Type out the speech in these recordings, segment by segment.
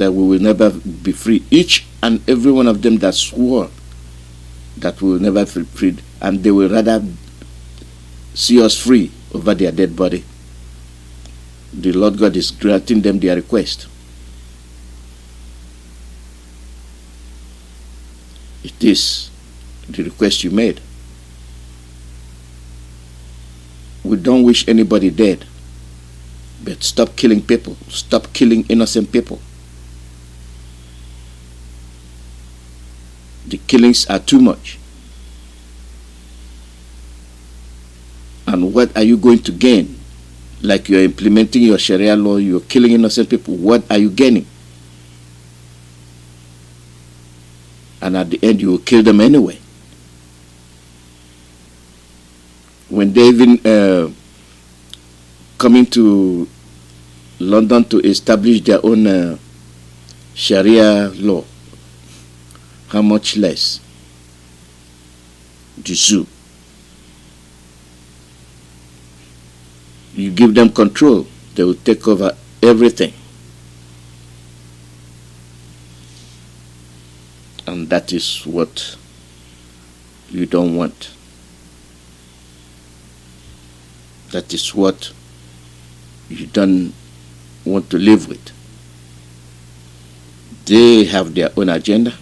that we will never be free. Each and every one of them that swore that we will never be freed, and they will rather see us free over their dead body. The Lord God is granting them their request. It is the request you made. We don't wish anybody dead, but stop killing people. Stop killing innocent people. The killings are too much. And what are you going to gain? Like you're implementing your Sharia law, you're killing innocent people. What are you gaining? And at the end, you will kill them anyway. When they even coming to London to establish their own Sharia law, how much less the zoo? You give them control, they will take over everything. And that is what you don't want. That is what you don't want to live with. They have their own agenda.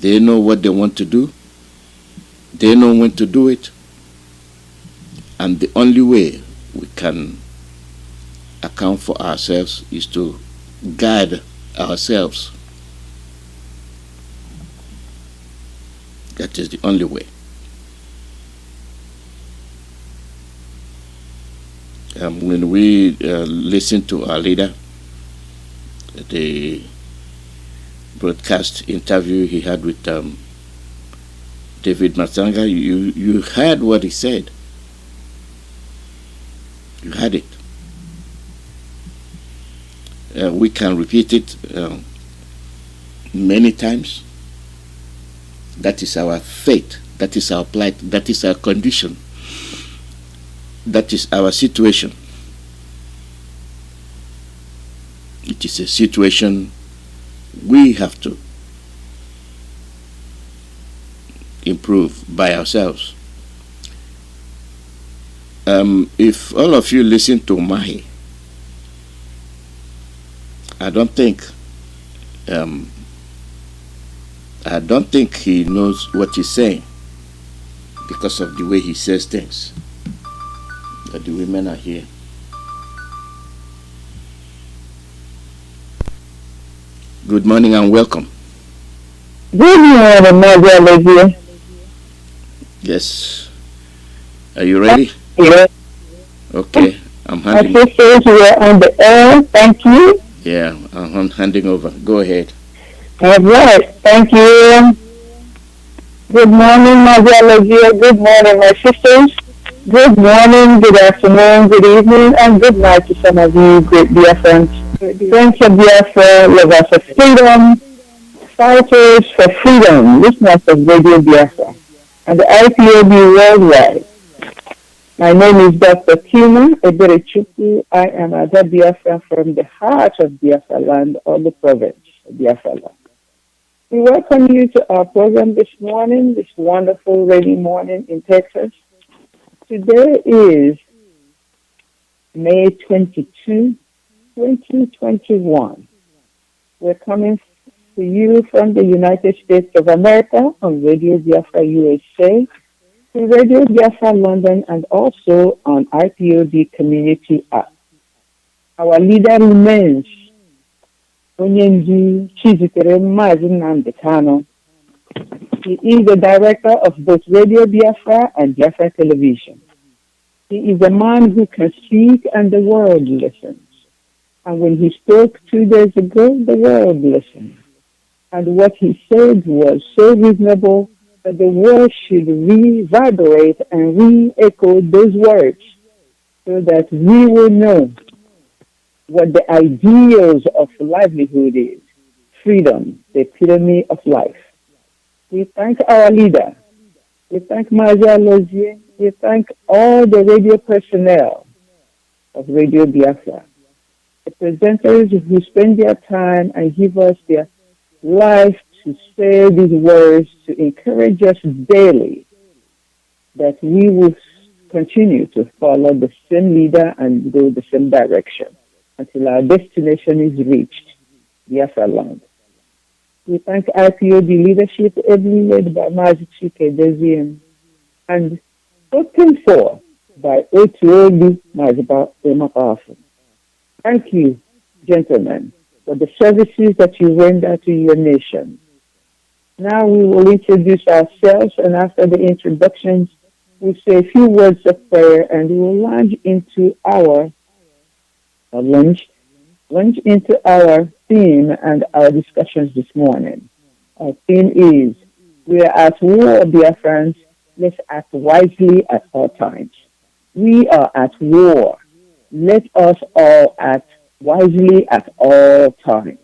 They know what they want to do. They know when to do it. And the only way we can account for ourselves is to guide ourselves. That is the only way. When we listen to our leader, the broadcast interview he had with David Matanga, you heard what he said. You had it. We can repeat it many times. That is our fate. That is our plight. That is our condition. That is our situation. It is a situation we have to improve by ourselves. If all of you listen to Mahi, I don't think he knows what he's saying because of the way he says things. That the women are here. Good morning and welcome. Good morning, Mazi Alozie. Yes. Are you ready? Yes. Okay. I'm handing. My sisters, you are on the air. Thank you. Yeah, I'm handing over. Go ahead. All right. Thank you. Good morning, Mazi Alozie. Good morning, my sisters. Good morning, good afternoon, good evening, and good night to some of you great Biafrans. Friends of Biafra, lovers of freedom, fighters for freedom, listeners of Radio Biafra, and the IPOB worldwide. My name is Dr. Tina Eberechukwu. I am a Biafra from the heart of Biafra land, or the province of Biafra land. We welcome you to our program this morning, this wonderful rainy morning in Texas. Today is May 22, 2021. We're coming to you from the United States of America on Radio Biafra USA, to Radio Biafra London, and also on IPOD Community app. Our leader remains Onyendu Mazi Nnamdi Kanu. He is the director of both Radio Biafra and Biafra Television. He is a man who can speak and the world listens. And when he spoke 2 days ago, the world listened. And what he said was so reasonable that the world should reverberate and re-echo those words so that we will know what the ideals of livelihood is. Freedom, the epitome of life. We thank our leader. We thank Mazi Alozie. We thank all the radio personnel of Radio Biafra. the presenters who spend their time and give us their life to say these words to encourage us daily that we will continue to follow the same leader and go the same direction until our destination is reached, Biafra land. We thank IPOB leadership, ably led by Mazi Nnamdi and spoken for by Otuoli Mazi. Thank you, gentlemen, for the services that you render to your nation. Now we will introduce ourselves, and after the introductions, we'll say a few words of prayer, and we will launch into our theme and our discussions this morning. Our theme is, we are at war, dear friends. Let's act wisely at all times. We are at war. Let us all act wisely at all times.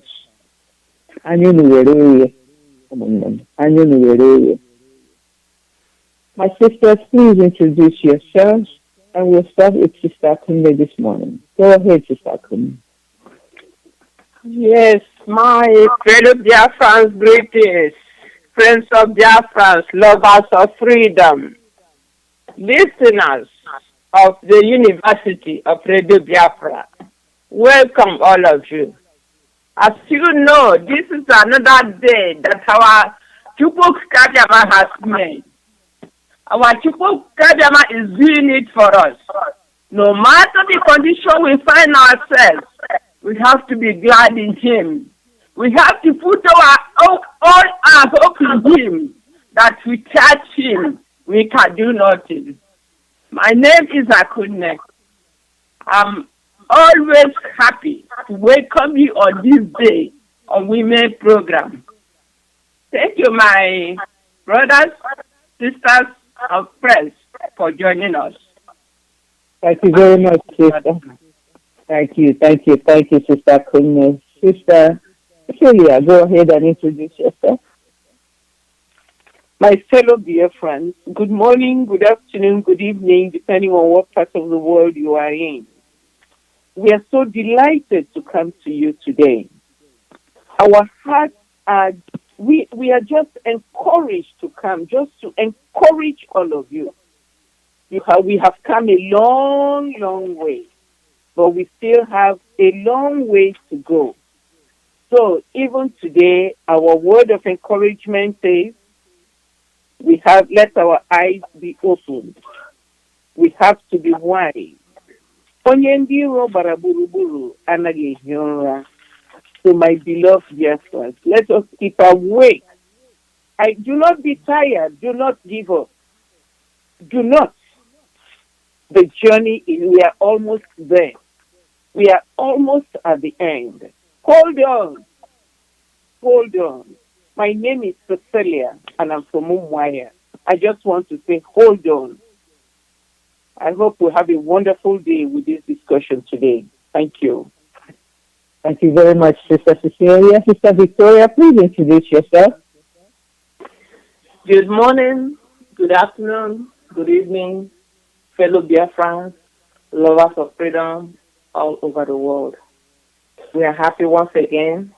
My sisters, please introduce yourselves, and we'll start with Sister Kunle this morning. Go ahead, Sister Kunle. Yes, my fellow Biafrans, greetings, friends of Biafrans, lovers of freedom, listeners of the University of Radio Biafra. Welcome all of you. As you know, this is another day that our Chukwuemeka has made. Our Chukwuemeka is doing it for us. No matter the condition we find ourselves, we have to be glad in Him. We have to put all our hope in Him, that without Him, we can do nothing. My name is Akunek. I'm always happy to welcome you on this day on Women Program. Thank you, my brothers, sisters, and friends, for joining us. Thank you very much, sister. Thank you, Sister Kunle. Sister Celia, go ahead and introduce yourself. My fellow dear friends, good morning, good afternoon, good evening, depending on what part of the world you are in. We are so delighted to come to you today. Our hearts are, we are just encouraged to come, just to encourage all of you. We have come a long, long way, but we still have a long way to go. So even today, our word of encouragement says, let our eyes be open. We have to be wise. So my beloved dear, let us keep awake. Do not be tired. Do not give up. Do not. The journey we are almost there. We are almost at the end. Hold on. Hold on. My name is Cecilia, and I'm from Umwaya. I just want to say, hold on. I hope we have a wonderful day with this discussion today. Thank you. Thank you very much, Sister Cecilia. Sister Victoria, please introduce yourself. Good morning, good afternoon, good evening, fellow Biafrans, lovers of freedom all over the world. We are happy once again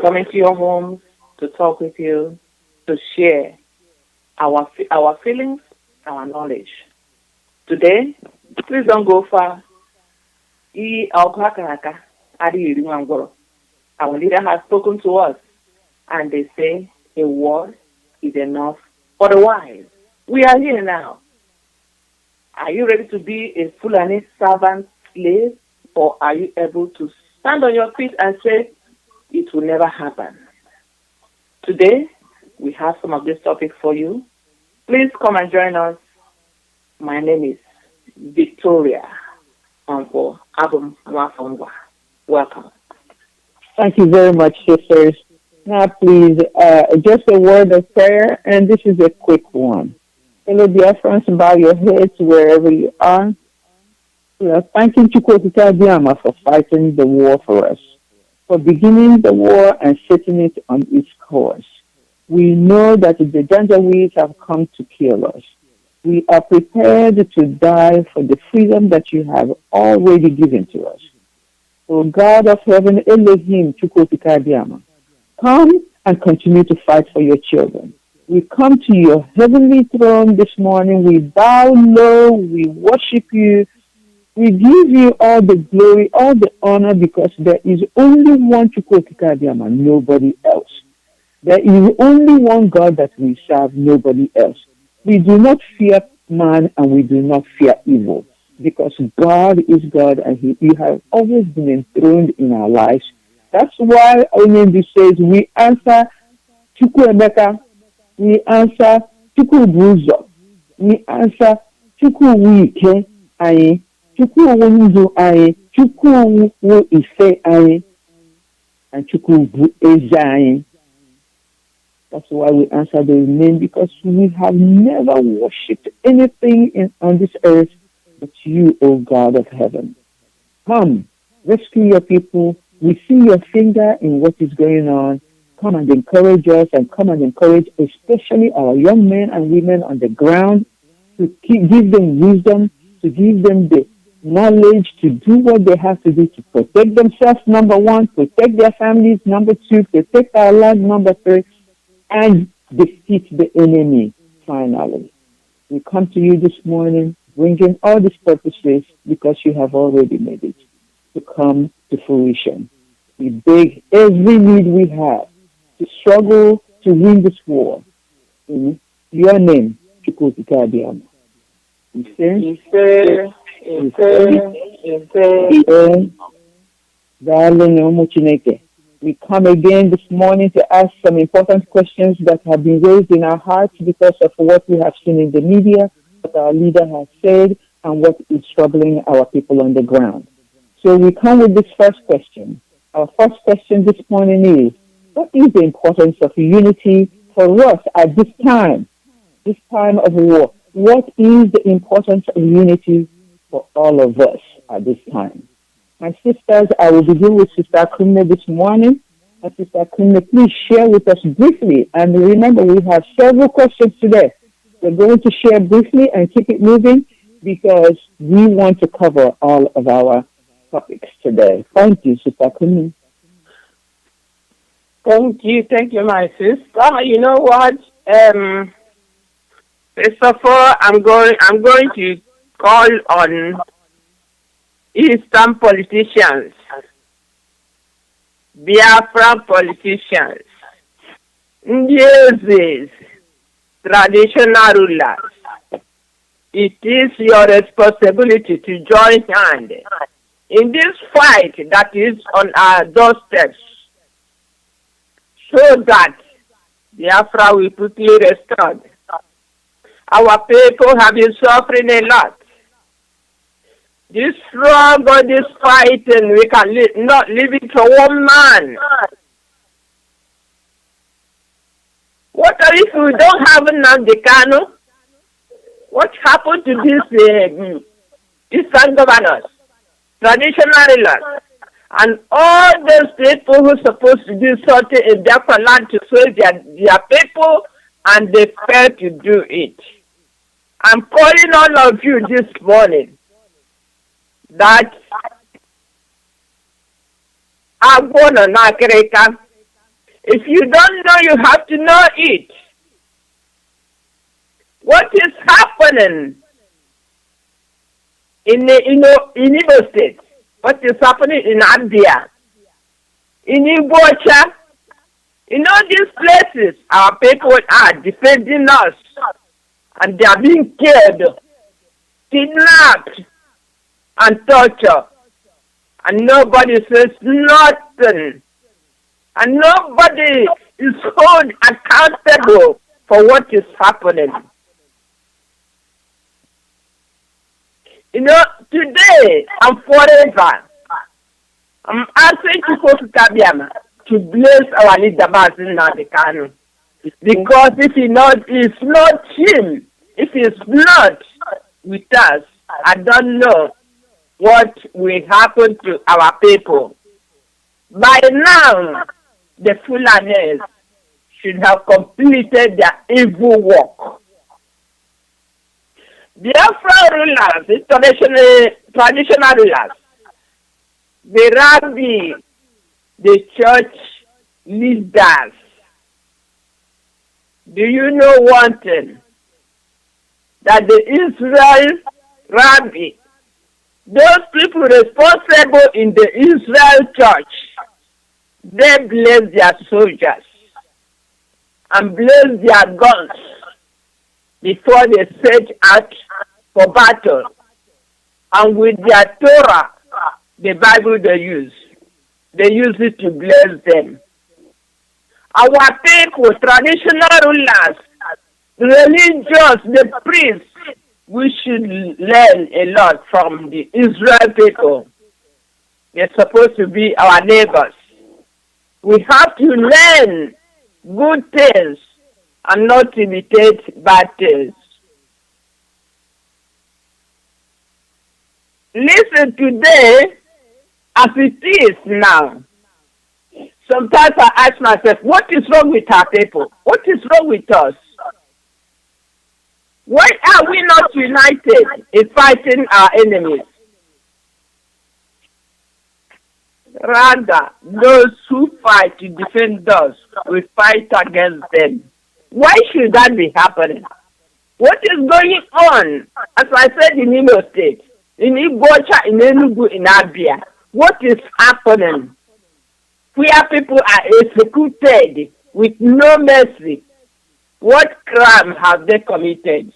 coming to your homes to talk with you, to share our feelings, our knowledge. Today, please don't go far. Our leader has spoken to us, and they say a word is enough for the wise. We are here now. Are you ready to be a Fulani servant slave, or are you able to stand on your feet and say, it will never happen? Today, we have some of this topic for you. Please come and join us. My name is Victoria Onko Abum Mwafongwa. Welcome. Thank you very much, sisters. Now, please, just a word of prayer, and this is a quick one. Hello, dear friends, bow your heads wherever you are. We are thanking Chukwuemeka for fighting the war for us, for beginning the war and setting it on its course. We know that the Janjaweeds have come to kill us. We are prepared to die for the freedom that you have already given to us. O God of heaven, Elohim, Chukwuemeka, come and continue to fight for your children. We come to your heavenly throne this morning. We bow low. We worship you. We give you all the glory, all the honor, because there is only one Chukwuemeka, nobody else. There is only one God that we serve, nobody else. We do not fear man and we do not fear evil, because God is God and you have always been enthroned in our lives. That's why NNAMDI says we answer Chukwuemeka, we answer Chukwubuzo, we answer Chukwuwike aye, Chukwuwundu aye, Chukwuwu Ife aye, and Chukwubu Eze aye. That's why we answer those names, because we have never worshipped anything on this earth but you, O God of heaven. Come, rescue your people. We see your finger in what is going on. Come and encourage us, and come and encourage especially our young men and women on the ground, to give them wisdom, to give them the knowledge to do what they have to do to protect themselves, number one, protect their families, number two, protect our land, number three, and defeat the enemy, finally. We come to you this morning, bringing all these purposes because you have already made it to come to fruition. We beg every need we have to struggle to win this war. In your name, Chukwuemeka. We come again this morning to ask some important questions that have been raised in our hearts because of what we have seen in the media, what our leader has said, and what is troubling our people on the ground. So we come with this first question. Our first question this morning is, what is the importance of unity for us at this time of war? What is the importance of unity for all of us at this time? My sisters, I will begin with Sister Kunle this morning. And Sister Kunle, please share with us briefly. And remember, we have several questions today. We're going to share briefly and keep it moving because we want to cover all of our topics today. Thank you, Sister Kunle. Thank you, my sister. You know what? First of all, I'm going to call on Eastern politicians, Biafra politicians, Ndiozis, traditional rulers. It is your responsibility to join hands in this fight that is on our doorsteps, so that Biafra will quickly restored. Our people have been suffering a lot. This struggle, this fighting, we can not leave it for one man. What if we don't have Nnamdi Kanu? What happened to these Eastern governors, traditional rulers, and all those people who are supposed to do something in their land to save their people, and they fail to do it? I'm calling all of you this morning that if you don't know, you have to know it. What is happening in Igbo State? What is happening in Abia? In Igbocha? In all these places, our people are defending us, and they are being killed, kidnapped, and tortured. And nobody says nothing. And nobody is held accountable for what is happening. You know, today and forever, I'm asking Chukwuemeka to bless our leader, Mazi Nnamdi Kanu. Because if it's not him, if it's not with us, I don't know what will happen to our people. By now, the Fulanis should have completed their evil work. Biafra rulers, traditional rulers, the rabbi, the church leaders. Do you know one thing? That the Israel rabbi, those people responsible in the Israel church, they bless their soldiers and bless their guns before they set out for battle. And with their Torah, the Bible they use it to bless them. Our people, traditional rulers, religious, the priests, we should learn a lot from the Israel people. They're supposed to be our neighbors. We have to learn good things and not imitate bad things. Listen, today, as it is now, sometimes I ask myself, what is wrong with our people? What is wrong with us? Why are we not united in fighting our enemies? Rather, those who fight to defend us, we fight against them. Why should that be happening? What is going on? As I said in Imo State, in Igbocha, in Enugu, in Abia, what is happening? Where people are executed with no mercy. What crime have they committed?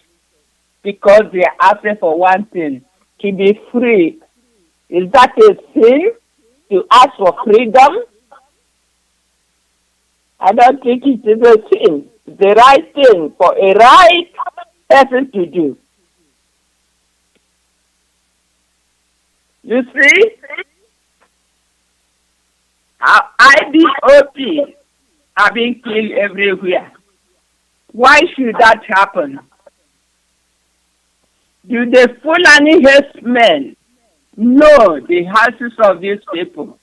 Because they are asking for one thing, to be free. Is that a sin to ask for freedom? I don't think it is a sin. It's the right thing for a right person to do. You see? Our IDOP are being killed everywhere. Why should that happen? Do the Fulani herdsmen know the houses of these people?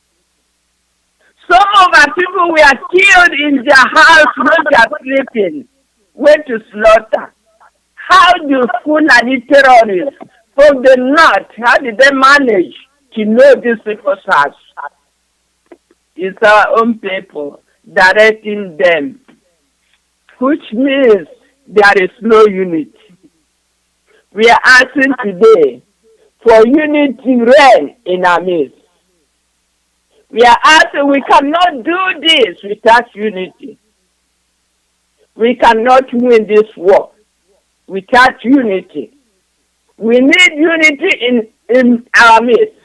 Some of our people were killed in their house when they are sleeping, went to slaughter. How do Fulani terrorists from the north, how did they manage to know these people's house? It's our own people directing them, which means there is no unity. We are asking today for unity reign in our midst. We are asking, we cannot do this without unity. We cannot win this war without unity. We need unity in our midst,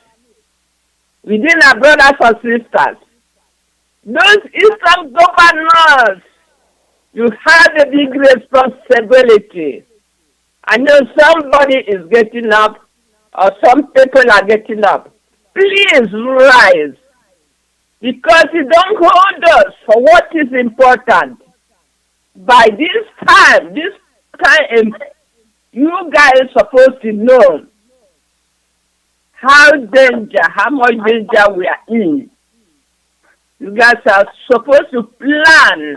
within our brothers and sisters. Those Eastern governors, you have a big responsibility. I know somebody is getting up, or some people are getting up. Please rise, because you don't hold us for what is important. By this time, you guys are supposed to know how much danger we are in. You guys are supposed to plan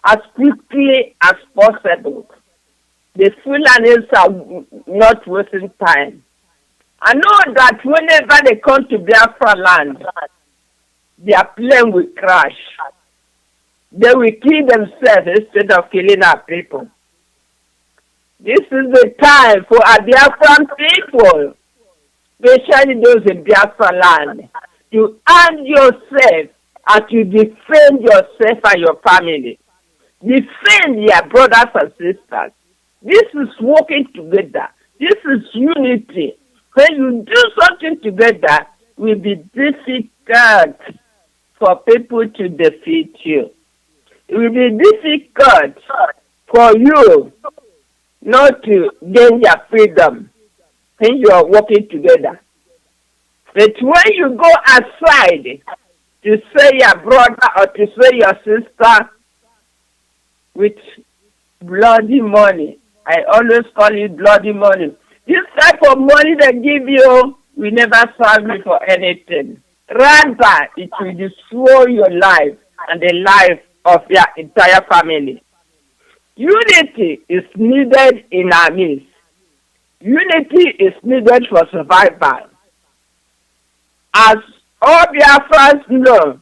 as quickly as possible. The Fulanis are not wasting time. I know that whenever they come to Biafra land, their plane will crash. They will kill themselves instead of killing our people. This is the time for our Biafran people, especially those in Biafra land, to arm yourself and to defend yourself and your family. Defend your brothers and sisters. This is working together. This is unity. When you do something together, it will be difficult for people to defeat you. It will be difficult for you not to gain your freedom when you are working together. But when you go aside to say your brother or to say your sister with bloody money, I always call it bloody money. This type of money they give you will never serve you for anything. Rather, it will destroy your life and the life of your entire family. Unity is needed in our midst. Unity is needed for survival. As All Biafrans know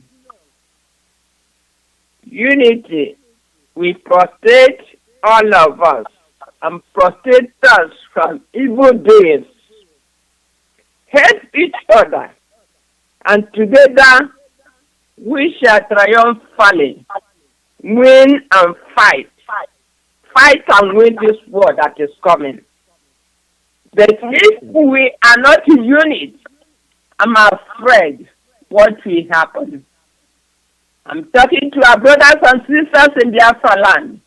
unity. We prostrate all of us and prostrate us from evil days. Help each other, and together we shall triumphantly win and fight. Fight and win this war that is coming. But if we are not in unit, I'm afraid what will happen. I'm talking to our brothers and sisters in Biafra land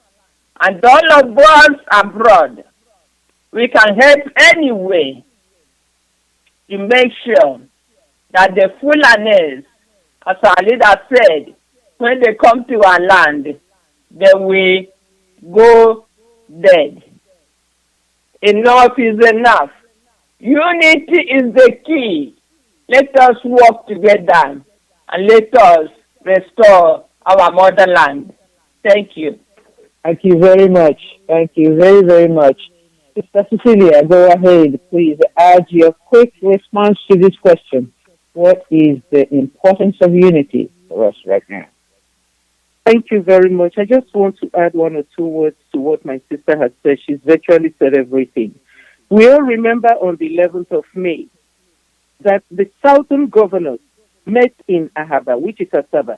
and all of us abroad. We can help anyway to make sure that the Fulanis, as our leader said, when they come to our land, they will go dead. Enough is enough. Unity is the key. Let us work together and let us restore our motherland. Thank you. Thank you very much. Thank you very, very much. Sister Cecilia, go ahead. Please add your quick response to this question. What is the importance of unity for us right now? Thank you very much. I just want to add one or two words to what my sister has said. She's virtually said everything. We all remember on the 11th of May that the southern governors met in Ahaba, which is Asaba.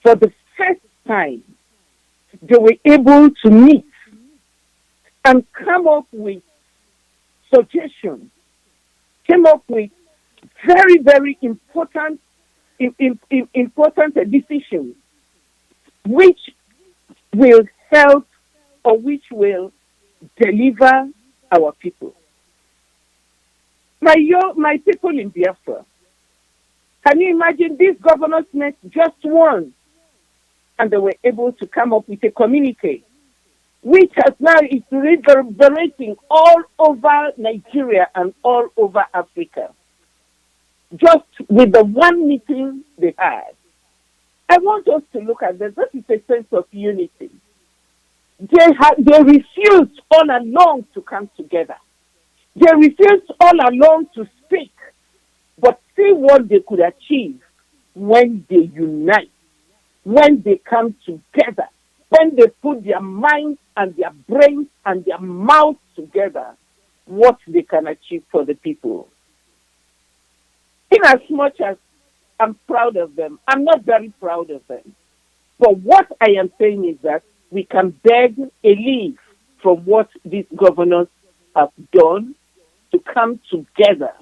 For the first time, they were able to meet and come up with suggestions, came up with very, very important decisions which will help or which will deliver our people. My people in Biafra, can you imagine these governors met just once and they were able to come up with a communique which has now is reverberating all over Nigeria and all over Africa. Just with the one meeting they had. I want us to look at this. This is a sense of unity. They refused all along to come together. They refused all along to speak, but see what they could achieve when they unite, when they come together, when they put their minds and their brains and their mouths together, what they can achieve for the people. In as much as I'm proud of them, I'm not very proud of them. But what I am saying is that we can beg a leave from what these governors have done to come together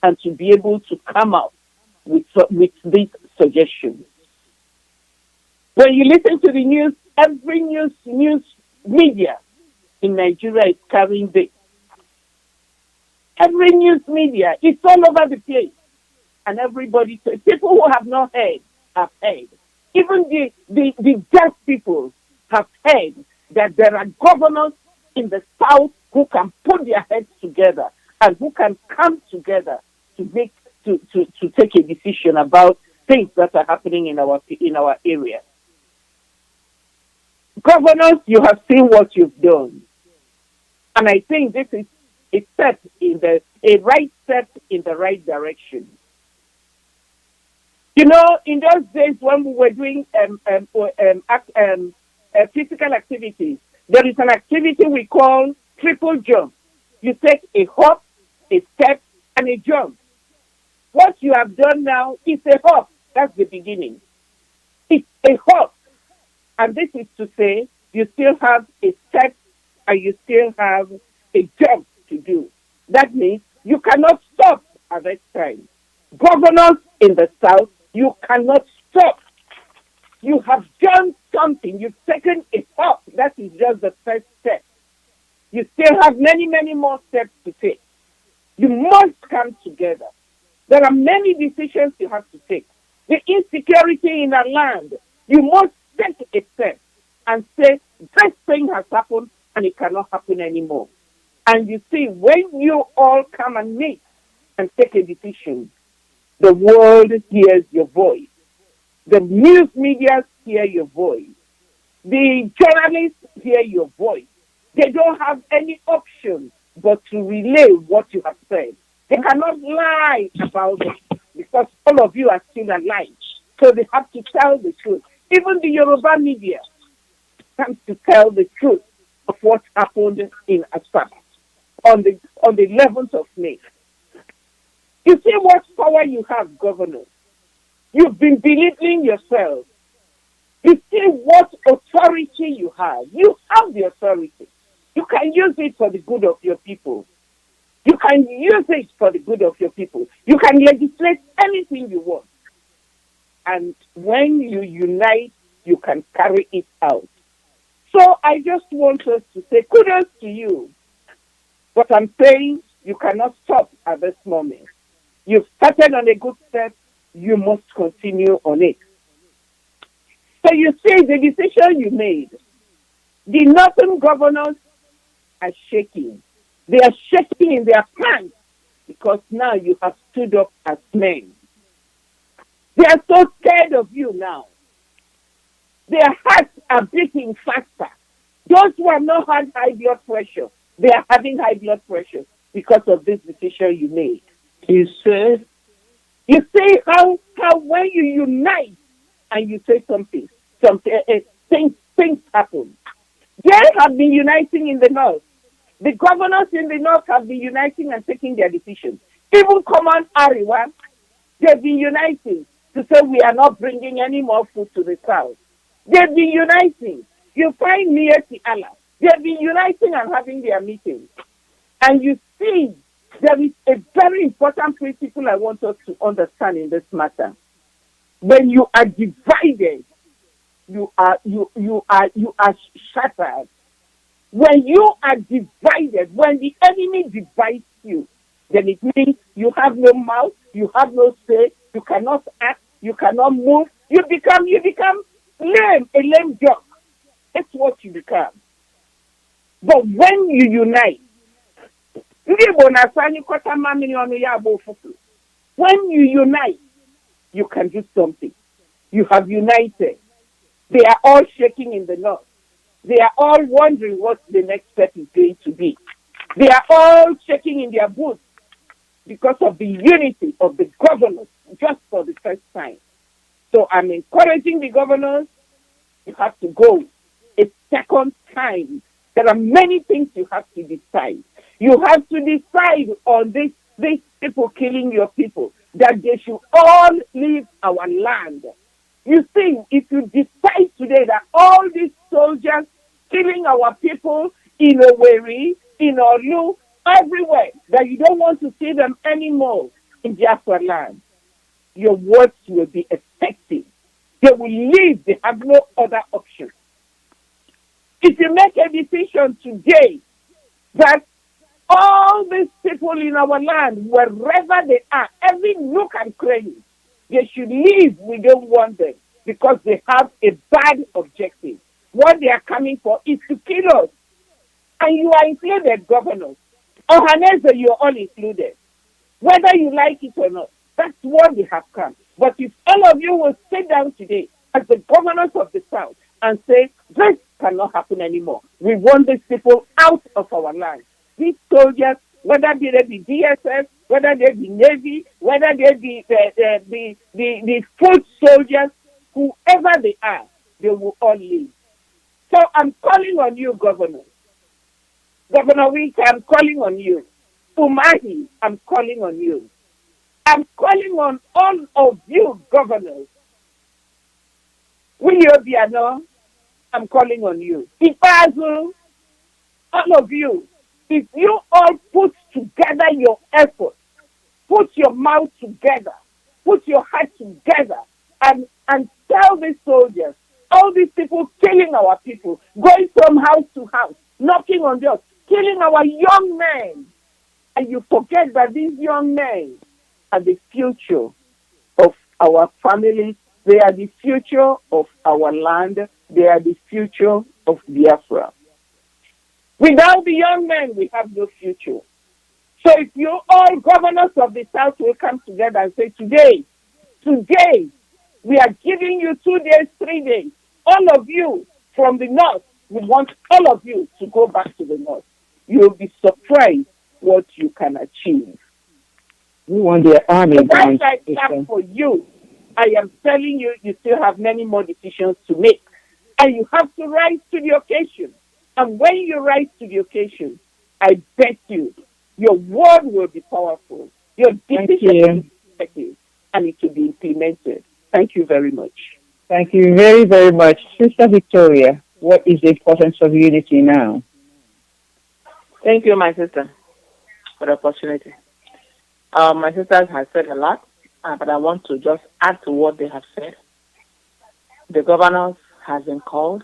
and to be able to come out with these suggestions. When you listen to the news, every news media in Nigeria is carrying this. Every news media, it's all over the place. And everybody, people who have not heard, have heard. Even the deaf people have heard that there are governors in the South who can put their heads together and who can come together to take a decision about things that are happening in our area. Governors, you have seen what you've done. And I think this is a right step in the right direction. You know, in those days when we were doing physical activities, there is an activity we call triple jump. You take a hop, a step, and a jump. What you have done now is a hop. That's the beginning. It's a hop. And this is to say you still have a step and you still have a jump to do. That means you cannot stop at that time. Governors in the South, you cannot stop. You have done something. You've taken a hop. That is just the first step. You still have many, many more steps to take. You must come together. There are many decisions you have to take. The insecurity in our land, you must take a step and say, this thing has happened and it cannot happen anymore. And you see, when you all come and meet and take a decision, the world hears your voice. The news media hear your voice. The journalists hear your voice. They don't have any option but to relay what you have said. They cannot lie about it because all of you are still alive. So they have to tell the truth. Even the Yoruba media comes to tell the truth of what happened in Asaba on the 11th of May. You see what power you have, Governor. You've been belittling yourself. You see what authority you have. You have the authority. You can use it for the good of your people. You can use it for the good of your people. You can legislate anything you want. And when you unite, you can carry it out. So I just want us to say kudos to you. But I'm saying you cannot stop at this moment. You've started on a good step. You must continue on it. So you see the decision you made. The northern governors are shaking. They are shaking in their pants because now you have stood up as men. They are so scared of you now. Their hearts are beating faster. Those who have not had high blood pressure, they are having high blood pressure because of this decision you made. You see how when you unite and you say something, things happen. They have been uniting in the north. The governors in the north have been uniting and taking their decisions. Even Common Ariwa, they've been uniting to say we are not bringing any more food to the south. They've been uniting. You find Mieti Allah. They've been uniting and having their meetings. And you see, there is a very important principle I want us to understand in this matter. When you are divided, you are shattered. When you are divided, when the enemy divides you, then it means you have no mouth, you have no say, you cannot act, you cannot move, you become lame, a lame duck. That's what you become. But when you unite, when you unite, you can do something. You have united. They are all shaking in the north. They are all wondering what the next step is going to be. They are all shaking in their boots because of the unity of the governors just for the first time. So I'm encouraging the governors, you have to go a second time. There are many things you have to decide. You have to decide on these people killing your people, that they should all leave our land. You see, if you decide today that all these soldiers killing our people in Owerri, in Olu, everywhere, that you don't want to see them anymore in Biafra land, your words will be effective. They will leave. They have no other option. If you make a decision today that all these people in our land, wherever they are, every nook and cranny, they should leave. We don't want them because they have a bad objective. What they are coming for is to kill us. And you are included, governors. Ohaneze, you're all included. Whether you like it or not, that's what they have come. But if all of you will sit down today as the governors of the South and say, this cannot happen anymore. We want these people out of our land. These soldiers, whether they be DSS, whether they be Navy, whether they be the foot soldiers, whoever they are, they will all leave. So I'm calling on you, Governor. Governor Wike, I'm calling on you. Umahi, I'm calling on you. I'm calling on all of you, governors. Willie Obiano, I'm calling on you. Ipazu, all of you, if you all put together your efforts, put your mouth together, put your heart together, and tell these soldiers, all these people killing our people, going from house to house, knocking on doors, killing our young men. And you forget that these young men are the future of our families. They are the future of our land. They are the future of Biafra. Without the young men, we have no future. So if you all governors of the South will come together and say, today, we are giving you 2 days, 3 days. All of you from the North, we want all of you to go back to the North. You will be surprised what you can achieve. We want their army So down. that's like that for you. I am telling you, you still have many more decisions to make. And you have to rise to the occasion. And when you rise to the occasion, I bet you, your word will be powerful. Your decision will be effective. And it will be implemented. Thank you very much. Thank you very, very much. Sister Victoria, what is the importance of unity now? Thank you, my sister, for the opportunity. My sisters have said a lot, but I want to just add to what they have said. The governors has been called,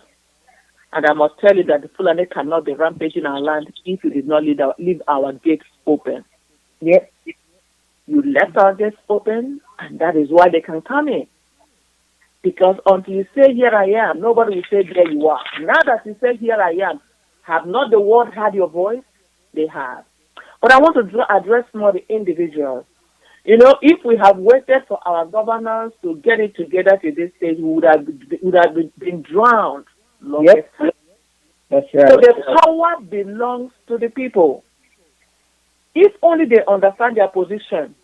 and I must tell you that the Fulani cannot be rampaging our land if you did not leave our gates open. Yep. You left our gates open, and that is why they can come in. Because until you say, here I am, nobody will say, there you are. Now that you say, here I am, have not the world heard your voice? They have. But I want to address more the individuals. You know, if we have waited for our governors to get it together to this stage, we would have been drowned long ago. That's right. So the power belongs to the people. If only they understand their position,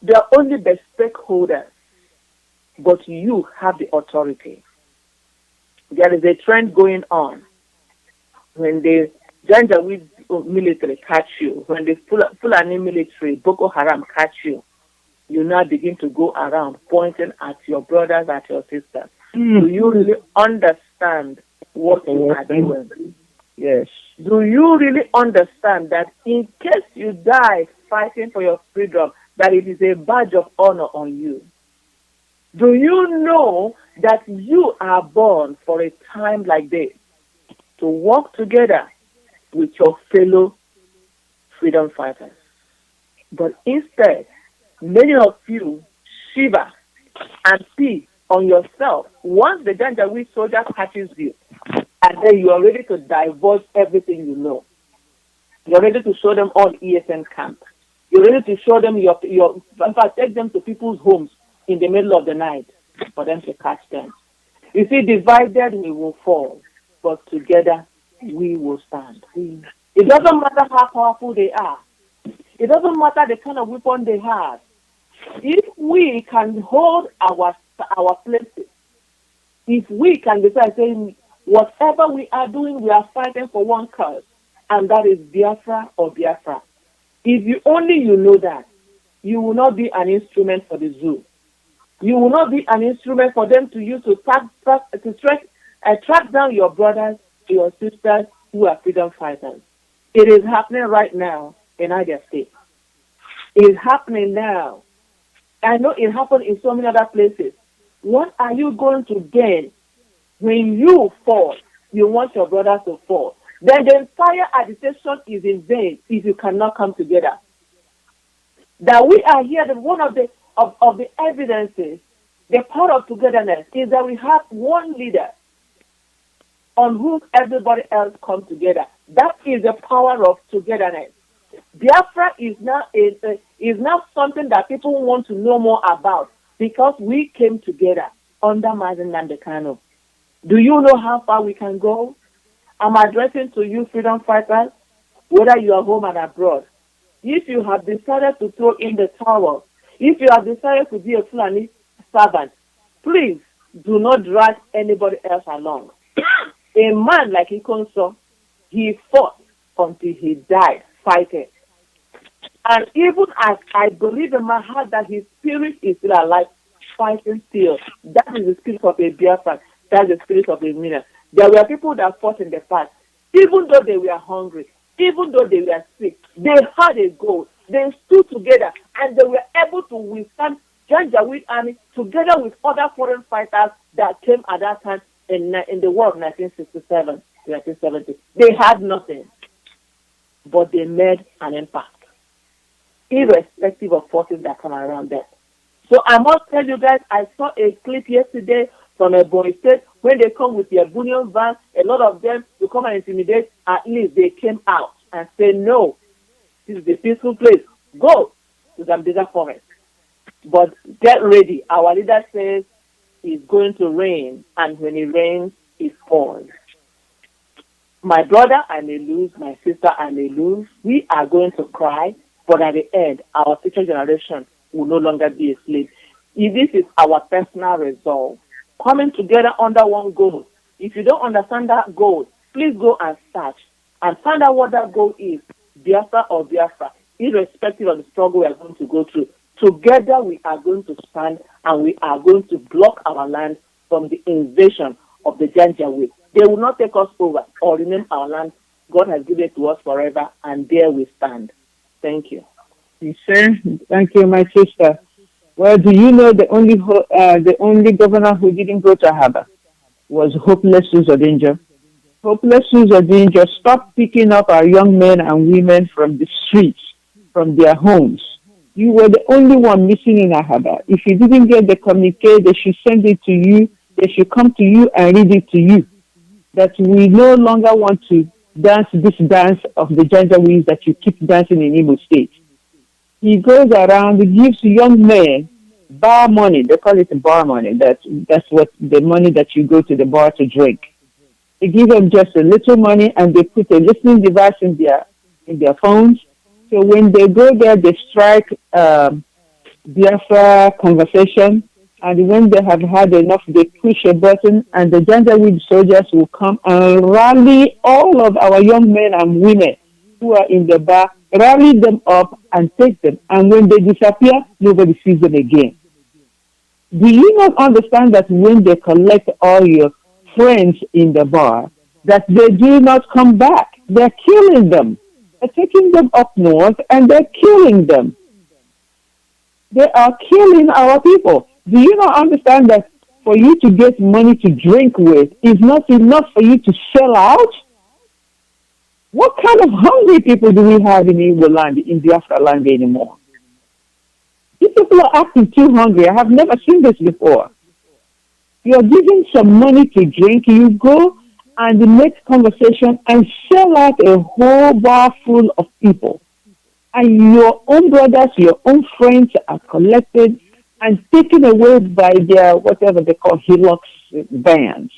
they are only the stakeholders. But you have the authority. There is a trend going on. When the Janjaweed military catch you, when the Fulani military, Boko Haram catch you, you now begin to go around pointing at your brothers, at your sisters. Do you really understand what you are doing? Yes. Do you really understand that in case you die fighting for your freedom, that it is a badge of honor on you? Do you know that you are born for a time like this to work together with your fellow freedom fighters? But instead, many of you shiver and see on yourself once the Janjaweed soldier catches you, and then you are ready to divulge everything you know. You're ready to show them all ESN camp. You're ready to show them in fact, take them to people's homes in the middle of the night for them to catch them. You see, divided we will fall, but together we will stand. It doesn't matter how powerful they are. It doesn't matter the kind of weapon they have. If we can hold our places, if we can decide saying, whatever we are doing, we are fighting for one cause, and that is Biafra or Biafra. If you know that, you will not be an instrument for the zoo. You will not be an instrument for them to use to track down your brothers, your sisters who are freedom fighters. It is happening right now in Niger State. It is happening now. I know it happened in so many other places. What are you going to gain when you fall? You want your brothers to fall. Then the entire agitation is in vain if you cannot come together. That we are here, that one of the evidences, the power of togetherness, is that we have one leader on whom everybody else comes together. That is the power of togetherness. Biafra is now something that people want to know more about because we came together under Mazi Nnamdi Kanu. Do you know how far we can go? I'm addressing to you, freedom fighters, whether you are home and abroad. If you have decided to throw in the towel, if you have decided to be a Fulani servant, please do not drag anybody else along. A man like Ikonso, he fought until he died fighting. And even as I believe in my heart that his spirit is still alive, fighting still, that is the spirit of a Biafran. That's the spirit of a Mina. There were people that fought in the past, even though they were hungry, even though they were sick, they had a goal. They stood together and they were able to withstand Janjaweed army together with other foreign fighters that came at that time in the war of 1967, 1970. They had nothing, but they made an impact, irrespective of forces that come around them. So I must tell you guys, I saw a clip yesterday from a boy state when they come with their bullion van, a lot of them to come and intimidate. At least they came out and said, no, this is a peaceful place. Go to Zambiza forest. But get ready. Our leader says it's going to rain, and when it rains, it falls. My brother, I may lose. My sister, I may lose. We are going to cry, but at the end, our future generation will no longer be a slave. If this is our personal resolve, coming together under one goal. If you don't understand that goal, please go and search and find out what that goal is, Biafra or Biafra, irrespective of the struggle we are going to go through. Together we are going to stand and we are going to block our land from the invasion of the Janjaweed. They will not take us over or rename our land. God has given it to us forever, and there we stand. Thank you. Yes, sir. Thank you, my sister. Well, do you know the only governor who didn't go to Ahaba was Hopeless Uzodinjo? Hopeless Uzodinjo stopped picking up our young men and women from the streets, from their homes. You were the only one missing in Ahaba. If you didn't get the communique, they should send it to you. They should come to you and read it to you. That we no longer want to dance this dance of the Janjaweeds that you keep dancing in Imo State. He goes around, he gives young men bar money. They call it bar money. That's what the money that you go to the bar to drink. They give them just a little money and they put a listening device in their phones. So when they go there, they strike Biafra conversation. And when they have had enough, they push a button and the Janjaweed soldiers will come and rally all of our young men and women who are in the bar, rally them up and take them. And when they disappear, nobody sees them again. Do you not understand that when they collect all your friends in the bar, that they do not come back? They're killing them. They're taking them up north and they're killing them. They are killing our people. Do you not understand that for you to get money to drink with is not enough for you to sell out? What kind of hungry people do we have in Igbo land, in Biafra land anymore? These people are acting too hungry. I have never seen this before. You're giving some money to drink, you go and make conversation and sell out a whole bar full of people. And your own brothers, your own friends are collected and taken away by their, whatever they call, Hilux bands.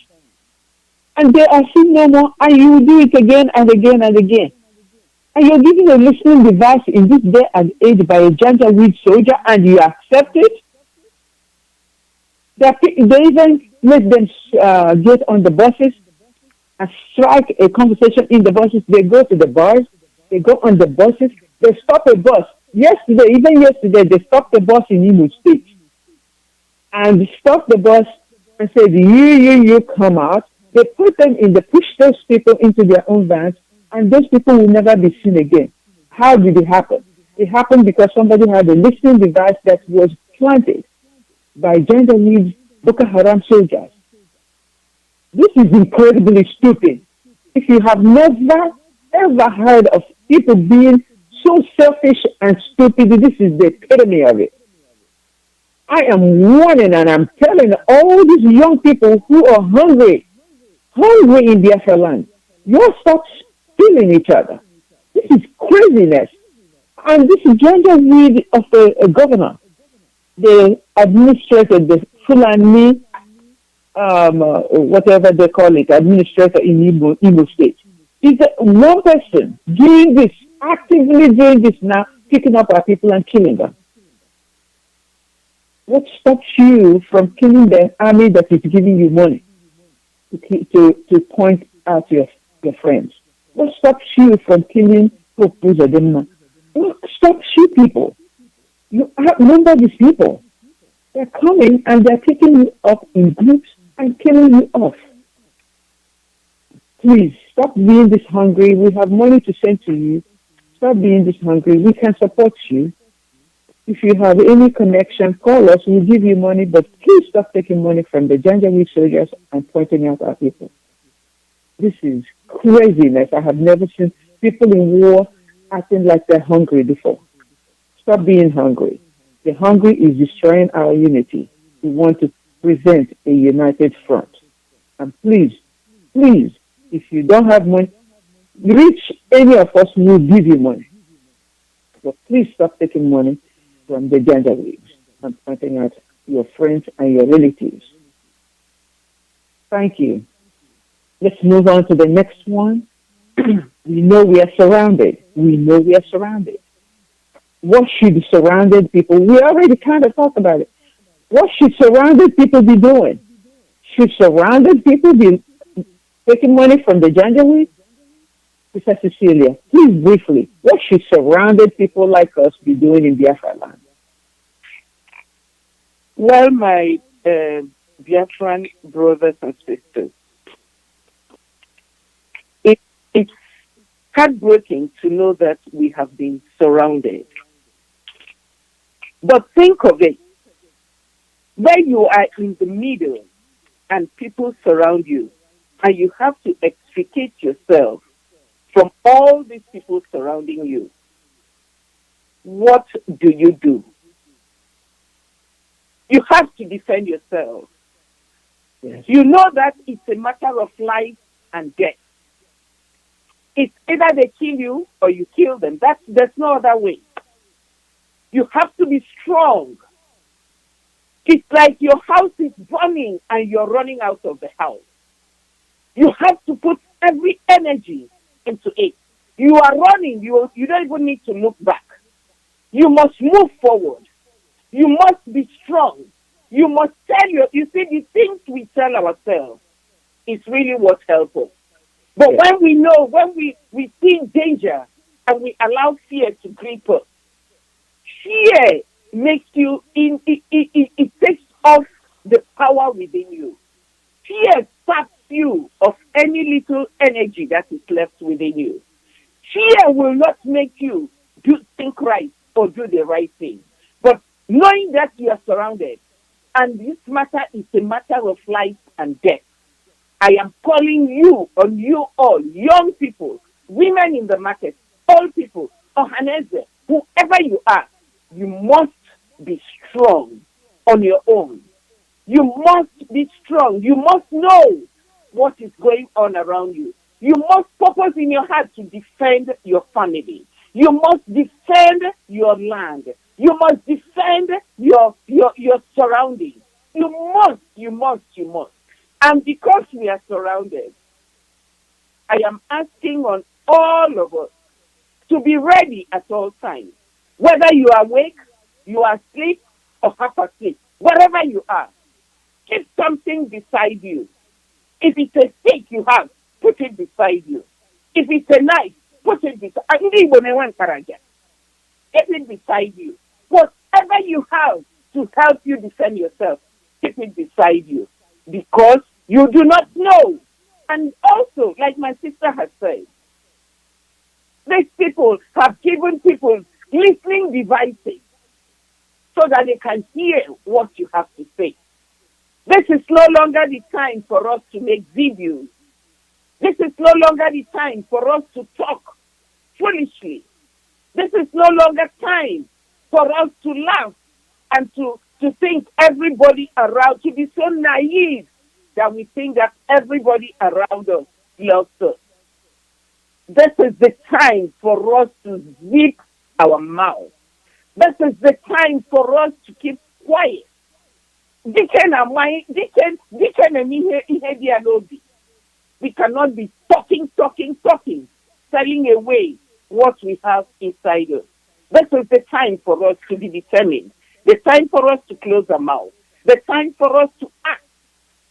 And they are seen no more, and you do it again and again and again. And you're giving a listening device in this day and age by a Janjaweed soldier, and you accept it? They even let them get on the buses and strike a conversation in the buses. They go to the bars, they go on the buses, they stop a bus. Even yesterday, they stopped the bus in Imo State. And stopped the bus and said, you come out. They put them push those people into their own vans, and those people will never be seen again. How did it happen? It happened because somebody had a listening device that was planted by Janjaweed Boko Haram soldiers. This is incredibly stupid. If you have never, ever heard of people being so selfish and stupid, this is the epitome of it. I am warning and I'm telling all these young people who are hungry in Biafra land, you stop stealing each other. This is craziness. And this is Janjaweed of a governor, the administrator, the Fulani, whatever they call it, administrator in Imo State. Is one person doing this, actively doing this now, picking up our people and killing them? What stops you from killing the army that is giving you money to point out your friends? What stops you from killing Pope Uzodinma? What stops you people? You outnumber these people. They're coming and they're picking you up in groups and killing you off. Please, stop being this hungry. We have money to send to you. Stop being this hungry. We can support you. If you have any connection, call us. We'll give you money, but please stop taking money from the Janjaweed soldiers and pointing out our people. This is craziness. I have never seen people in war acting like they're hungry before. Stop being hungry. The hungry is destroying our unity. We want to present a united front. And please, if you don't have money, reach any of us who will give you money. But please stop taking money from the Janjaweeds and pointing out your friends and your relatives. Thank you. Let's move on to the next one. We know we are surrounded. What should surrounded people, we already kind of talked about it. What should surrounded people be doing? Should surrounded people be taking money from the Janjaweed? Sister Cecilia, please briefly, what should surrounded people like us be doing in Biafra land? Well, my Biafran brothers and sisters, it's heartbreaking to know that we have been surrounded. But think of it, where you are in the middle and people surround you, and you have to extricate yourself from all these people surrounding you. What do? You have to defend yourself. Yes. You know that it's a matter of life and death. It's either they kill you or you kill them. There's no other way. You have to be strong. It's like your house is burning and you're running out of the house. You have to put every energy into it. You are running. You don't even need to look back. You must move forward. You must be strong. You must you see, the things we tell ourselves is really what helps us. But when we know, when we see danger and we allow fear to grip us, fear makes you, it takes off the power within you. Fear saps you of any little energy that is left within you. Fear will not make you think right or do the right thing. But knowing that you are surrounded, and this matter is a matter of life and death, I am calling you on you all, young people, women in the market, old people, Ohaneze, whoever you are, you must be strong on your own. You must be strong. You must know what is going on around you. You must purpose in your heart to defend your family. You must defend your land. You must defend your surroundings. You must. And because we are surrounded, I am asking on all of us to be ready at all times. Whether you are awake, you are asleep, or half asleep, wherever you are, keep something beside you. If it's a stick you have, put it beside you. If it's a knife, put it beside you. Keep it beside you. Whatever you have to help you defend yourself, keep it beside you. Because you do not know. And also, like my sister has said, these people have given people listening devices so that they can hear what you have to say. This is no longer the time for us to make videos. This is no longer the time for us to talk foolishly. This is no longer time for us to laugh and to think everybody around, to be so naive that we think that everybody around us loves us. This is the time for us to zip our mouth. This is the time for us to keep quiet. We cannot be talking, selling away what we have inside us. This is the time for us to be determined. The time for us to close our mouth. The time for us to act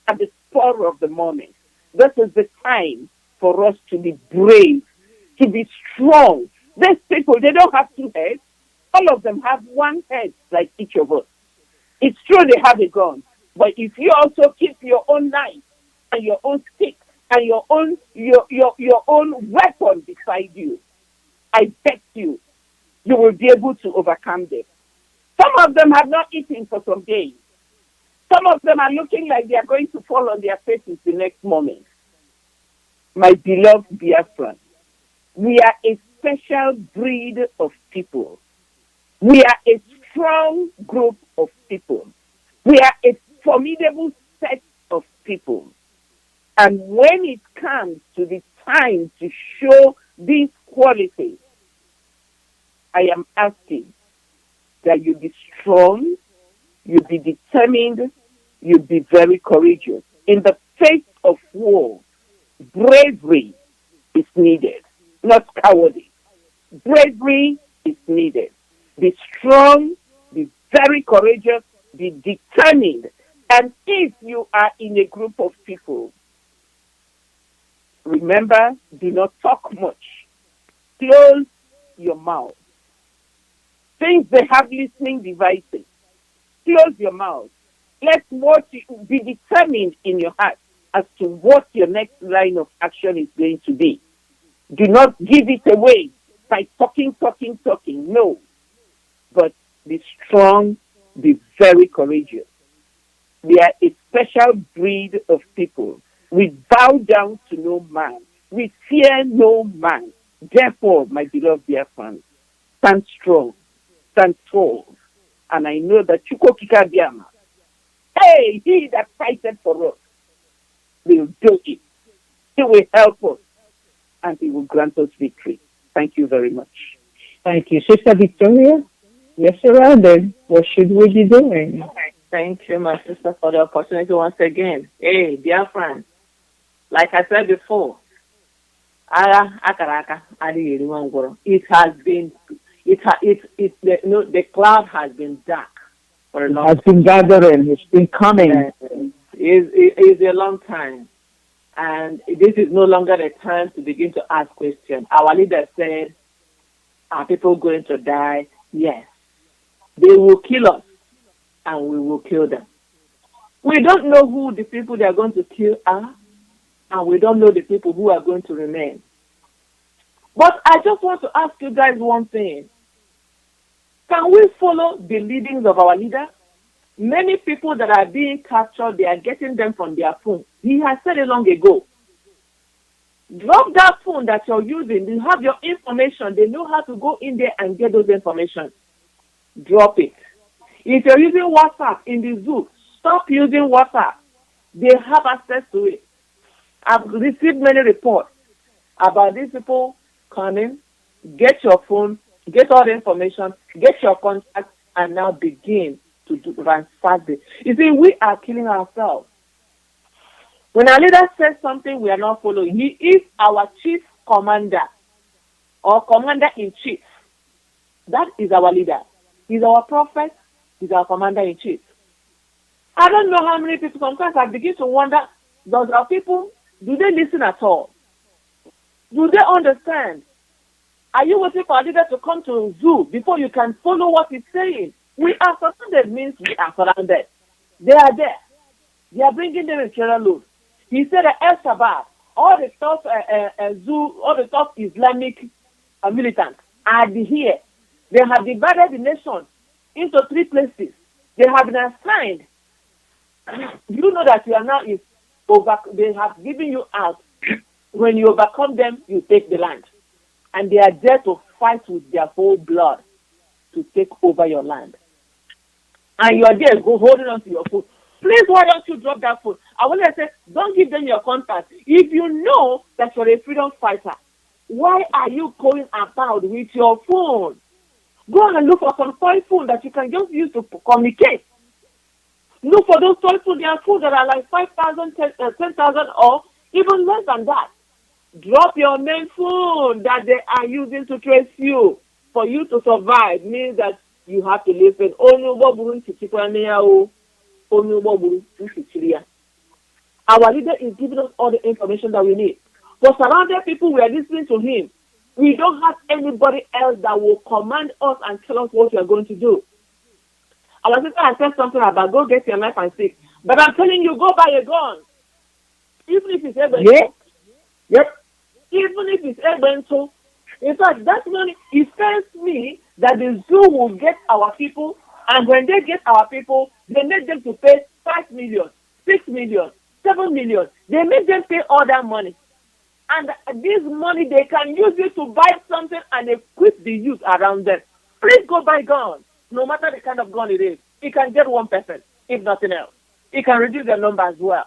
at the spur of the moment. This is the time for us to be brave, to be strong. These people, they don't have two heads. All of them have one head like each of us. It's true they have a gun, but if you also keep your own knife and your own stick and your own weapon beside you, I bet you will be able to overcome them. Some of them have not eaten for some days. Some of them are looking like they are going to fall on their faces the next moment. My beloved Biafran, we are a special breed of people. We are a strong group of people. We are a formidable set of people. And when it comes to the time to show these qualities, I am asking that you be strong, you be determined, you be very courageous. In the face of war, bravery is needed, not cowardice. Bravery is needed. Be strong, be very courageous, be determined. And if you are in a group of people, remember, do not talk much. Close your mouth. Since they have listening devices, close your mouth. Let what be determined in your heart as to what your next line of action is going to be. Do not give it away by talking. No. But be strong, be very courageous. We are a special breed of people. We bow down to no man. We fear no man. Therefore, my beloved dear friends, stand strong, stand tall. And I know that Chukwuemeka Biama, hey, he that fighted for us, will do it. He will help us, and he will grant us victory. Thank you very much. Thank you. Sister Victoria, you're surrounded. What should we be doing? Thank you, my sister, for the opportunity once again. Hey, dear friends, like I said before, it has been, the cloud has been dark for a long time. It has been gathering. It's been coming. It's a long time. And this is no longer the time to begin to ask questions. Our leader said, are people going to die? Yes. They will kill us, and we will kill them. We don't know who the people they are going to kill are, and we don't know the people who are going to remain. But I just want to ask you guys one thing. Can we follow the leadings of our leader? Many people that are being captured, they are getting them from their phone. He has said it long ago. Drop that phone that you're using. They have your information. They know how to go in there and get those information. Drop it. If you're using WhatsApp in the zoo, stop using WhatsApp. They have access to it. I've received many reports about these people coming. Get your phone, get all the information, get your contact, and now begin to ransack it. You see, we are killing ourselves. When our leader says something we are not following, he is our chief commander or commander-in-chief. That is our leader. He's our prophet. He's our commander-in-chief. I don't know how many people, sometimes I begin to wonder, does our people, do they listen at all? Do they understand? Are you waiting for a leader to come to a zoo before you can follow what he's saying? We are surrounded means we are surrounded. They are there. They are bringing them in trailer load. He said that El Shabbat, all the top all the top Islamic militants are here. They have divided the nation into 3 places. They have been assigned. You know that you are now they have given you out. When you overcome them, you take the land. And they are there to fight with their whole blood to take over your land. And you are there holding on to your phone. Please, why don't you drop that phone? I want to say, don't give them your contact. If you know that you're a freedom fighter, why are you going about with your phone? Go and look for some toy phone that you can just use to communicate. Look for those toy phones. There are phones that are like 5,000, 10,000 or even less than that. Drop your main phone that they are using to trace you. For you to survive means that you have to listen. Our leader is giving us all the information that we need. For surrounded people, we are listening to him. We don't have anybody else that will command us and tell us what we are going to do. Our sister has said something about go get your knife and stick. But I'm telling you, go buy a gun. Even if it's able to. Yep. Even if it's able to. In fact, that money, it tells me that the zoo will get our people, and when they get our people, they make them to pay 5 million, 6 million, 7 million. They make them pay all that money. And this money, they can use it to buy something and equip the youth around them. Please go buy guns, no matter the kind of gun it is. It can get one person, if nothing else. It can reduce their number as well.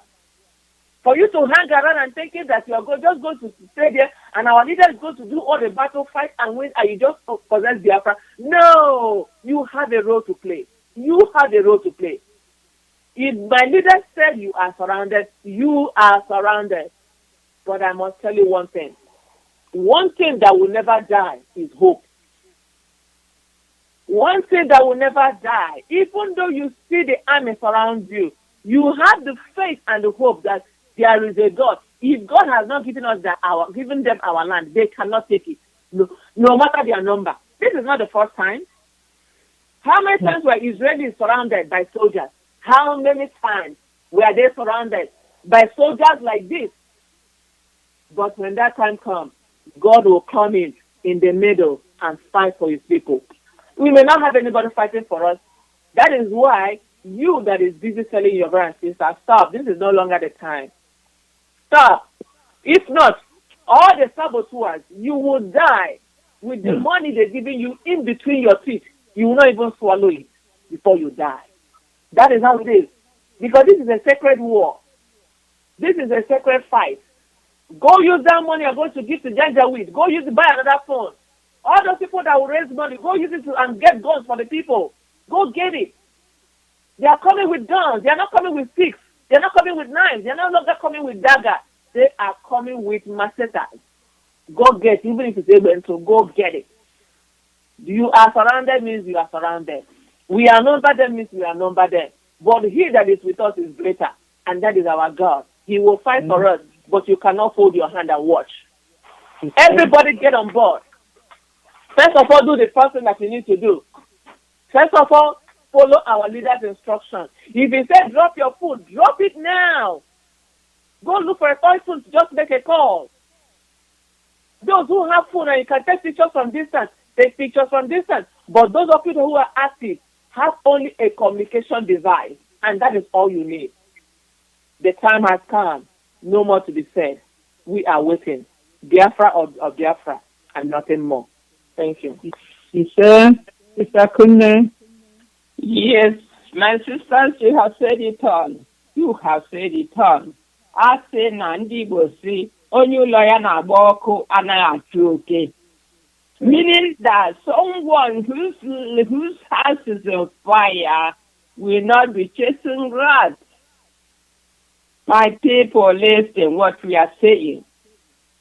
For you to hang around and thinking that you are just going to stay there and our leader is going to do all the battle, fight and win, and you just possess Biafra. No! You have a role to play. You have a role to play. If my leader said you are surrounded, you are surrounded. But I must tell you one thing. One thing that will never die is hope. one thing that will never die, even though you see the army surround you, you have the faith and the hope that there is a God. If God has not given us given them our land, they cannot take it, no matter their number. This is not the first time. How many times were Israelis surrounded by soldiers? How many times were they surrounded by soldiers like this? But when that time comes, God will come in the middle and fight for his people. We may not have anybody fighting for us. That is why you that is busy selling your brand and sister, stop. This is no longer the time. Stop. If not, all the saboteurs, you will die with the money they're giving you in between your teeth. You will not even swallow it before you die. That is how it is. Because this is a sacred war. This is a sacred fight. Go use that money you're going to give to Janjaweed. Go use it to buy another phone. All those people that will raise money, go use it and get guns for the people. Go get it. They are coming with guns. They are not coming with sticks. They are not coming with knives. They are no longer coming with daggers. They are coming with machetes. Go get it, even if it's able to. Go get it. You are surrounded means you are surrounded. We are numbered them means we are numbered them. But he that is with us is greater, and that is our God. He will fight for us, but you cannot fold your hand and watch. Everybody get on board. First of all, do the first thing that you need to do. First of all, follow our leader's instructions. If he said drop your food, drop it now. Go look for a toy phone to just make a call. Those who have phone and you can take pictures from distance, take pictures from distance. But those of you who are active have only a communication device, and that is all you need. The time has come. No more to be said. We are waiting. Biafra or Biafra, and nothing more. Thank you. Sister Kunne. Yes, my sisters, you have said it all. You have said it all. I say Nandi Bosi, only lawyer na boko anayachuke. Meaning that someone whose house is on fire will not be chasing rats. My people, listen what we are saying.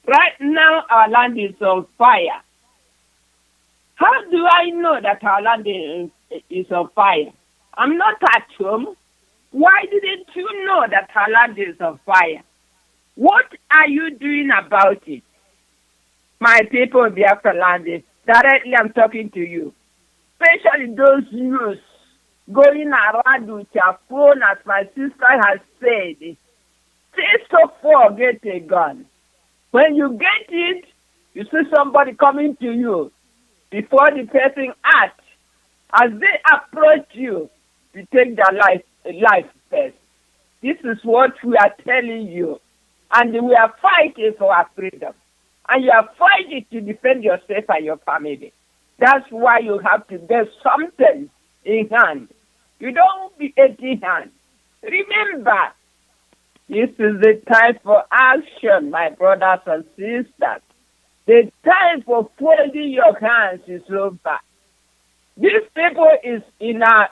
Right now, our land is on fire. How do I know that our land is on fire? I'm not at home. Why didn't you know that our land is on fire? What are you doing about it? My people of Biafra land, directly I'm talking to you. Especially those youths going around with your phone, as my sister has said. Say so far, get a gun. When you get it, you see somebody coming to you. Before the person acts, as they approach you, you take their life first. This is what we are telling you. And we are fighting for our freedom. And you are fighting to defend yourself and your family. That's why you have to get something in hand. You don't be empty hand. Remember, this is the time for action, my brothers and sisters. The time for folding your hands is over. These people is in our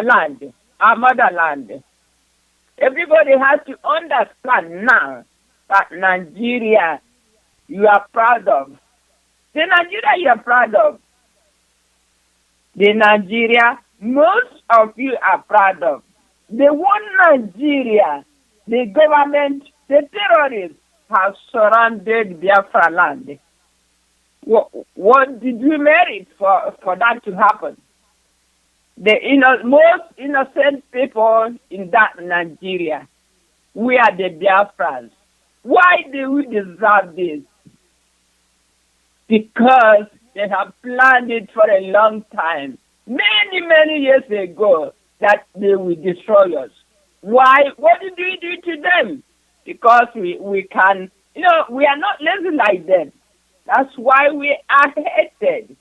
land, our motherland. Everybody has to understand now that Nigeria you are proud of. The Nigeria you are proud of. The Nigeria most of you are proud of. The one Nigeria, the government, the terrorists have surrounded Biafra land. What did we merit for that to happen? The most innocent people in that Nigeria, we are the Biafrans. Why do we deserve this? Because they have planned it for a long time, many years ago, that they will destroy us. Why? What did we do to them? Because we can, we are not lazy like them. That's why we are hated.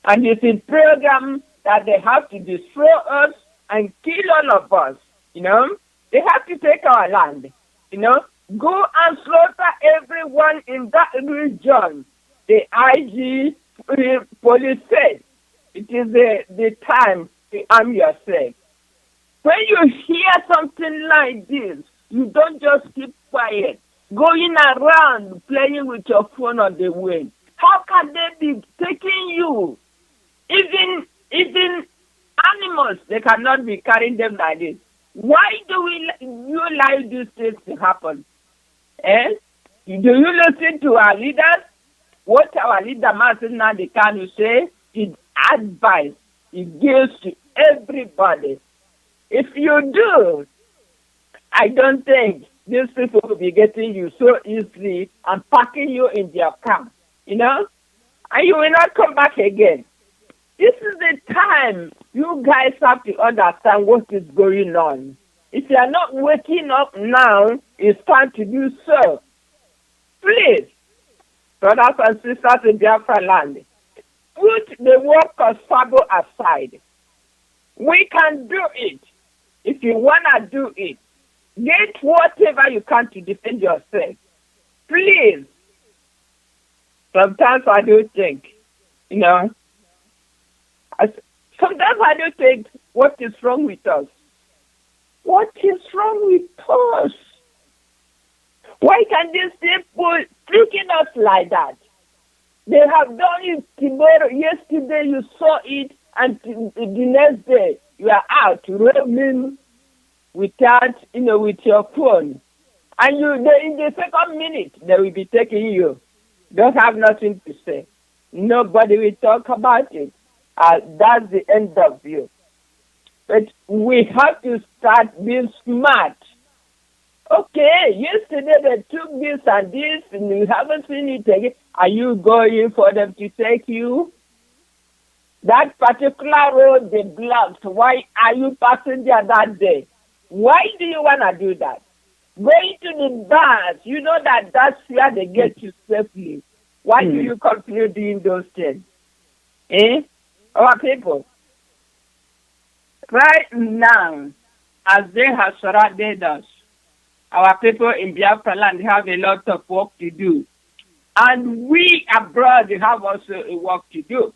And it's a program that they have to destroy us and kill all of us, They have to take our land, Go and slaughter everyone in that region. The IG police said it is the time to arm yourself. When you hear something like this, you don't just keep quiet, going around playing with your phone on the way. How can they be taking you? Even Even animals, they cannot be carrying them like this. Why do you allow these things to happen? Do you listen to our leaders? What our leader, Mazi Nnamdi Kanu, say is advice he gives to everybody. If you do, I don't think these people will be getting you so easily and packing you in their car, and you will not come back again. This is the time you guys have to understand what is going on. If you are not waking up now, it's time to do so. Please, brothers and sisters in Biafra land, put the work of Sabo aside. We can do it. If you want to do it, get whatever you can to defend yourself. Please. Sometimes I do think, sometimes I do think, what is wrong with us? What is wrong with us? Why can these people treating us like that? They have done it tomorrow. Yesterday you saw it, and the next day you are out roaming without, with your phone. And in the second minute, they will be taking you. Don't have nothing to say. Nobody will talk about it. That's the end of you. But we have to start being smart. Okay, yesterday they took this and this, and you haven't seen it again. Are you going for them to take you? That particular road they blocked, why are you passing there that day? Why do you want to do that? Going to the bars, you know that's where they get you safely. Why do you continue doing those things? Our people, right now, as they have surrounded us, our people in Biafra land have a lot of work to do. And we abroad have also a work to do.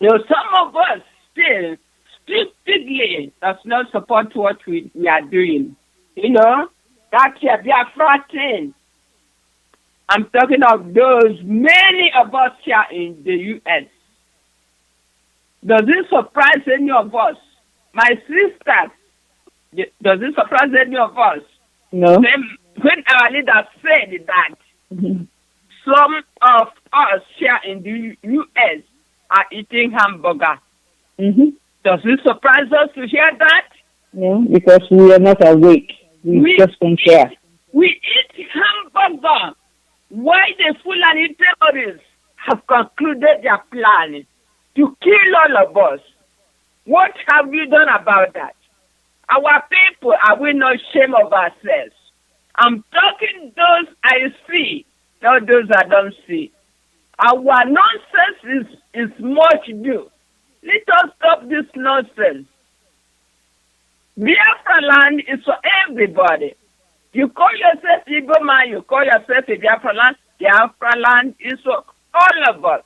Some of us still stupidly does not support what we are doing. That's a Biafra thing. I'm talking of those, many of us here in the U.S. Does it surprise any of us? My sisters, does it surprise any of us? No. When our leaders said that, some of us here in the U.S. are eating hamburger. Does it surprise us to hear that? No, because we are not awake. We just don't care. We eat hamburger. Why the Fulani terrorists have concluded their plan to kill all of us? What have you done about that? Our people, are we not ashamed of ourselves? I'm talking those I see, not those I don't see. Our nonsense is much due. Let us stop this nonsense. Biafra land is for everybody. You call yourself Igbo man, you call yourself a Biafra land. Biafra land is for all of us.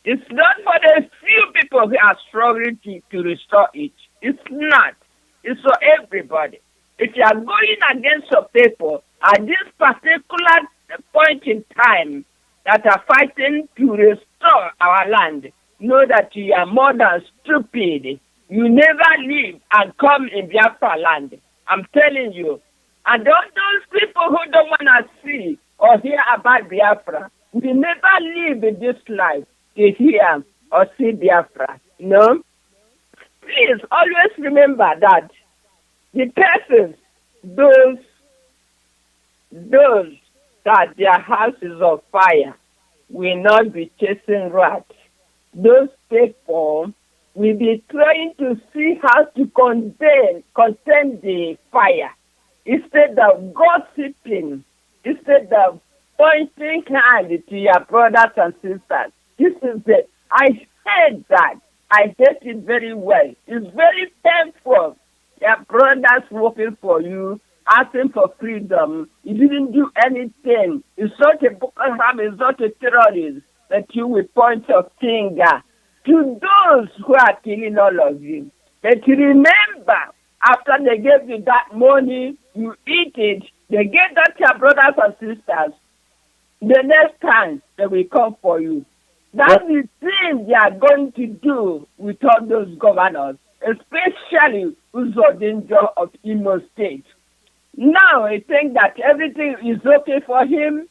It's not for the few people who are struggling to restore it. It's not. It's for everybody. If you are going against your people at this particular point in time that are fighting to restore our land, know that you are more than stupid. You never leave and come in Biafra land. I'm telling you. And those people who don't want to see or hear about Biafra, we never live in this life to hear or see Biafra. No? Please always remember that the persons, those that their house is on fire, will not be chasing rats. Those people will be trying to see how to contain the fire instead of gossiping, instead of pointing hand to your brothers and sisters. This is it. I hate that. I hate it very well. It's very painful. Your brothers working for you, asking for freedom. You didn't do anything. It's not a Boko Haram, it's not a terrorist that you will point your finger to those who are killing all of you. But remember, after they gave you that money, you eat it, they gave that to your brothers and sisters. The next time, they will come for you. That's the thing they are going to do with all those governors, especially Uzodinjo of Imo State. Now I think that everything is okay for him.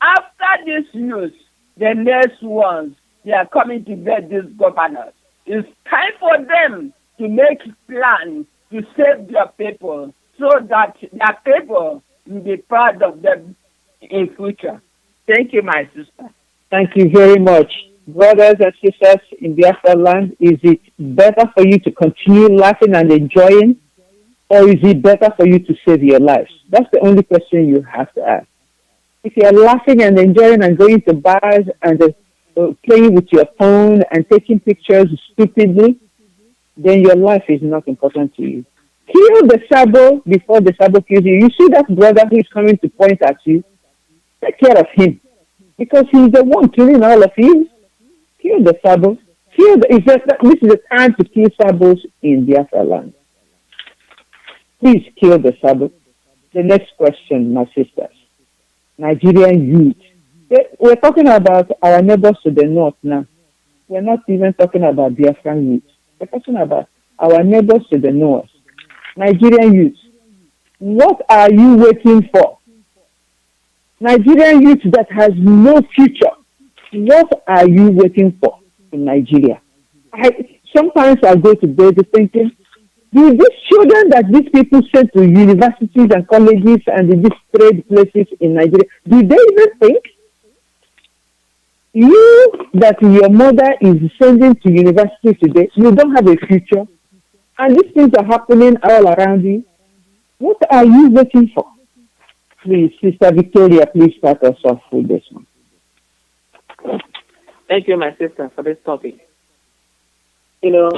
After this news, the next ones, they are coming to get these governors. It's time for them to make plans to save their people so that their people will be proud of them in future. Thank you, my sister. Thank you very much. Brothers and sisters in Biafra land, is it better for you to continue laughing and enjoying, or is it better for you to save your lives? That's the only question you have to ask. If you're laughing and enjoying and going to bars and playing with your phone and taking pictures stupidly, then your life is not important to you. Kill the sabo before the sabo kills you. You see that brother who is coming to point at you? Take care of him, because he's the one killing all of you. Kill the sabos. This is the time to kill sabos in Biafra land. Please kill the sabos. The next question, my sisters. Nigerian youth. We're talking about our neighbors to the north now. We're not even talking about Biafran youth. We're talking about our neighbors to the north. Nigerian youth. What are you waiting for? Nigerian youth that has no future. What are you waiting for in Nigeria? Sometimes I go to bed thinking, do these children that these people send to universities and colleges and these trade places in Nigeria, do they even think? You that your mother is sending to university today, you don't have a future, and these things are happening all around you. What are you waiting for? Please, Sister Victoria, please start us off with this one. Thank you, my sister, for this topic. Anybody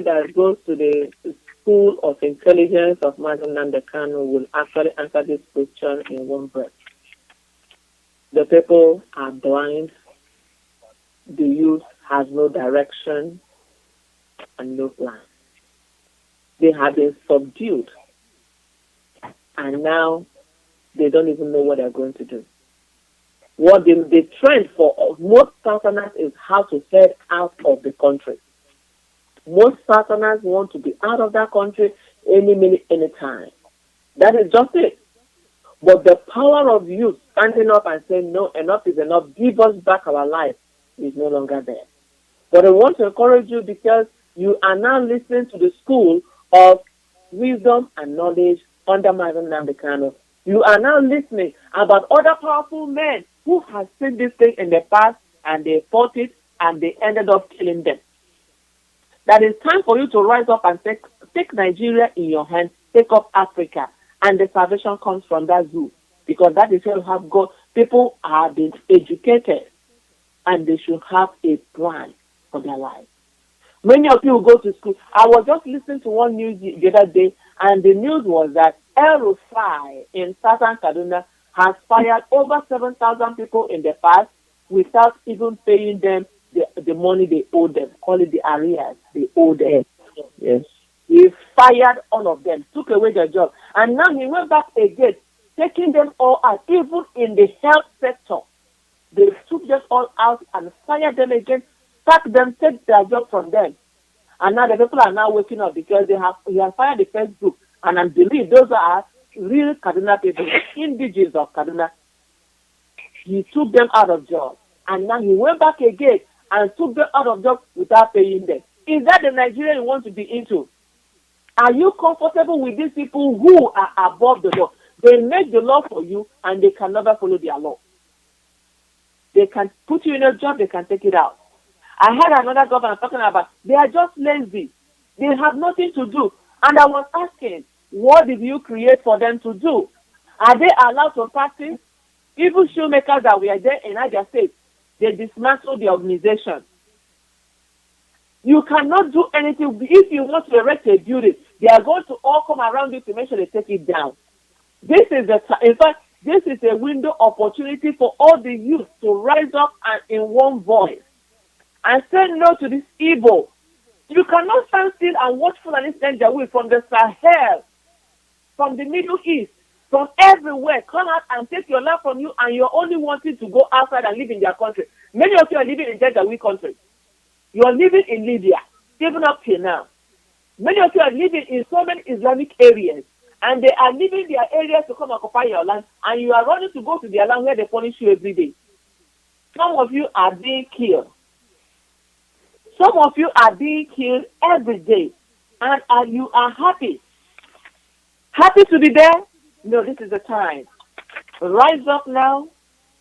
that goes to the School of Intelligence of Mazi Nnamdi Kanu will actually answer this question in one breath. The people are blind. The youth has no direction and no plan. They have been subdued, and now they don't even know what they're going to do. What the trend for most Southerners is how to head out of the country. Most Southerners want to be out of that country any minute, any time. That is just it. But the power of youth standing up and saying, no, enough is enough, give us back our life, is no longer there. But I want to encourage you, because you are now listening to the school of wisdom and knowledge under Mazi Nnamdi Kanu. You are now listening about other powerful men who have seen this thing in the past, and they fought it, and they ended up killing them. That it's time for you to rise up and take Nigeria in your hands, take up Africa, and the salvation comes from that zoo, because that is where you have God. People are being educated, and they should have a plan for their life. Many of you go to school. I was just listening to one news the other day, and the news was that El Rufai in southern Kaduna has fired over 7,000 people in the past without even paying them the money they owe them. Call it the arrears they owe them. Yes. He fired all of them, took away their job. And now he went back again, taking them all out, even in the health sector. They took them all out and fired them again, sacked them, take their job from them. And now the people are now waking up because he has fired the first group. And I believe those are real Kaduna people, indigenous of Kaduna. He took them out of job. And now he went back again and took them out of job without paying them. Is that the Nigeria you want to be into? Are you comfortable with these people who are above the law? They make the law for you, and they can never follow their law. They can put you in a job, they can take it out. I heard another governor talking about they are just lazy. They have nothing to do. And I was asking, what did you create for them to do? Are they allowed to practice? Even shoemakers that were there in Niger State, they dismantled the organization. You cannot do anything. If you want to erect a building, they are going to all come around you to make sure they take it down. This is this is a window opportunity for all the youth to rise up and in one voice and say no to this evil. You cannot stand still and watch Fulani Janjaweed from the Sahel, from the Middle East, from everywhere come out and take your land from you, and you're only wanting to go outside and live in their country. Many of you are living in Janjaweed country. You are living in Libya, even up till now. Many of you are living in so many Islamic areas, and they are leaving their areas to come occupy your land, and you are running to go to their land where they punish you every day. Some of you are being killed. Some of you are being killed every day, and you are happy. Happy to be there? No, this is the time. Rise up now,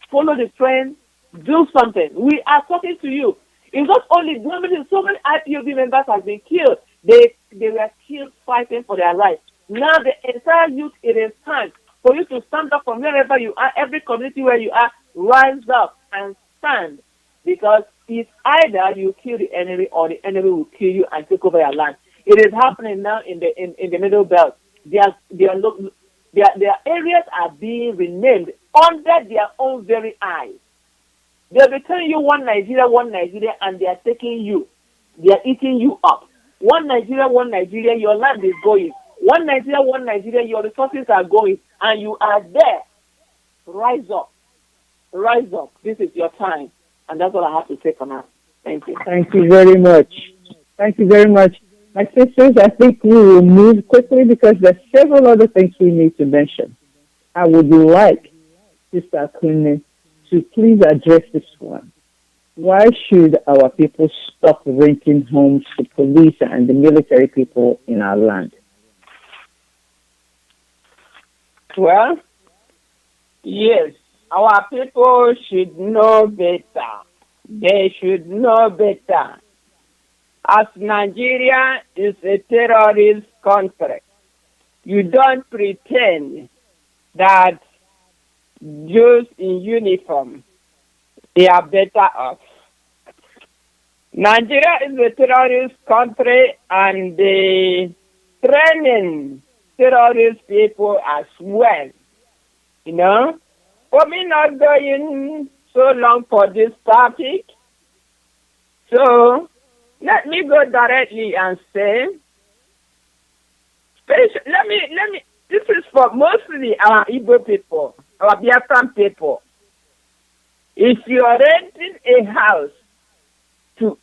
follow the trend, do something. We are talking to you. It's not only women, so many IPOB members have been killed. They were killed fighting for their rights. Now the entire youth, it is time for you to stand up from wherever you are, every community where you are, rise up and stand. Because it's either you kill the enemy or the enemy will kill you and take over your land. It is happening now in the Middle Belt. Their areas are being renamed under their own very eyes. They'll be telling you one Nigeria, and they are taking you. They are eating you up. One Nigeria, your land is going. One Nigeria, your resources are going, and you are there. Rise up. Rise up. This is your time. And that's all I have to say for now. Thank you. Thank you very much. Thank you very much. My sisters, I think we will move quickly because there's several other things we need to mention. I would like Sister Kunu to please address this one. Why should our people stop renting homes to police and the military people in our land? Well, yes, our people should know better. They should know better. As Nigeria is a terrorist country, you don't pretend that Jews in uniform, they are better off. Nigeria is a terrorist country, and they training terrorist people as well. You know, for me not going so long for this topic, so let me go directly and say, let me. This is for mostly our Igbo people, our Biafran people. If you are renting a house to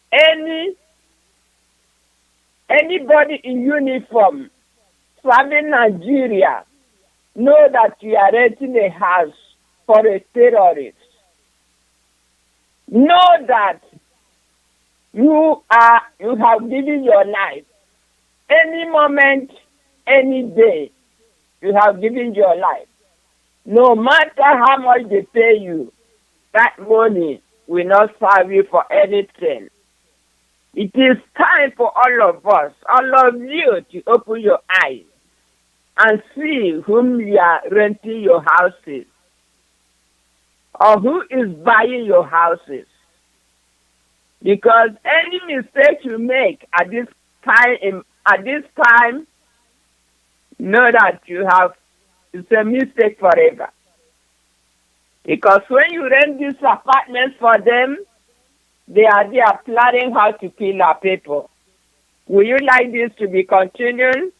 anybody in uniform serving Nigeria, know that you are renting a house for a terrorist. Know that you have given your life. Any moment, any day, you have given your life. No matter how much they pay you, that money will not serve you for anything. It is time for all of us, all of you, to open your eyes and see whom you are renting your houses or who is buying your houses. Because any mistake you make at this time, know that it's a mistake forever. Because when you rent these apartments for them, they are planning how to kill our people. Will you like this to be continuing?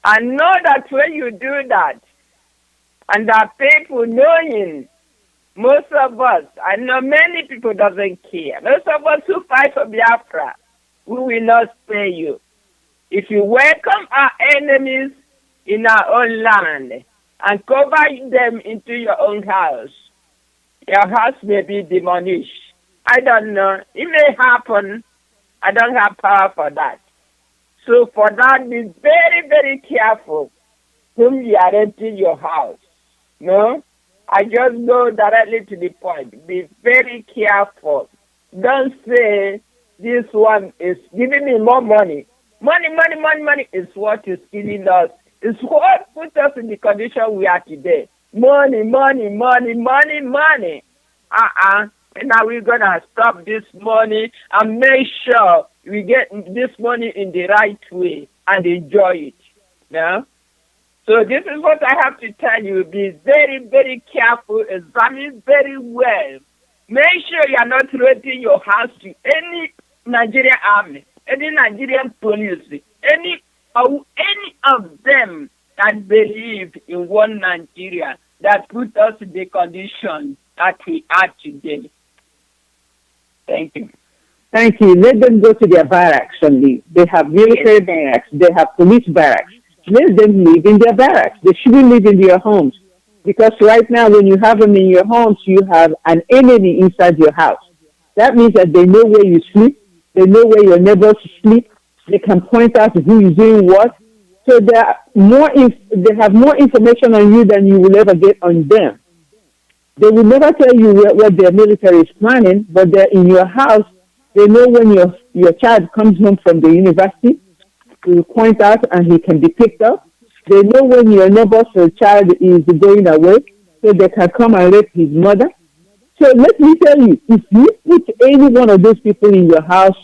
And know that when you do that, and our people knowing, most of us, I know many people doesn't care. Most of us who fight for Biafra, we will not spare you. If you welcome our enemies in our own land and cover them into your own house, your house may be demolished. I don't know. It may happen. I don't have power for that. So for that, be very, very careful whom you are renting your house. No? I just go directly to the point. Be very careful. Don't say this one is giving me more money. Money is what is killing us. It's what puts us in the condition we are today. Money. And now we're going to stop this money and make sure we get this money in the right way and enjoy it. Yeah? So this is what I have to tell you. Be very, very careful. Examine very well. Make sure you are not renting your house to any Nigerian army, any Nigerian police, any of them that believe in one Nigeria that put us in the condition that we are today. Thank you. Thank you. Let them go to their barracks only. They have military barracks. They have police barracks. Let them live in their barracks. They shouldn't live in their homes. Because right now, when you have them in your homes, you have an enemy inside your house. That means that they know where you sleep. They know where your neighbors sleep. They can point out who is doing what. So they have more information on you than you will ever get on them. They will never tell you what their military is planning, but they're in your house. They know when your child comes home from the university, you will point out and he can be picked up. They know when your neighbor's child is going away, so they can come and rape his mother. So let me tell you, if you put any one of those people in your house,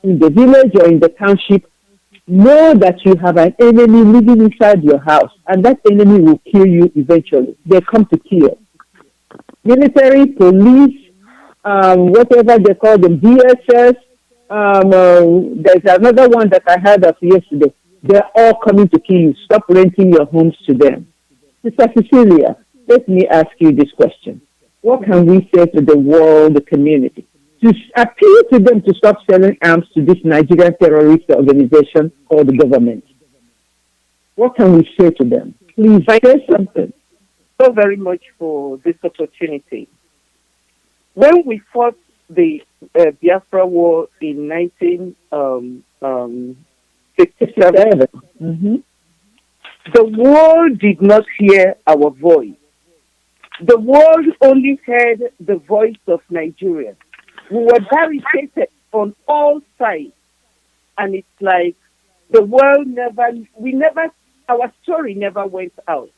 in the village or in the township, know that you have an enemy living inside your house, and that enemy will kill you eventually. They come to kill. Military, police, whatever they call them, DSS, there's another one that I heard of yesterday. They're all coming to kill you. Stop renting your homes to them. Sister Cecilia, let me ask you this question. What can we say to the world, the community, to appeal to them to stop selling arms to this Nigerian terrorist organization called the government? What can we say to them? Please say something. So very much for this opportunity. When we fought the Biafra War in 1957, the world did not hear our voice. The world only heard the voice of Nigeria. We were barricaded on all sides, and it's like the world our story never went out.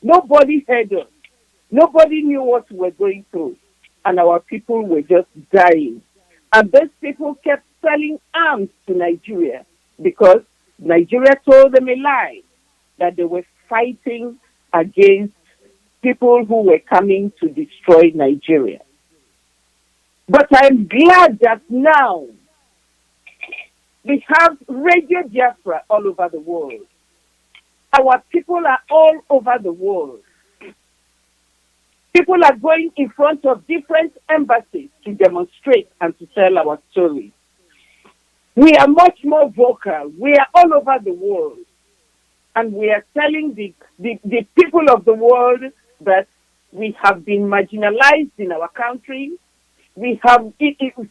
Nobody heard us. Nobody knew what we were going through, and our people were just dying. And these people kept selling arms to Nigeria because Nigeria told them a lie, that they were fighting against people who were coming to destroy Nigeria. But I'm glad that now we have Radio Biafra all over the world. Our people are all over the world. People are going in front of different embassies to demonstrate and to tell our story. We are much more vocal. We are all over the world. And we are telling the people of the world that we have been marginalized in our country. We have,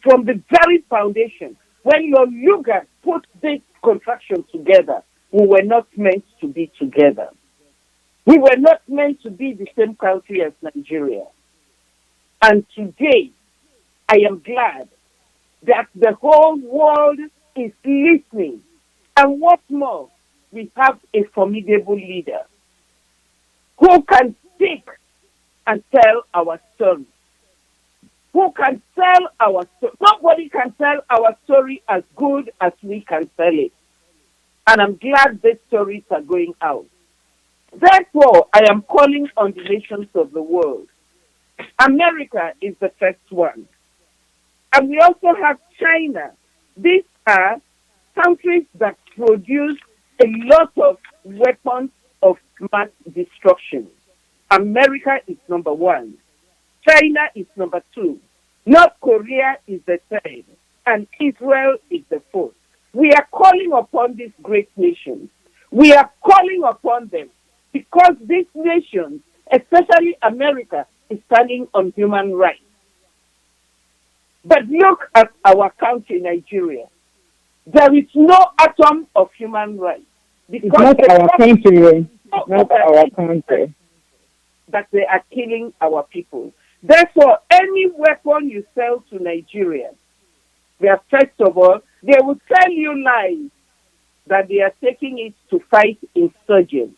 from the very foundation, when your Luga put this contraction together, we were not meant to be together. We were not meant to be the same country as Nigeria. And today, I am glad that the whole world is listening. And what's more, we have a formidable leader who can speak and tell our story. Who can tell our story? Nobody can tell our story as good as we can tell it. And I'm glad these stories are going out. Therefore, I am calling on the nations of the world. America is the first one. And we also have China. These are countries that produce a lot of weapons of mass destruction. America is number one. China is number two. North Korea is the third. And Israel is the fourth. We are calling upon these great nations. We are calling upon them because these nations, especially America, is standing on human rights. But look at our country, Nigeria. There is no atom of human rights. It's not our country. It's not our country. That they are killing our people. Therefore, any weapon you sell to Nigeria, first of all, they will tell you lies that they are taking it to fight insurgents.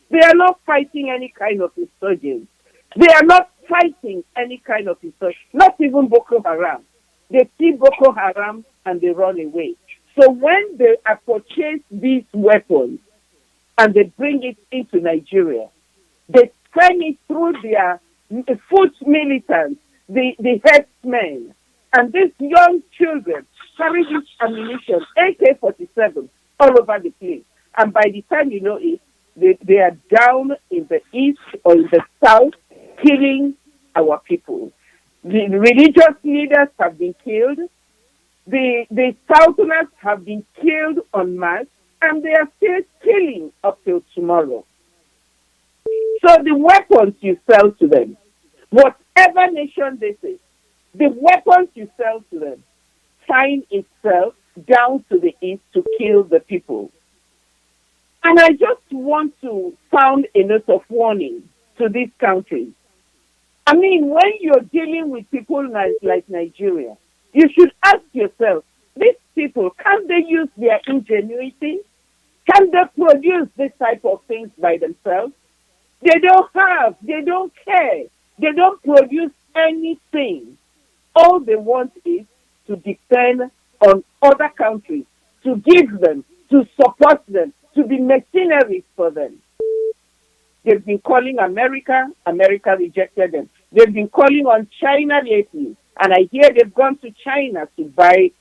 They are not fighting any kind of insurgents. They are not fighting any kind of insurgents, not even Boko Haram. They see Boko Haram and they run away. So when they purchase these weapons and they bring it into Nigeria, they send it through their foot militants, the herdsmen, and these young children carry this ammunition, AK-47, all over the place. And by the time you know it, They are down in the east or in the south, killing our people. The religious leaders have been killed. The Southerners have been killed en masse, and they are still killing up till tomorrow. So the weapons you sell to them, whatever nation this is, the weapons you sell to them find itself down to the east to kill the people. And I just want to sound a note of warning to these countries. I mean, when you're dealing with people like Nigeria, you should ask yourself, these people, can they use their ingenuity? Can they produce this type of things by themselves? They don't care. They don't produce anything. All they want is to depend on other countries, to give them, to support them, to be mercenaries for them. They've been calling America rejected them. They've been calling on China lately, and I hear they've gone to China to buy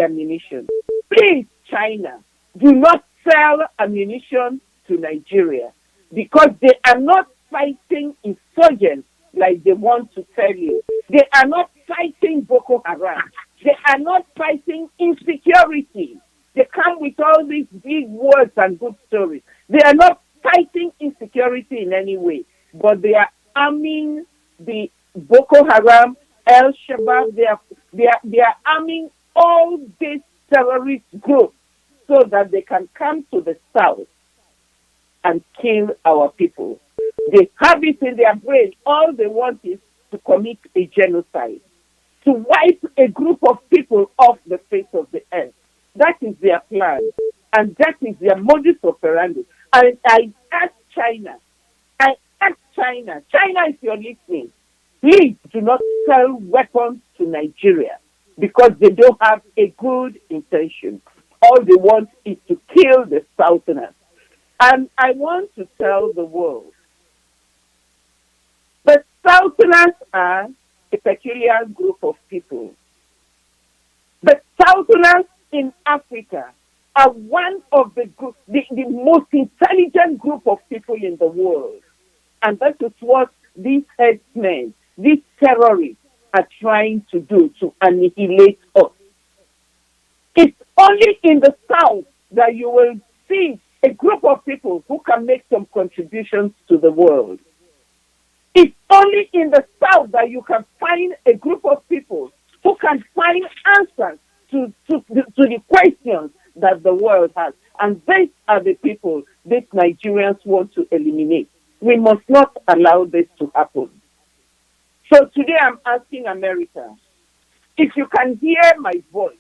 ammunition. Please, China, do not sell ammunition to Nigeria, because they are not fighting insurgents like they want to tell you. They are not fighting Boko Haram. They are not fighting insecurity. They come with all these big words and good stories. They are not fighting insecurity in any way, but they are arming the Boko Haram, El Shabbat. They are arming all these terrorist groups so that they can come to the south and kill our people. They have it in their brain. All they want is to commit a genocide, to wipe a group of people off the face of the earth. That is their plan, and that is their modus operandi. And I ask China, China, if you're listening, please do not sell weapons to Nigeria, because they don't have a good intention. All they want is to kill the Southerners. And I want to tell the world, the Southerners are a peculiar group of people. The Southerners in Africa are one of the most intelligent group of people in the world. And that is what these headsmen, these terrorists are trying to do, to annihilate us. It's only in the South that you will see a group of people who can make some contributions to the world. It's only in the South that you can find a group of people who can find answers to the questions that the world has. And these are the people these Nigerians want to eliminate. We must not allow this to happen. So today I'm asking America, if you can hear my voice,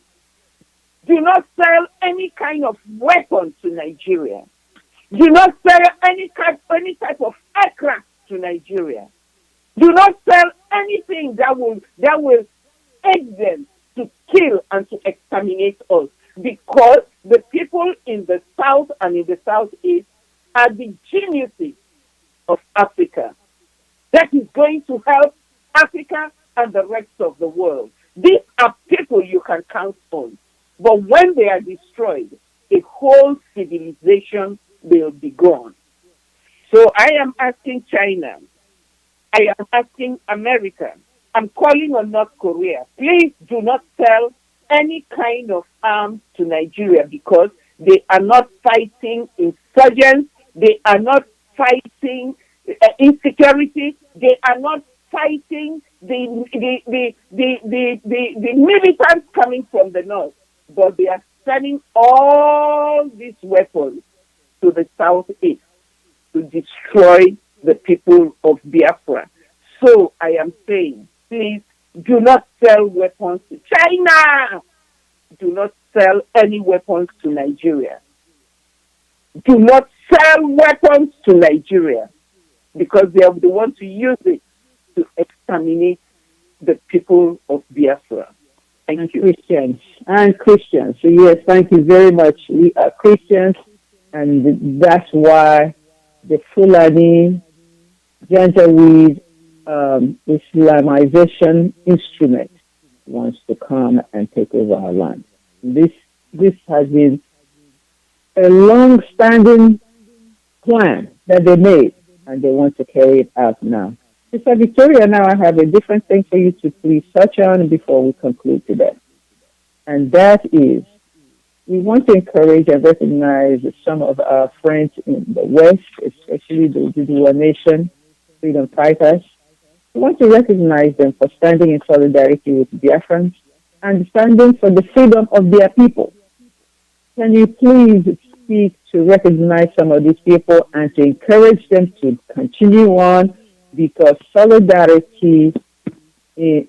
do not sell any kind of weapon to Nigeria. Do not sell any type of aircraft to Nigeria. Do not sell anything that will aid them to kill and to exterminate us, because the people in the South and in the Southeast are the geniuses of Africa. That is going to help Africa and the rest of the world. These are people you can count on. But when they are destroyed, a whole civilization will be gone. So I am asking China, I am asking America, I'm calling on North Korea, please do not sell any kind of arms to Nigeria, because they are not fighting insurgents, they are not fighting insecurity, they are not fighting the militants coming from the north, but they are sending all these weapons to the southeast to destroy the people of Biafra. So I am saying, please do not sell weapons to China. Do not sell any weapons to Nigeria. Do not sell weapons to Nigeria, because they want to use it to exterminate the people of Biafra. Thank you. Christians. So yes, thank you very much. We are Christians, and that's why the Fulani Janjaweed Islamization instrument wants to come and take over our land. This has been a long-standing plan that they made, and they want to carry it out now. Sister Victoria, now I have a different thing for you to please touch on before we conclude today. And that is, we want to encourage and recognize some of our friends in the West, especially the Oduduwa Nation, freedom fighters. We want to recognize them for standing in solidarity with Biafrans and standing for the freedom of their people. Can you please speak to recognize some of these people and to encourage them to continue on, because solidarity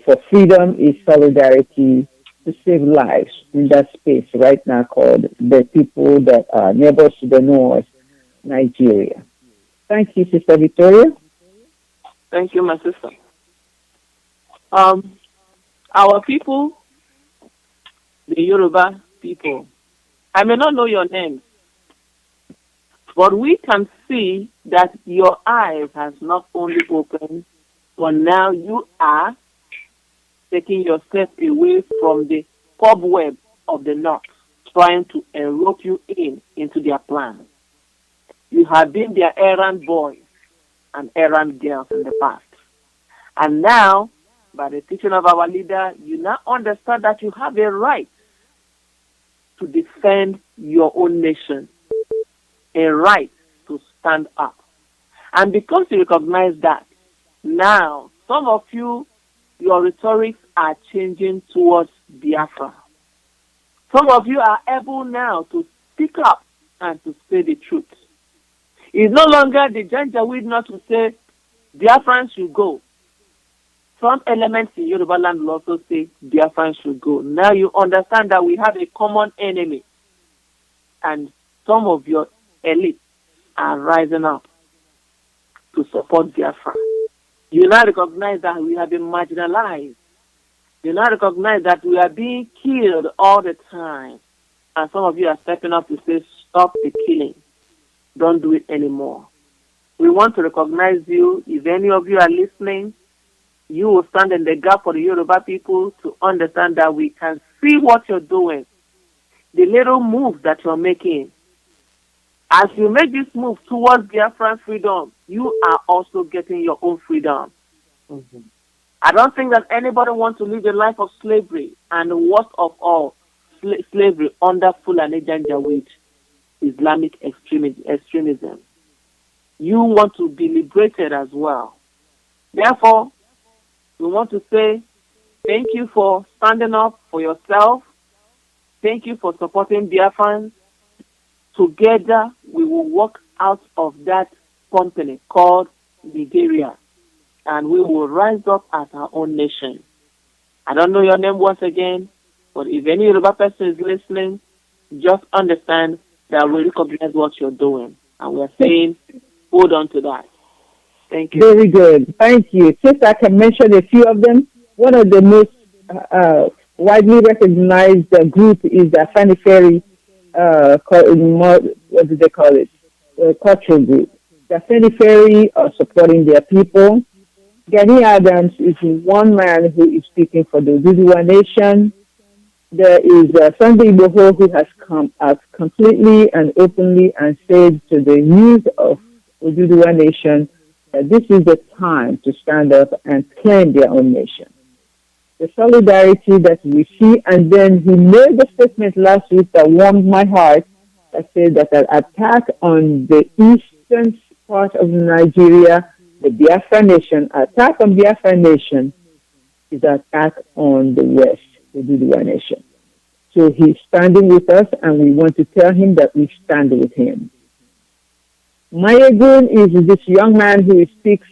for freedom is solidarity to save lives in that space right now called the people that are neighbors to the north, Nigeria. Thank you, Sister Victoria. Thank you, my sister. Our people, the Yoruba people, I may not know your name, but we can see that your eyes has not only opened, but now you are taking yourself away from the cobweb of the North, trying to enrope you into their plans. You have been their errand boys and errand girls in the past. And now, by the teaching of our leader, you now understand that you have a right to defend your own nation, a right to stand up. And because you recognize that, now some of you, your rhetorics are changing towards Biafra. Some of you are able now to speak up and to say the truth. It's no longer the Janjaweed not to say Biafrans should go. Some elements in Yoruba land will also say Biafrans should go. Now you understand that we have a common enemy, and some of your elites are rising up to support Biafra. You now recognize that we have been marginalized. You now recognize that we are being killed all the time. And some of you are stepping up to say, stop the killing. Don't do it anymore. We want to recognize you. If any of you are listening, you will stand in the gap for the Yoruba people to understand that we can see what you're doing. The little moves that you're making. As you make this move towards Biafran freedom, you are also getting your own freedom. Mm-hmm. I don't think that anybody wants to live a life of slavery, and worst of all, slavery under Fulani Janjaweed, Islamic extremism. You want to be liberated as well. Therefore, we want to say thank you for standing up for yourself. Thank you for supporting Biafrans. Together, we will work out of that company called Nigeria, and we will rise up as our own nation. I don't know your name once again, but if any Yoruba person is listening, just understand that we recognize what you're doing, and we're saying, hold on to that. Thank you. Very good. Thank you. Since I can mention a few of them, one of the most widely recognized group is the Afani Ferry, what do they call it? Cultural group. The Afani Ferry are supporting their people. Gani Adams is one man who is speaking for the Oduduwa Nation. There is Sunday Igboho who has come out completely and openly and said to the youth of Oduduwa Nation that this is the time to stand up and claim their own nation. The solidarity that we see, and then he made a statement last week that warmed my heart that said that an attack on the eastern part of Nigeria, the Biafra Nation, attack on Biafra Nation is an attack on the West, the Oduduwa Nation. So he's standing with us, and we want to tell him that we stand with him. Mayegun is this young man who speaks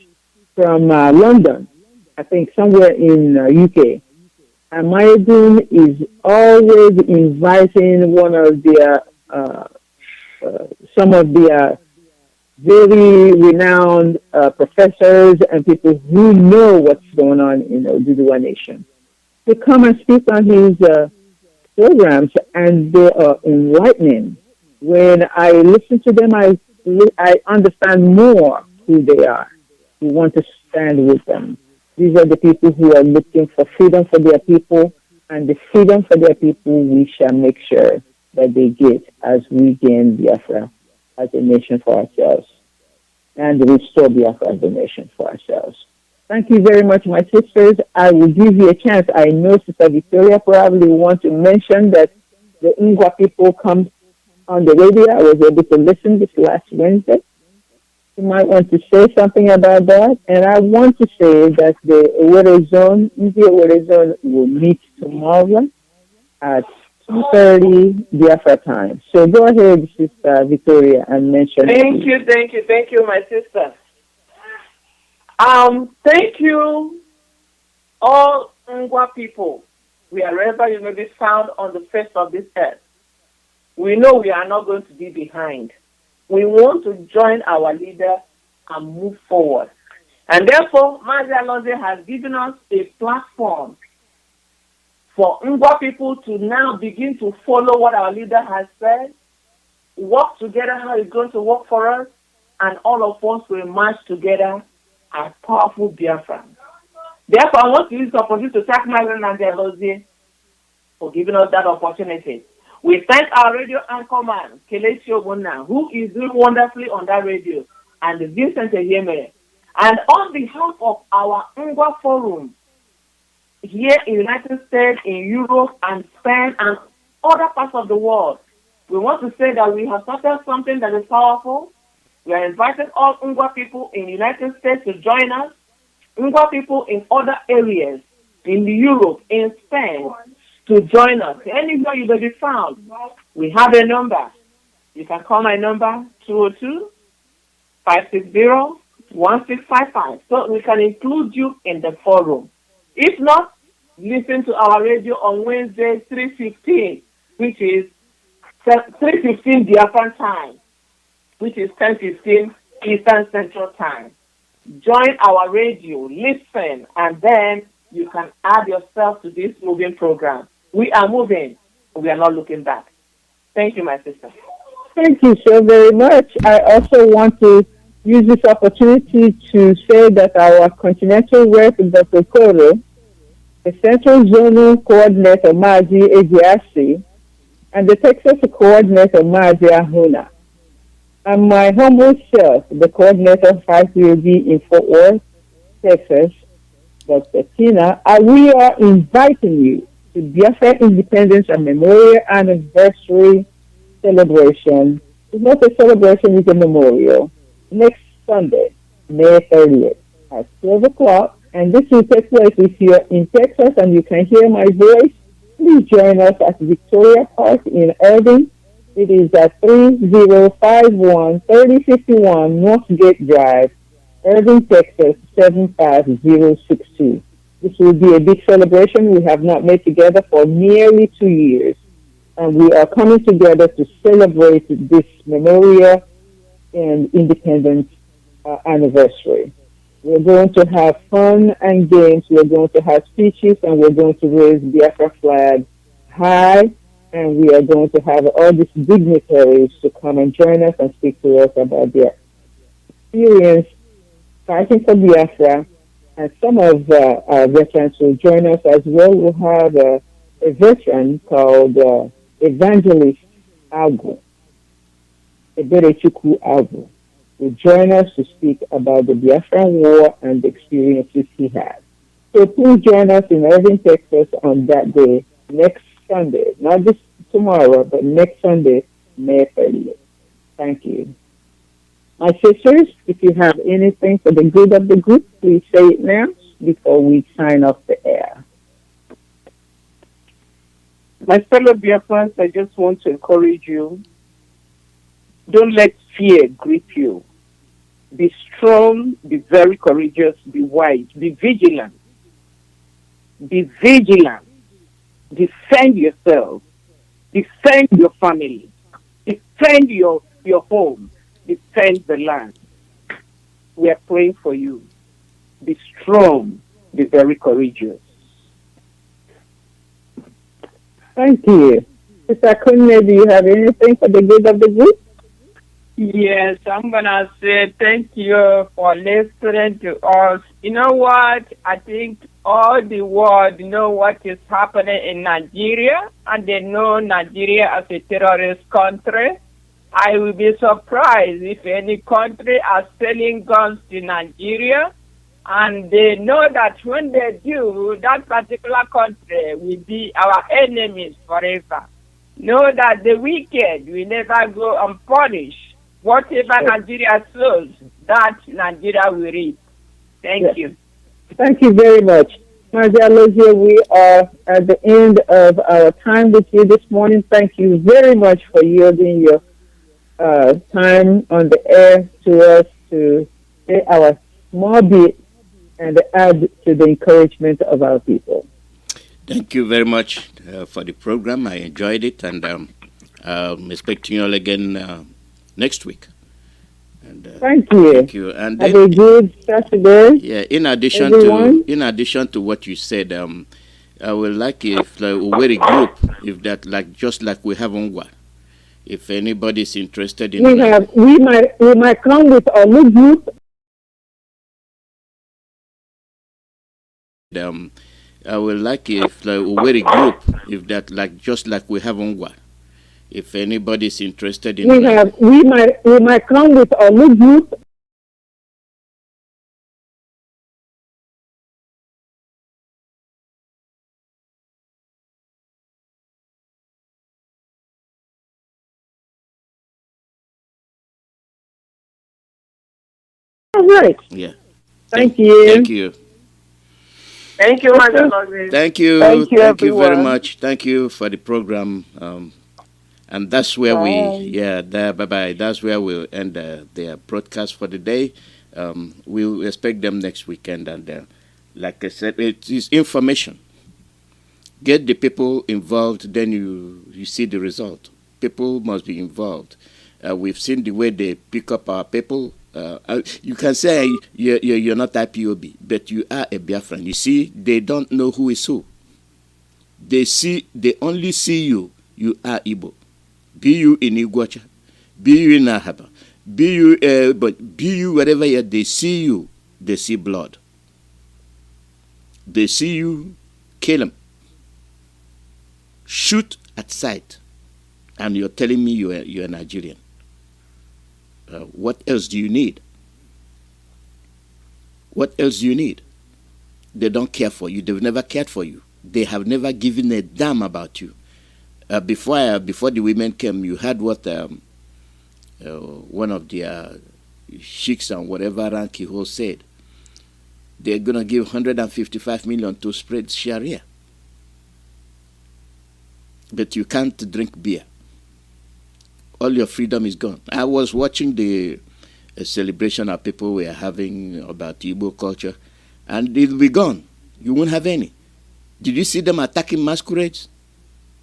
from London, I think somewhere in UK. And Mayegun is always inviting one of their, some of their very renowned professors and people who know what's going on in the Oduduwa Nation to come and speak on his programs, and they are enlightening. When I listen to them, I understand more who they are. We want to stand with them. These are the people who are looking for freedom for their people, and the freedom for their people we shall make sure that they get as we gain Biafra as a nation for ourselves and restore Biafra as a nation for ourselves. Thank you very much, my sisters. I will give you a chance. I know Sister Victoria probably want to mention that the Ngwa people come on the radio. I was able to listen this last Wednesday. You might want to say something about that. And I want to say that the Owerri Zone, India Owerri Zone, will meet tomorrow at 2:30 Biafra time. So go ahead, Sister Victoria, and mention. Thank you, my sister. Thank you, all Ngwa people, wherever you may be found on the face of this earth. We know we are not going to be behind. We want to join our leader and move forward. And therefore, Mazi Nnamdi has given us a platform for Ngwa people to now begin to follow what our leader has said, work together how it's going to work for us, and all of us will march together as powerful Biafrans. Therefore, I want to use the opportunity to thank Mazi Nnamdi Alozie for giving us that opportunity. We thank our radio anchorman, Kelechi Ogbonna, who is doing wonderfully on that radio, and Vincent Eyemere. And on behalf of our Ngwa Forum, here in the United States, in Europe, and Spain, and other parts of the world, we want to say that we have started something that is powerful. We are inviting all Ngwa people in the United States to join us, Ngwa people in other areas, in Europe, in Spain, to join us. Anywhere you may be found, we have a number. You can call my number, 202-560-1655, so we can include you in the forum. If not, listen to our radio on Wednesday, 3:15, which is 3:15 Biafran time, which is 10:15 Eastern Central Time. Join our radio, listen, and then you can add yourself to this moving program. We are moving. We are not looking back. Thank you, my sister. Thank you so very much. I also want to use this opportunity to say that our continental rep, Dr. Koro, the Central Zonal Coordinator, Mazi Nnamdi, and the Texas Coordinator, Mazi Ahuna, and my humble self, the Coordinator of 5UB in Fort Worth, Texas, Dr. Tina, we are inviting you to Biafra Independence and Memorial Anniversary celebration. It's not a celebration, it's a memorial. Next Sunday, May 30th at 12 o'clock. And this will take place if you're in Texas and you can hear my voice. Please join us at Victoria Park in Irving. It is at 3051 3051 Northgate Drive, Irving, Texas, 75062. This will be a big celebration we have not made together for nearly 2 years. And we are coming together to celebrate this memorial and independence anniversary. We're going to have fun and games. We're going to have speeches, and we're going to raise Biafra flag high. And we are going to have all these dignitaries to come and join us and speak to us about their experience fighting for Biafra. And some of our veterans will join us as well. We'll have a veteran called Evangelist Agu, Eberechukwu Agu, will join us to speak about the Biafran War and the experiences he had. So please join us in Irving, Texas on that day, next Sunday, not this tomorrow, but next Sunday, May 30th. Thank you. My sisters, if you have anything for the good of the group, please say it now before we sign off the air. My fellow Biafrans, I just want to encourage you. Don't let fear grip you. Be strong, be very courageous, be wise, be vigilant. Be vigilant. Defend yourself. Defend your family. Defend your home. Defend the land. We are praying for you. Be strong. Be very courageous. Thank you. Sister Kunle, do you have anything for the good of the group? Yes, I'm going to say thank you for listening to us. You know what? I think all the world know what is happening in Nigeria, and they know Nigeria as a terrorist country. I will be surprised if any country are selling guns to Nigeria, and they know that when they do, that particular country will be our enemies forever. Know that the wicked will never go unpunished. Whatever Nigeria sows, that Nigeria will reap. Thank you. Thank you very much. Mazi Alozie, we are at the end of our time with you this morning. Thank you very much for yielding your time on the air to us to say our small bit and add to the encouragement of our people. Thank you very much for the program. I enjoyed it, and I'm expecting you all again next week. And, thank you. Thank you. And have a good Saturday. Yeah. In addition to what you said, I would like if we're a group, if that just like we have on one. If anybody is interested in, we might come with our new group. I would like if we're a group, if that just like we have on one. If anybody is interested in, we might come with our new group. All right. Yeah. Thank you. Thank you. Thank you, Madam. Thank you. Thank you very much. Thank you for the program. And that's where bye-bye. That's where we'll end their broadcast for the day. We'll expect them next weekend. And like I said, it is information. Get the people involved, then you see the result. People must be involved. We've seen the way they pick up our people. You can say you're not IPOB, but you are a Biafran. You see, they don't know who is who. They only see you. You are Igbo. Be you in Iguacha, be you in Ahaba, be you wherever you are, they see you, they see blood. They see you, kill them. Shoot at sight, and you're telling me you're Nigerian. What else do you need? What else do you need? They don't care for you. They've never cared for you. They have never given a damn about you. Before the women came, you heard what one of their sheikhs and whatever rank he holds said. They're going to give 155 million to spread Sharia. But you can't drink beer. All your freedom is gone. I was watching the celebration our people were having about Igbo culture, and it'll be gone. You won't have any. Did you see them attacking masquerades?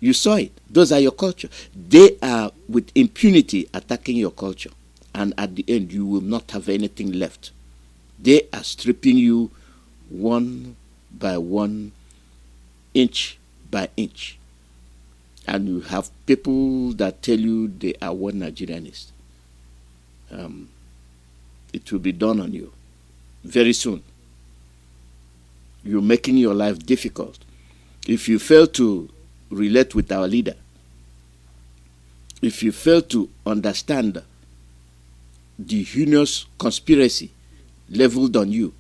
You saw it. Those are your culture. They are with impunity attacking your culture. And at the end, you will not have anything left. They are stripping you one by one, inch by inch. And you have people that tell you they are one Nigerianist. It will be done on you very soon. You're making your life difficult. If you fail to relate with our leader, if you fail to understand the heinous conspiracy leveled on you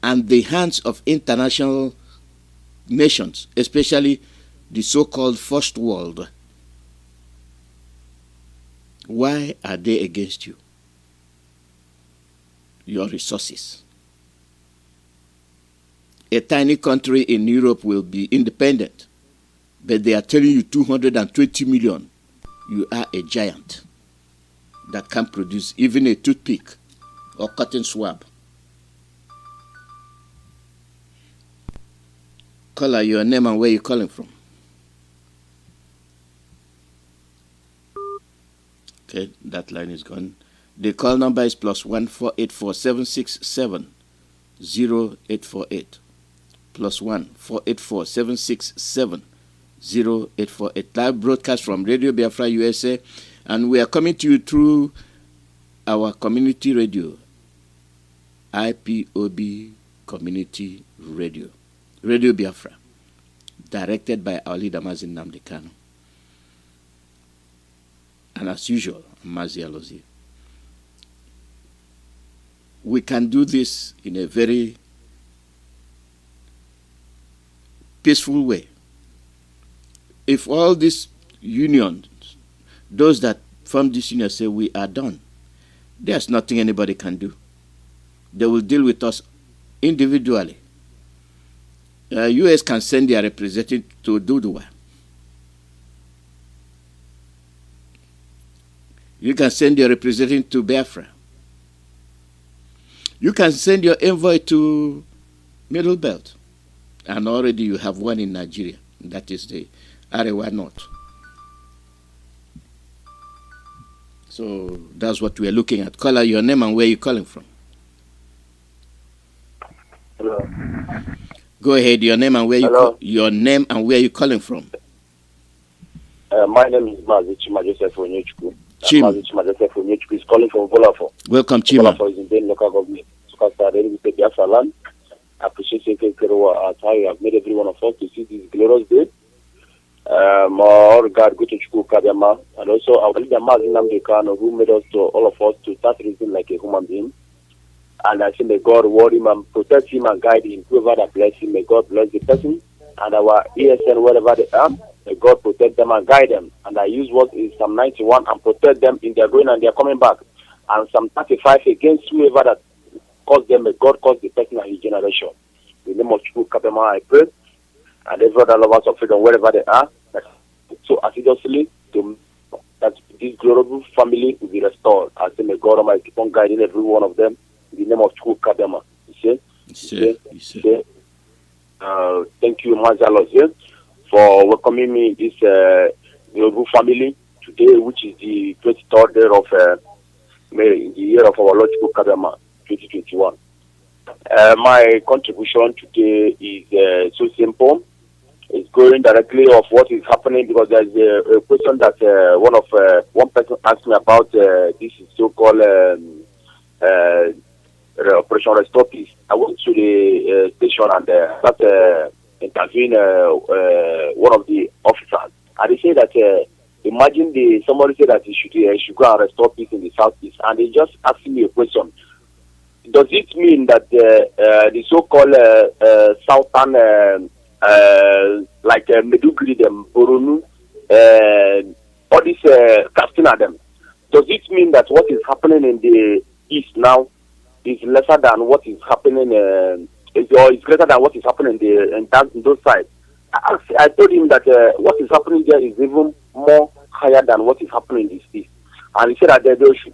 and the hands of international nations, especially the so-called First World, why are they against you? Your resources. A tiny country in Europe will be independent, but they are telling you 220 million. You are a giant that can produce even a toothpick or cotton swab. Caller, your name and where you're calling from. Okay, that line is gone. The call number is +1 484 767 0848. +1 484 767 0848. Live broadcast from Radio Biafra USA, and we are coming to you through our community radio, IPOB Community Radio, Radio Biafra, directed by our leader Mazi Nnamdi Kanu. And as usual, Mazi Alozie. We can do this in a very peaceful way. If all these unions, those that form this union say we are done, there's nothing anybody can do. They will deal with us individually. US can send their representative to Duduwa. You can send your representative to Biafra. You can send your envoy to Middle Belt. And already you have one in Nigeria. That is the Arewa North. So that's what we are looking at. Call out your name and where you're calling from. Hello. Go ahead, your name and where your name and where you're calling from. My name is Mazi Nnamdi Kanu. Mazi Nnamdi is calling from Bolafo. Welcome, Chima. Bolafo is in the local government. So we say Biafra land. I appreciate how you have made every one of us to see this glorious day. More regard go to Chukwuemeka, and also our leader Mazi Nnamdi Kanu, who made us to all of us to start reasoning like a human being. And I say may God reward him and protect him and guide him. Whoever that bless him, may God bless the person. And our ESN, wherever they are, may God protect them and guide them. And I use what is Psalm 91 and protect them in their going and their coming back. And Psalm 35 against whoever that caused them, may God cause the person and his generation. In the name of Chukwuemeka, I pray. And every other lovers of freedom, wherever they are, so assiduously to that this glorious family will be restored. I say may God Almighty keep on guiding every one of them in the name of Chukwuemeka. You see? Thank you, Mazi Alozie, for welcoming me in this global family today, which is the 23rd day of May, in the year of our Lord Chukwuemeka, 2021. My contribution today is so simple. It's going directly of what is happening because there's a question that one person asked me about this so-called Operation Restore Peace. I went to the station and intervened one of the officers, and they say that imagine somebody said that he should go and restore peace in the southeast, and they just asked me a question. Does it mean that the so-called southern like Medugri, them, Boronu, all this Katsina, them, does it mean that what is happening in the east now is lesser than what is happening, or is greater than what is happening in those sides? I told him that what is happening there is even more higher than what is happening in the east. And he said that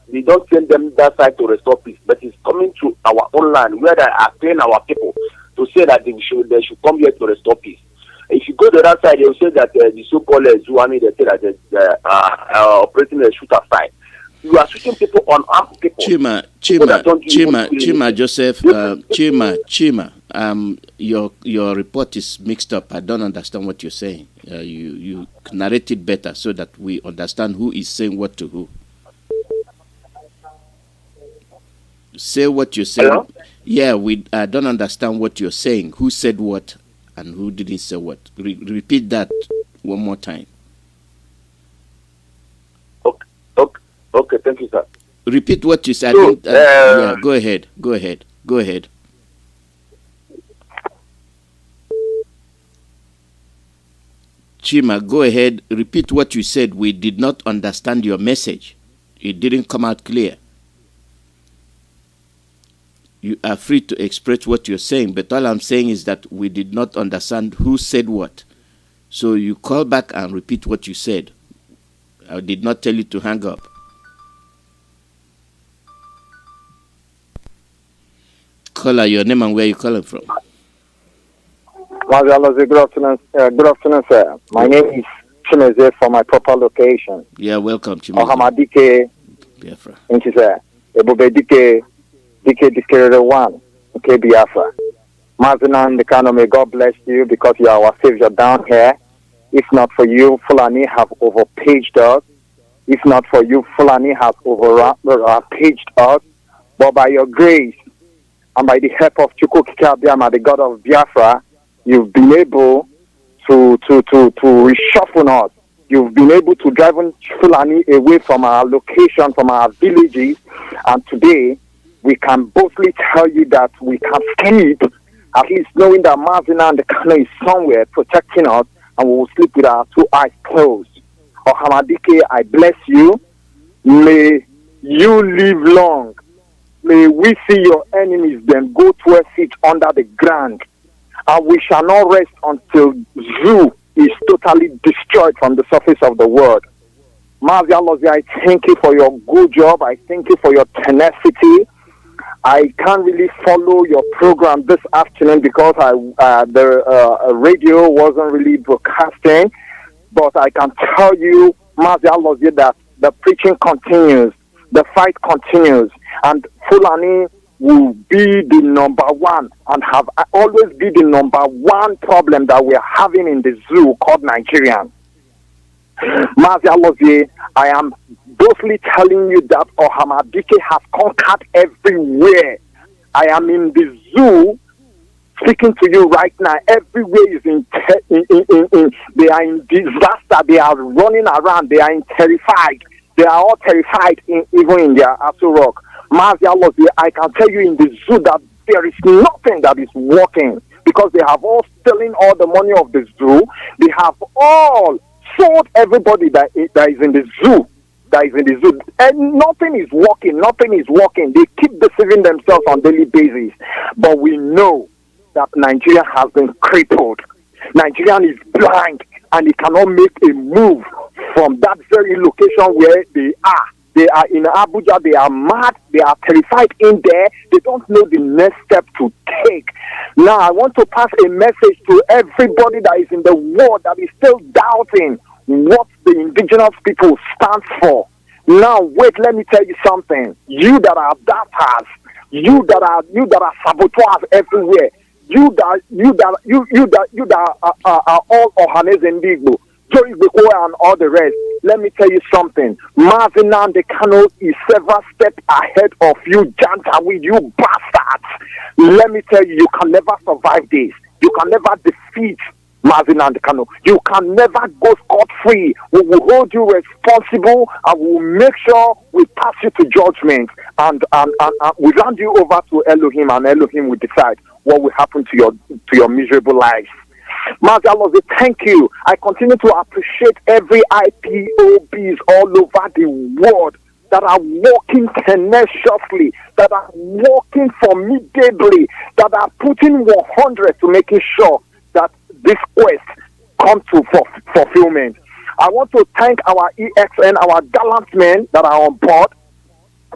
they don't send them that side to restore peace, but it's coming to our own land where they are paying our people to say that they should come here to restore peace. If you go to that side, they will say that the so-called Zuani, they say that they are operating a shooter side. You are shooting people on armed people. Chima Joseph, Chima, your report is mixed up. I don't understand what you're saying. You narrate it better so that we understand who is saying what to who. Say what you're saying. Hello? Yeah, I don't understand what you're saying. Who said what and who didn't say what? Repeat that one more time. Okay, thank you, sir. Repeat what you said. So, yeah, go ahead. Chima, go ahead. Repeat what you said. We did not understand your message. It didn't come out clear. You are free to express what you're saying, but all I'm saying is that we did not understand who said what. So you call back and repeat what you said. I did not tell you to hang up. Caller, your name and where you calling from. Alozie, good afternoon, sir. My name is Chimeze from my proper location. Yeah, welcome, Chimeze. Ohamadike, Biafra. Thank you, sir. Ebubedike, Dike 1, okay, Biafra. Mazi Nnamdi Kanu, may God bless you because you are our savior down here. If not for you, Fulani have overpaged us. If not for you, Fulani have overpaged us. But by your grace and by the help of Chukwuemeka, the God of Biafra, you've been able to reshuffle us You've been able to drive Fulani away from our location, from our villages, and today we can boldly tell you that we can sleep, at least knowing that Mazi Nnamdi Kanu is somewhere protecting us, and we will sleep with our two eyes closed. Ohamadike, I bless you. May you live long. May we see your enemies then go 12 feet under the ground. And we shall not rest until zoo is totally destroyed from the surface of the world. Mazi Alozie, I thank you for your good job. I thank you for your tenacity. I can't really follow your program this afternoon because the radio wasn't really broadcasting. But I can tell you, Mazi Alozie, that the preaching continues, the fight continues, and Fulani will be the number one and have always be the number one problem that we're having in the zoo called Nigerian. Mazi Alozie, I am boldly telling you that Ohamadike has conquered everywhere. I am in the zoo speaking to you right now. Everywhere is they are in disaster. They are running around. They are terrified. They are all terrified, even in their Aso Rock. Mazi Alozie, I can tell you in the zoo that there is nothing that is working because they have all stolen all the money of the zoo. They have all sold everybody that is in the zoo. And nothing is working. Nothing is working. They keep deceiving themselves on a daily basis. But we know that Nigeria has been crippled. Nigeria is blind and it cannot make a move from that very location where they are. They are in Abuja. They are mad. They are terrified in there. They don't know the next step to take. Now, I want to pass a message to everybody that is in the world that is still doubting what the indigenous people stand for. Now, wait, let me tell you something. You that are doubters, you that are saboteurs everywhere, you that are all Ohanes and Igbo, Joey Bekoa and all the rest. Let me tell you something. Mazi Nnamdi Kanu is several steps ahead of you, Janjaweed, you bastards. Let me tell you, you can never survive this. You can never defeat Mazi Nnamdi Kanu. You can never go scot-free. We will hold you responsible and we will make sure we pass you to judgment and we hand you over to Elohim, and Elohim will decide what will happen to your miserable life. Mazi Alozie, thank you. I continue to appreciate every IPOBs all over the world that are working tenaciously, that are working formidably, that are putting 100 to making sure that this quest comes to fulfillment. I want to thank our EXN, our gallant men that are on board.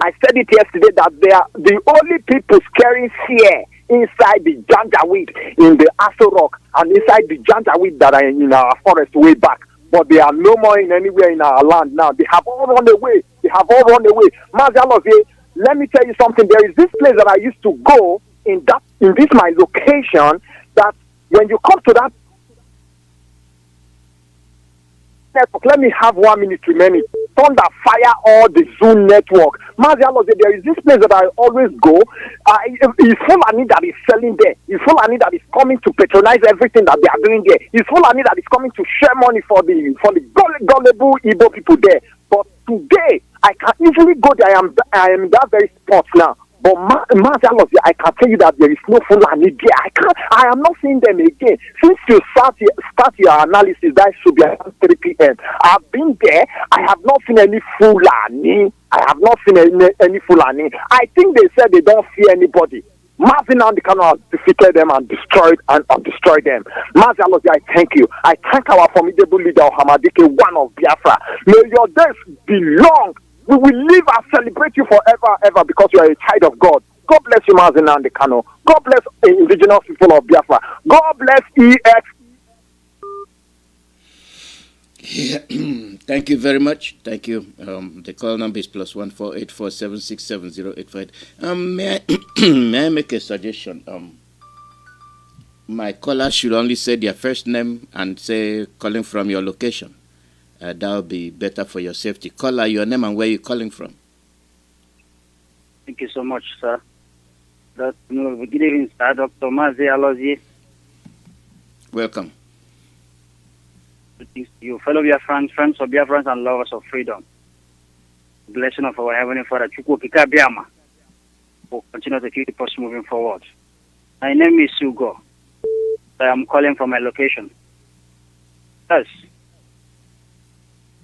I said it yesterday that they are the only people carrying fear inside the Janjaweed in the Aso Rock and inside the Janjaweed that are in our forest way back. But they are no more in anywhere in our land now. They have all run away. Mazi Alozie, let me tell you something. There is this place that I used to go in this my location, that when you come to that network, let me have 1 minute remaining. Thunder fire all the Zoom network. Mazi Alozie, there is this place that I always go. It's Fulani that is selling there. It's Fulani that is coming to patronize everything that they are doing there. It's Fulani that is coming to share money for the gullible Igbo people there. But today, I can easily go there. I am in that very spot now. But Mazi Alozie, I can tell you that there is no Fulani there. I am not seeing them again. Since you start your analysis, that should be around 3 p.m. I've been there. I have not seen any Fulani. Any Fulani. I think they said they don't fear anybody. Mazi Nnamdi Kanu has defeated them and destroyed them. Mazi Alozie, I thank you. I thank our formidable leader, Ohamadike, one of Biafra. May your days be long. We will live and celebrate you forever, ever, because you are a child of God. God bless you, Mazi Nnamdi Kanu. God bless the indigenous people of Biafra. God bless EX. Yeah. Thank you very much. Thank you. The call number is +1 484767085. May I make a suggestion? My caller should only say their first name and say calling from your location. That will be better for your safety. Caller, your name and where you're calling from. Thank you so much, sir. Good evening, sir. Dr. Mazi Alozie. Welcome. You fellow Biafrans, friends of Biafrans and lovers of freedom. Blessing of our Heavenly Father, Chukwuemeka, will continue to keep us moving forward. My name is Sugo. I am calling from my location. Yes.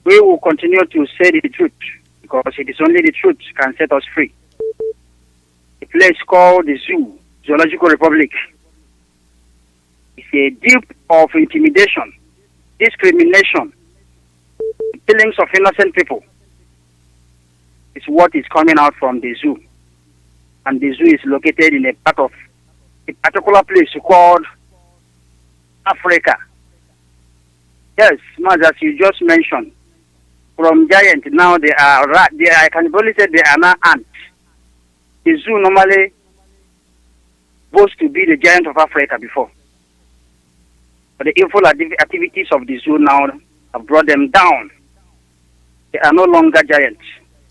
We will continue to say the truth because it is only the truth can set us free. A place called the Zoo, Zoological Republic, is a deep of intimidation, discrimination, killings of innocent people. It's what is coming out from the zoo. And the zoo is located in a part of a particular place called Africa. Yes, as you just mentioned, from giant now I can only say they are now ants. The zoo normally supposed to be the giant of Africa before. But the evil activities of the zoo now have brought them down. They are no longer giants.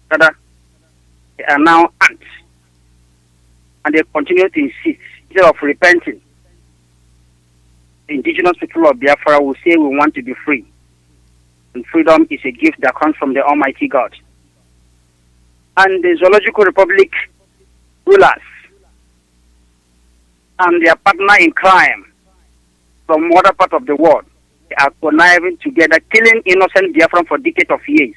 Rather, they are now ants. And they continue to insist, instead of repenting. The indigenous people of Biafra will say we want to be free. And freedom is a gift that comes from the Almighty God. And the Zoological Republic rulers and their partner in crime from other part of the world, they are conniving together, killing innocent Biafran for decades of years.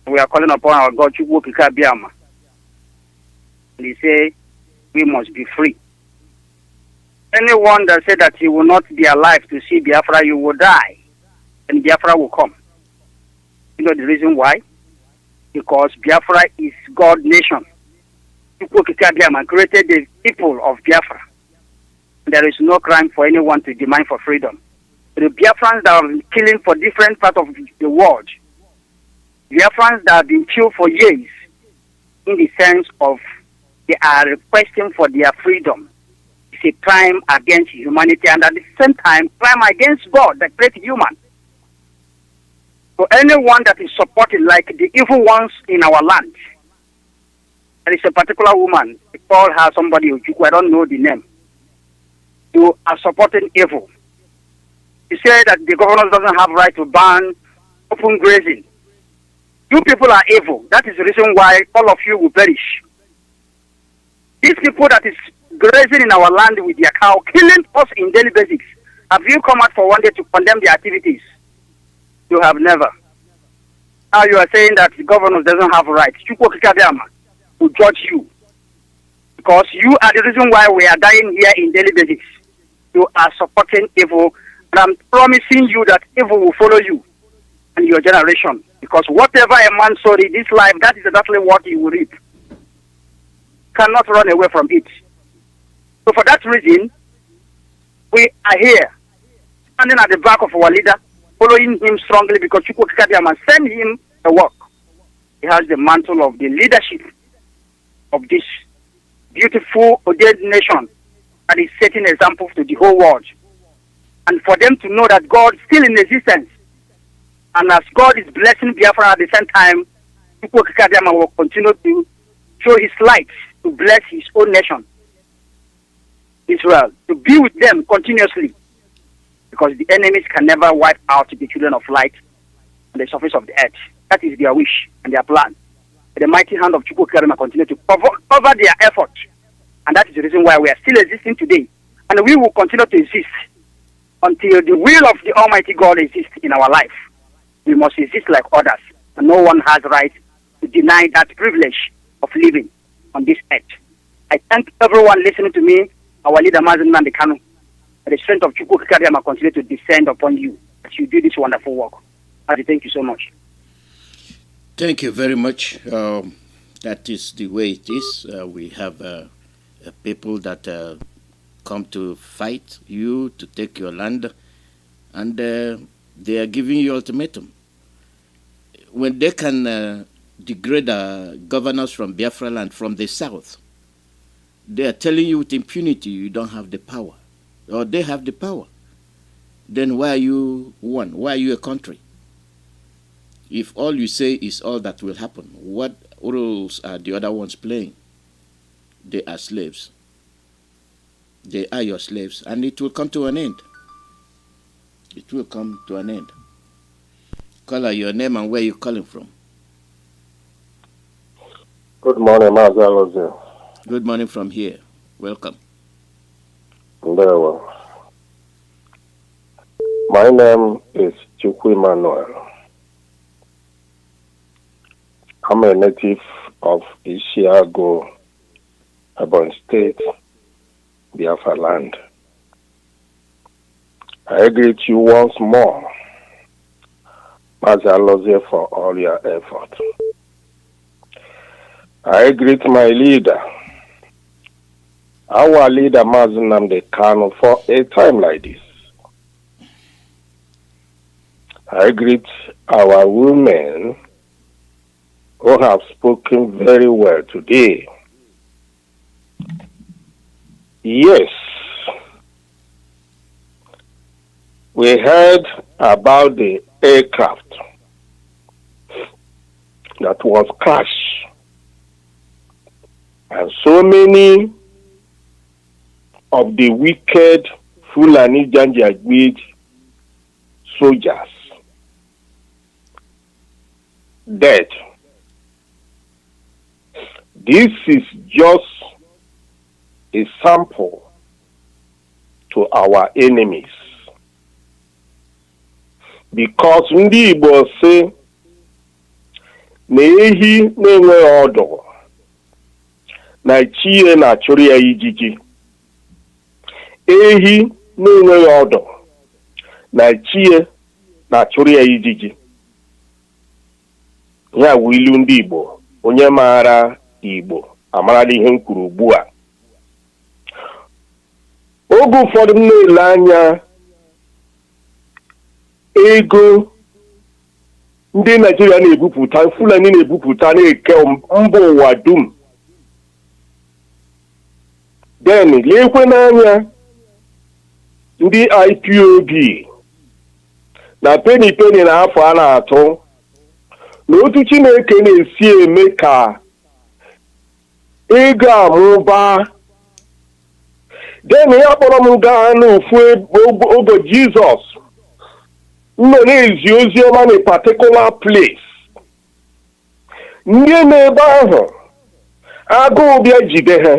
We are calling upon our God, Chukwuemeka. They say we must be free. Anyone that said that he will not be alive to see Biafra, you will die, and Biafra will come. You know the reason why? Because Biafra is God's nation. Chukwuemeka created the people of Biafra. There is no crime for anyone to demand for freedom. The Biafrans that are killing for different parts of the world, Biafrans that have been killed for years, in the sense of they are requesting for their freedom. It's a crime against humanity and at the same time, crime against God that created human. So anyone that is supporting like the evil ones in our land, there is a particular woman, they call her somebody, I don't know the name. You are supporting evil. You say that the governor doesn't have right to ban open grazing. You people are evil. That is the reason why all of you will perish. These people that is grazing in our land with their cow, killing us in daily basis. Have you come out for one day to condemn their activities? You have never. Now you are saying that the governor doesn't have rights. Chukwuemeka will judge you. Because you are the reason why we are dying here in daily basis. You are supporting evil. And I'm promising you that evil will follow you and your generation. Because whatever a man sows in this life, that is exactly what he will reap. Cannot run away from it. So for that reason, we are here, standing at the back of our leader, following him strongly because Chukwuemeka sent him a work. He has the mantle of the leadership of this beautiful, ordained nation that is setting example to the whole world. And for them to know that God is still in existence. And as God is blessing Biafra at the same time, Chukwuemeka will continue to show his light to bless his own nation, Israel, to be with them continuously. Because the enemies can never wipe out the children of light on the surface of the earth. That is their wish and their plan. The mighty hand of Chukwuemeka continue to cover their effort. And that is the reason why we are still existing today. And we will continue to exist until the will of the Almighty God exists in our life. We must exist like others. And no one has right to deny that privilege of living on this earth. I thank everyone listening to me, our leader Mazi Nnamdi Kanu. The strength of Chukwuemeka continue to descend upon you as you do this wonderful work. Mazi, thank you so much. Thank you very much. That is the way it is. We have people that come to fight you, to take your land, and they are giving you ultimatum. When they can degrade governors from Biafra land, from the south, they are telling you with impunity you don't have the power, or they have the power. Then why are you one? Why are you a country? If all you say is all that will happen, what roles are the other ones playing? They are slaves. They are your slaves, and it will come to an end. It will come to an end. Caller, your name and where you're calling from. Good morning, Mazi Alozie. Good morning from here. Welcome. Very well. My name is Chukwuemeka. I'm a native of Ishiago, Ebonyi State, Biafra land. I greet you once more, Mazi Alozie, for all your effort. I greet my leader, our leader, Mazi Nnamdi Kanu, for a time like this. I greet our women who have spoken very well today. Yes, we heard about the aircraft that was crashed, and so many of the wicked Fulani Janjaweed soldiers dead. This is just a sample to our enemies. Because ndị Igbo say na ehi na-enwe ọdụ na chie na-achụrụ ya ijiji. Ehi na-enwe ọdụ na chie na-achụrụ ya ijiji. Ya bụ ilu ndị Igbo. Onye maara Igbo amarala ihe m kwuru ugbu a. Oge ụfọdụ m na-ele anya ego ndị Naịjirịa na-ebupụta, Fulani na-ebupụta na-eke mba ụwa dum. Then lekwe n'anya ndị IPOB na peni na afọ a na-atụ na otu Chineke na-esi eme ka ego amụba. Then ya kpọrọ m gaa n'ofu ogo Jizọs nọ na-ezi ozi ọma na particular place. Ndị n'ebe ahụ agụụ bịa jide ha,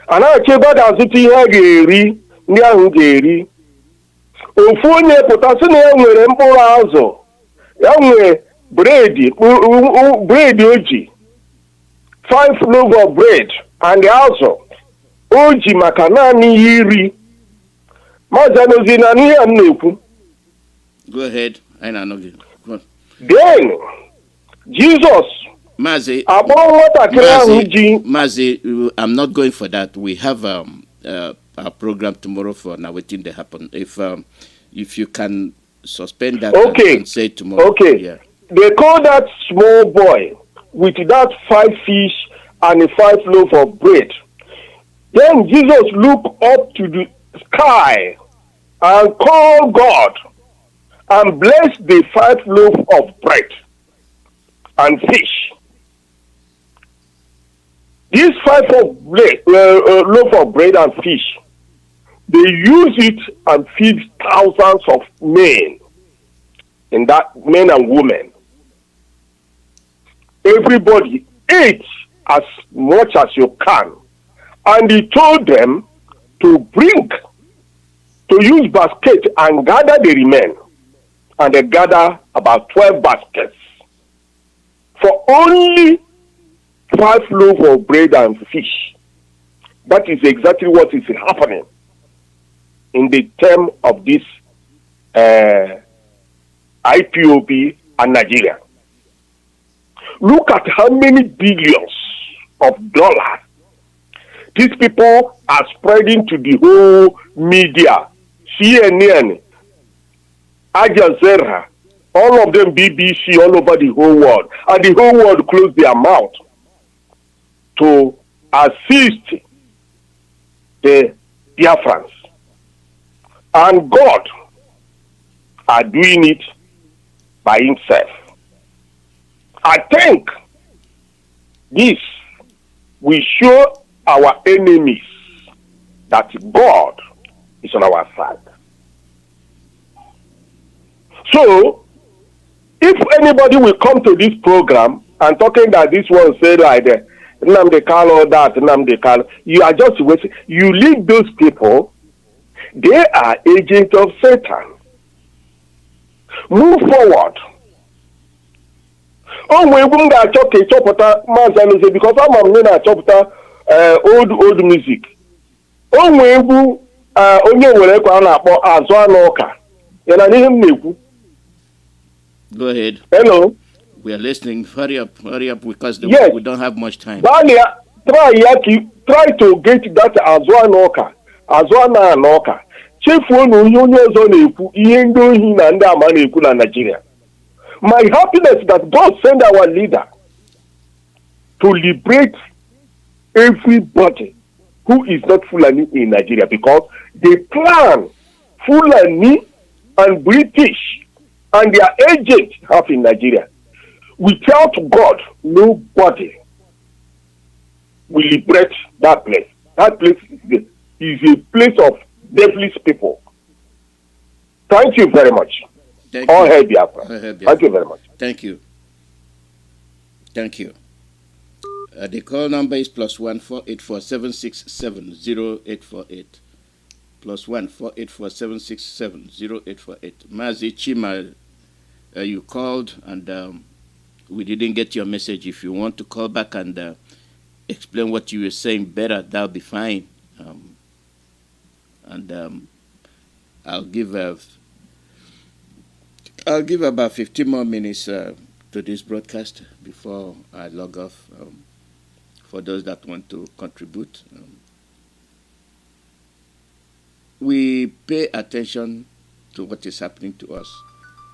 a na-achọ ebe a ga-azụta ihe a ga-eri, ndị ahụ ga-eri. Ofu onye pụtasị na ya nwere mkpụrụ azụ, ya nwere bread oji, 5 loaves of bread and azụ oji maka naanị ihe iri. Mazi Alozie na ihe a na-ekwu. Go ahead. I know you. Go on. Then Jesus Mazi, I'm not going for that. We have a program tomorrow for now waiting to happen. If you can suspend that, okay, and say tomorrow. Okay. Yeah. They call that small boy with that 5 fish and a 5 loaf of bread. Then Jesus looked up to the sky and called God and blessed the 5 loaf of bread and fish. These 5 loaf of bread and fish, they use it and feed thousands of men, men and women. Everybody ate as much as you can. And he told them to use basket and gather the remain. And they gather about 12 baskets for only 5 loaves of bread and fish. That is exactly what is happening in the term of this IPOB and Nigeria. Look at how many billions of dollars these people are spreading to the whole media. CNN, Al Jazeera, all of them BBC, all over the whole world. And the whole world closed their mouth to assist the Biafrans. And God are doing it by himself. I think this will show our enemies that God is on our side. So, if anybody will come to this program and talking that this one said like Nnamdi Kanu, that Nnamdi Kanu, you are just wasting. You leave those people, they are agents of Satan. Move forward. Oh, we won't get a chopper, Mazi Nnamdi, because I'm going to chop old music. Oh, we will onye were kwa na-akpọ azụ anụ ụka. Ya na n'ihe m na-ekwu. Go ahead. Hello. We are listening. Hurry up, because yes. We don't have much time. Try to get that azụ anụ ụka, azụ anụ ụka. Chefuo na onye ọzọ na-ekwu ihe ndị ohi na ndị ama na-ekwu na Nigeria. My happiness that God send our leader to liberate everybody who is not Fulani in Nigeria, because they plan Fulani and British and their agents have in Nigeria. Without God, nobody will liberate that place. That place is a place of devilish people. Thank you very much. All hail Biafra. Thank you very much. Thank you. The call number is +1 484 767 0848. +1 484 767 0848. Mazi Chima, you called and we didn't get your message. If you want to call back and explain what you were saying better, that'll be fine. I'll give about 15 more minutes to this broadcast before I log off. For those that want to contribute, we pay attention to what is happening to us.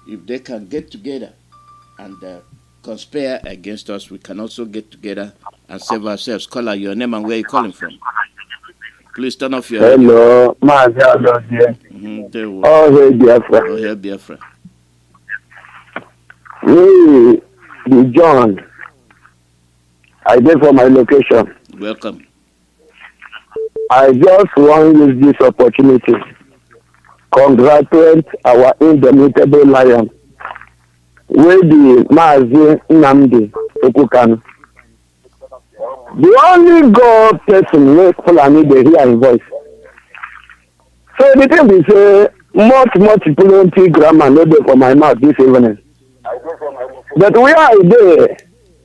If they can get together and conspire against us, we can also get together and save ourselves. Caller, your name and where you're calling from. Please turn off your Hello, Mazi Alozie. Oh, hey, Biafra. Oh, hey, Biafra. Hey, John. I did for my location. Welcome. I just want to use this opportunity congratulate our indomitable lion with the Mazi Nnamdi Kanu. The only God person who Fulani they hear his voice. So the thing is much plenty grammar no dey for my mouth this evening. But we are there.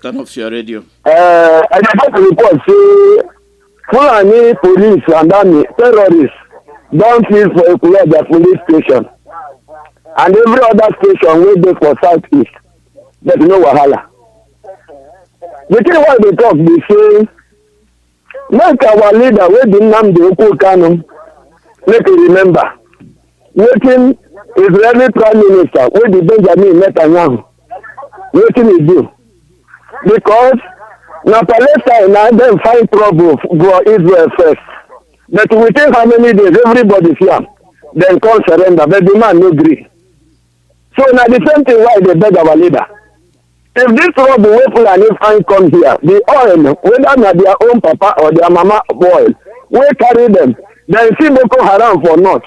Turn off your radio. I just report say Fulani police and army terrorists don't feel for a police station and every other station wey dey for southeast. But no wahala. The thing why they talk, they say, make our leader, wey be Nnamdi Kanu, make you remember, wetin Israeli Prime Minister, wey be Benjamin Netanyahu, wetin he do. Because na Palestine na dem find trouble for Israel first. But within how many days, everybody fear, dem come surrender, but the man no gree. So na the same thing why they beg our leader. If this trouble wey Fulani find come here, the oil, whether na their own papa or their mama boy, wey carry them, dem see Boko Haram for north,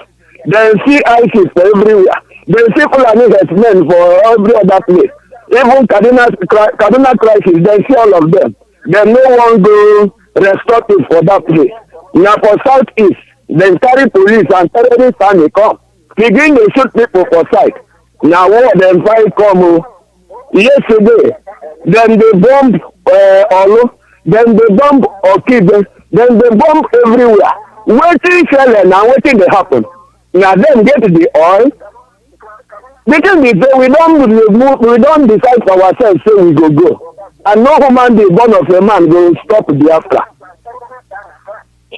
dem see ISIS for everywhere, dem see Fulani herdsmen for every other place. Even Kaduna crisis, dem see all of them. Dem no wan go restorative for that place. Na for southeast, dem carry police and terrorist army come, begin dey shoot people for side. Na war dem find come o. Yesterday, then they bomb Olu, then they bomb Okibe, then they bomb everywhere. Waiting shell now, waiting they happen. Now them get the oil. Because we don't decide for ourselves, so we go. And no human being born of a man will stop Biafra.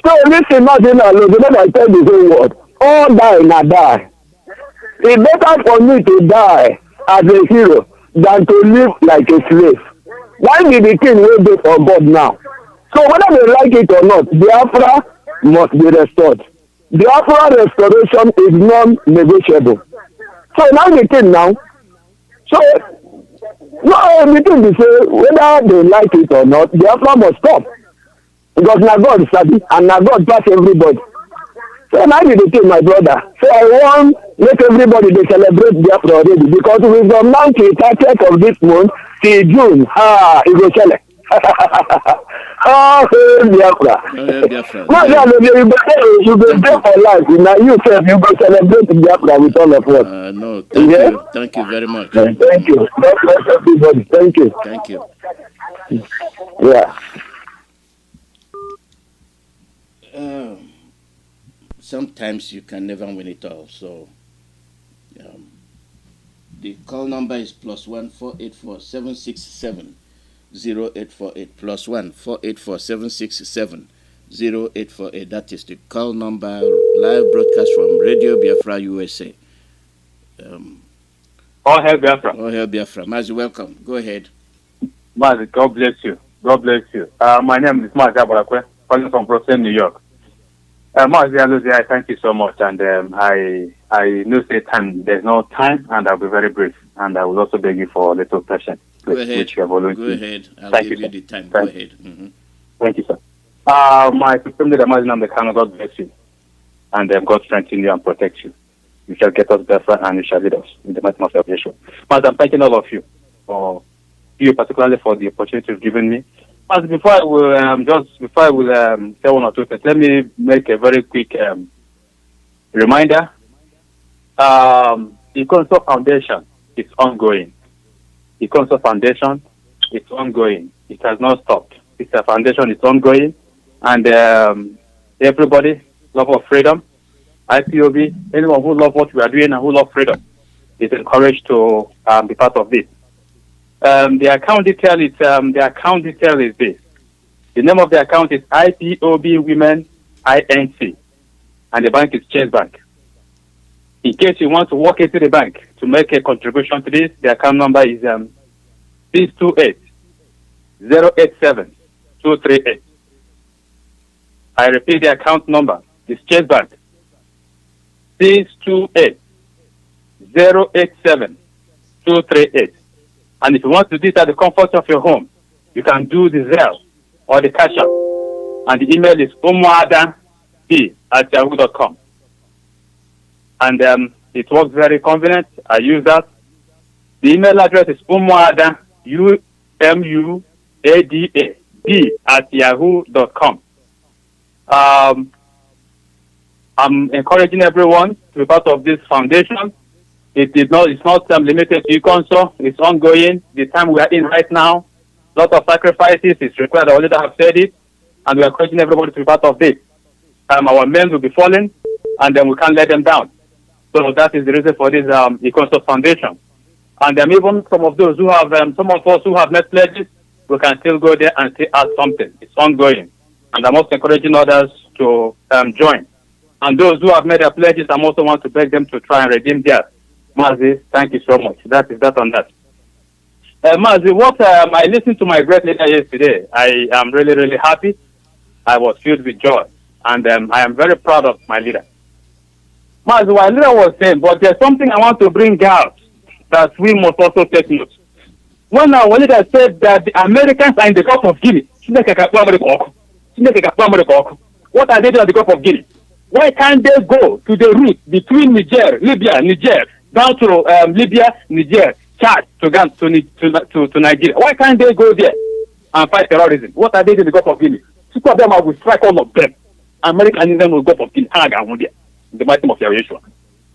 So listen, not in a lot, I tell the whole world, all die na die. It's better for me to die as a hero than to live like a slave. Why did the king will be for God now? So whether they like it or not, Biafra must be restored. Biafra restoration is non-negotiable. So now the king now. So no, the thing is whether they like it or not, Biafra must stop. Because now God is happy and now God pass everybody. So now the thing, my brother. So I want Let everybody they celebrate Biafra already because we from now till 30th of this month till June. It will celebrate. Biafra. Biafra. You go there for life. Now you say you go celebrate Biafra with all of us. No, thank you. Thank you very much. Thank you. God bless everybody. Thank you. Thank you. Yeah. Sometimes you can never win it all. So the call number is +1 484 767 0848 +1 484 767 0848. That is the call number. Live broadcast from Radio Biafra USA. All hail Biafra. All hail Biafra. Mazi, welcome. Go ahead. Mazi, God bless you. God bless you. My name is Mazi Nnamdi, calling from Brooklyn, New York. Mazi Alozie, I thank you so much, and I know say time. There's no time, and I'll be very brief, and I will also beg you for a little patience. Go ahead. Which you have always Go ahead. I'll thank give you the time. Go ahead. Mm-hmm. Thank you, sir. My Supreme Leader Mazi Nnamdi Kanu, God bless you, and God strengthen you and protect you. You shall get us better, and you shall lead us in the mighty name of Yeshua. Mazi, I'm thanking all of you for you, particularly for the opportunity you've given me. But before I will say one or two things, let me make a very quick reminder. The Council Foundation is ongoing. The Council Foundation is ongoing. It has not stopped. It's a foundation. It's ongoing, and everybody, love of freedom, IPOB, anyone who loves what we are doing and who loves freedom, is encouraged to be part of this. The account detail is this. The name of the account is IPOB Women INC, and the bank is Chase Bank. In case you want to walk into the bank to make a contribution to this, the account number is 628-087-238. I repeat, the account number is Chase Bank 628-087-238. And if you want to do it at the comfort of your home, you can do the Zelle or the Cash App. And the email is umuada@yahoo.com. And it works very convenient. I use that. The email address is umuada, umuada@yahoo.com. I'm encouraging everyone to be part of this foundation. It's not limited to Council. It's ongoing. The time we are in right now, a lot of sacrifices is required. Our leader have said it, and we are encouraging everybody to be part of this. Our men will be falling, and then we can't let them down. So that is the reason for this Council Foundation. And even some of us who have met pledges, we can still go there and still add something. It's ongoing, and I'm also encouraging others to join. And those who have made their pledges, I also want to beg them to try and redeem theirs. Mazi, thank you so much. That is that on that. Mazi, I listened to my great leader yesterday. I am really, really happy. I was filled with joy. And I am very proud of my leader. Mazi, what leader was saying, but there's something I want to bring out that we must also take note. When our leader said that the Americans are in the Gulf of Guinea, what are they doing at the Gulf of Guinea? Why can't they go to the route between Libya, Niger, down to Libya, Niger, Chad, to Nigeria? Why can't they go there and fight terrorism? What are they doing in the Gulf of Guinea? Two of them, I will strike all of them. America and England will go for Guinea. The mighty name of Yeshua.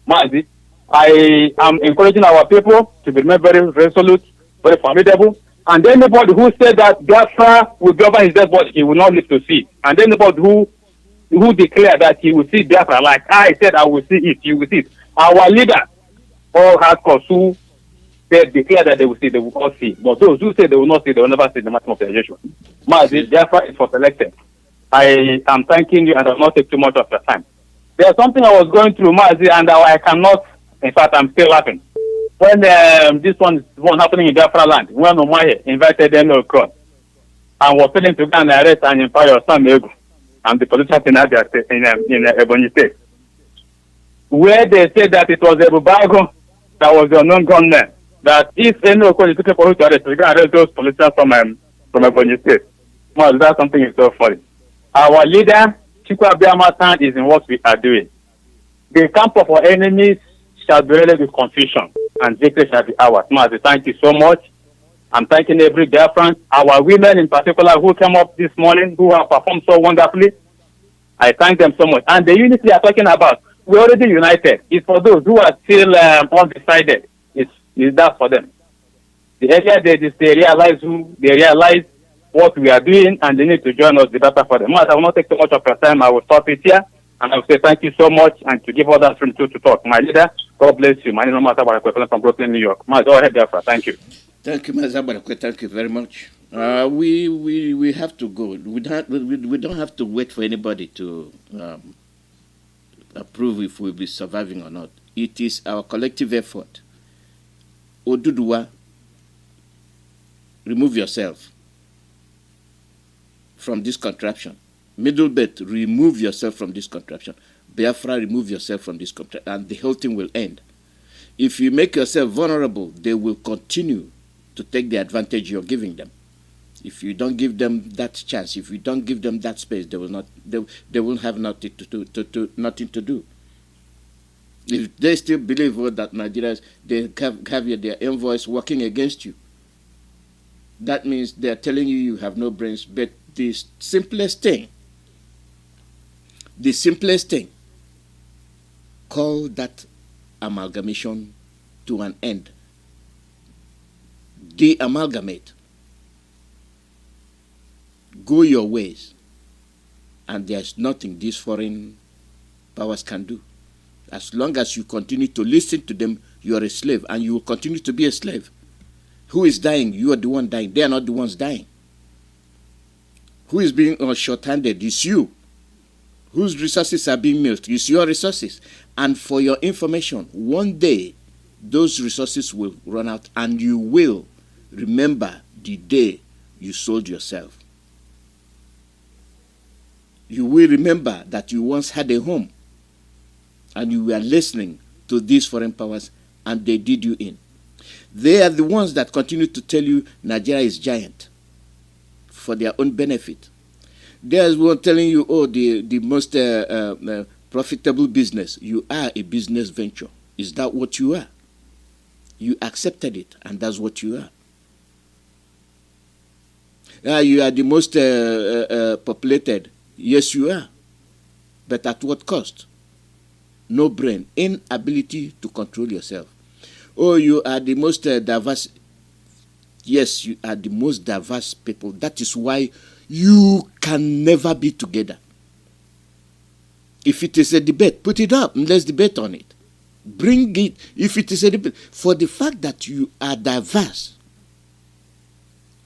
Mazi, I am encouraging our people to be very resolute, very formidable. And anybody who said that Biafra will govern his dead body, he will not live to see. And anybody who declared that he will see Biafra, like I said, I will see it, he will see it. Our leader, all hardcore who declare that they will see, they will all see. But those who say they will not see, they will never see the mighty name of Yeshua. Mazi, Biafra is for selected. I am thanking you, and I will not take too much of your time. There's something I was going through, Mazi, and I cannot, in fact, I'm still laughing. When this one happening in Biafra land, when Omaye invited them to cross and was telling to go and arrest and empower Sam Egu and the politicians in Abia State, in Ebonyi State, where they said that it was a Bubago that was the unknown gunman, that if any Oko is looking for who to arrest, we can arrest those politicians from Ebonyi State. Well, that's something is so funny. Our leader, Chukwuemeka, is in what we are doing. The camp of our enemies shall be really with confusion, and victory shall be ours. Mazi, thank you so much. I'm thanking every Biafran, our women in particular who came up this morning, who have performed so wonderfully. I thank them so much. And the unity they are talking about, we're already united. It's for those who are still undecided. It's that for them. The earlier they realize what we are doing, and they need to join us, the better for them. I will not take too much of your time. I will stop it here, and I will say thank you so much, and to give others room to talk. My leader, God bless you. My name is Mazi from Brooklyn, New York. Go ahead, Biafra. Thank you. Thank you, Mazi. Thank you very much. We have to go. We don't have to wait for anybody to approve if we'll be surviving or not. It is our collective effort. Oduduwa, remove yourself from this contraption. Middlebelt, remove yourself from this contraption. Biafra, remove yourself from this contraption, and the whole thing will end. If you make yourself vulnerable, they will continue to take the advantage you're giving them. If you don't give them that chance, if you don't give them that space, they will not. They will have nothing to do. If they still believe that Nigerians they have their envoys working against you, that means they are telling you have no brains. But the simplest thing, call that amalgamation to an end. De-amalgamate. Go your ways, and there's nothing these foreign powers can do. As long as you continue to listen to them, you are a slave, and you will continue to be a slave. Who is dying? You are the one dying. They are not the ones dying. Who is being short-handed? It's you. Whose resources are being milked? It's your resources. And for your information, one day, those resources will run out, and you will remember the day you sold yourself. You will remember that you once had a home, and you were listening to these foreign powers, and they did you in. They are the ones that continue to tell you Nigeria is giant for their own benefit. They are one telling you, the most profitable business. You are a business venture. Is that what you are? You accepted it, and that's what you are. You are the most populated. Yes, you are. But at what cost? No brain. Inability to control yourself. You are the most diverse. Yes, you are the most diverse people. That is why you can never be together. If it is a debate, put it up and let's debate on it. Bring it. If it is a debate. For the fact that you are diverse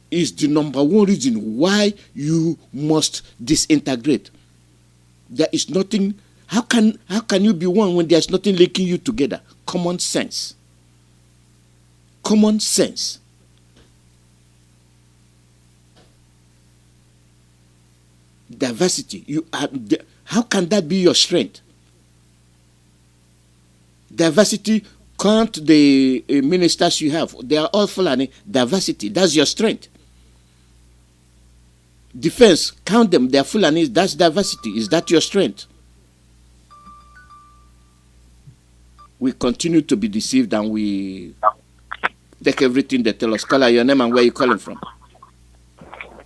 is the number one reason why you must disintegrate. There is nothing. How can you be one when there's nothing linking you together? Common sense. Common sense. Diversity. How can that be your strength? Diversity. Count the ministers you have. They are all Fulani. Diversity. That's your strength. Defense. Count them. They are Fulani. That's diversity. Is that your strength? We continue to be deceived, and we take everything they tell us. Caller, your name and where you calling from?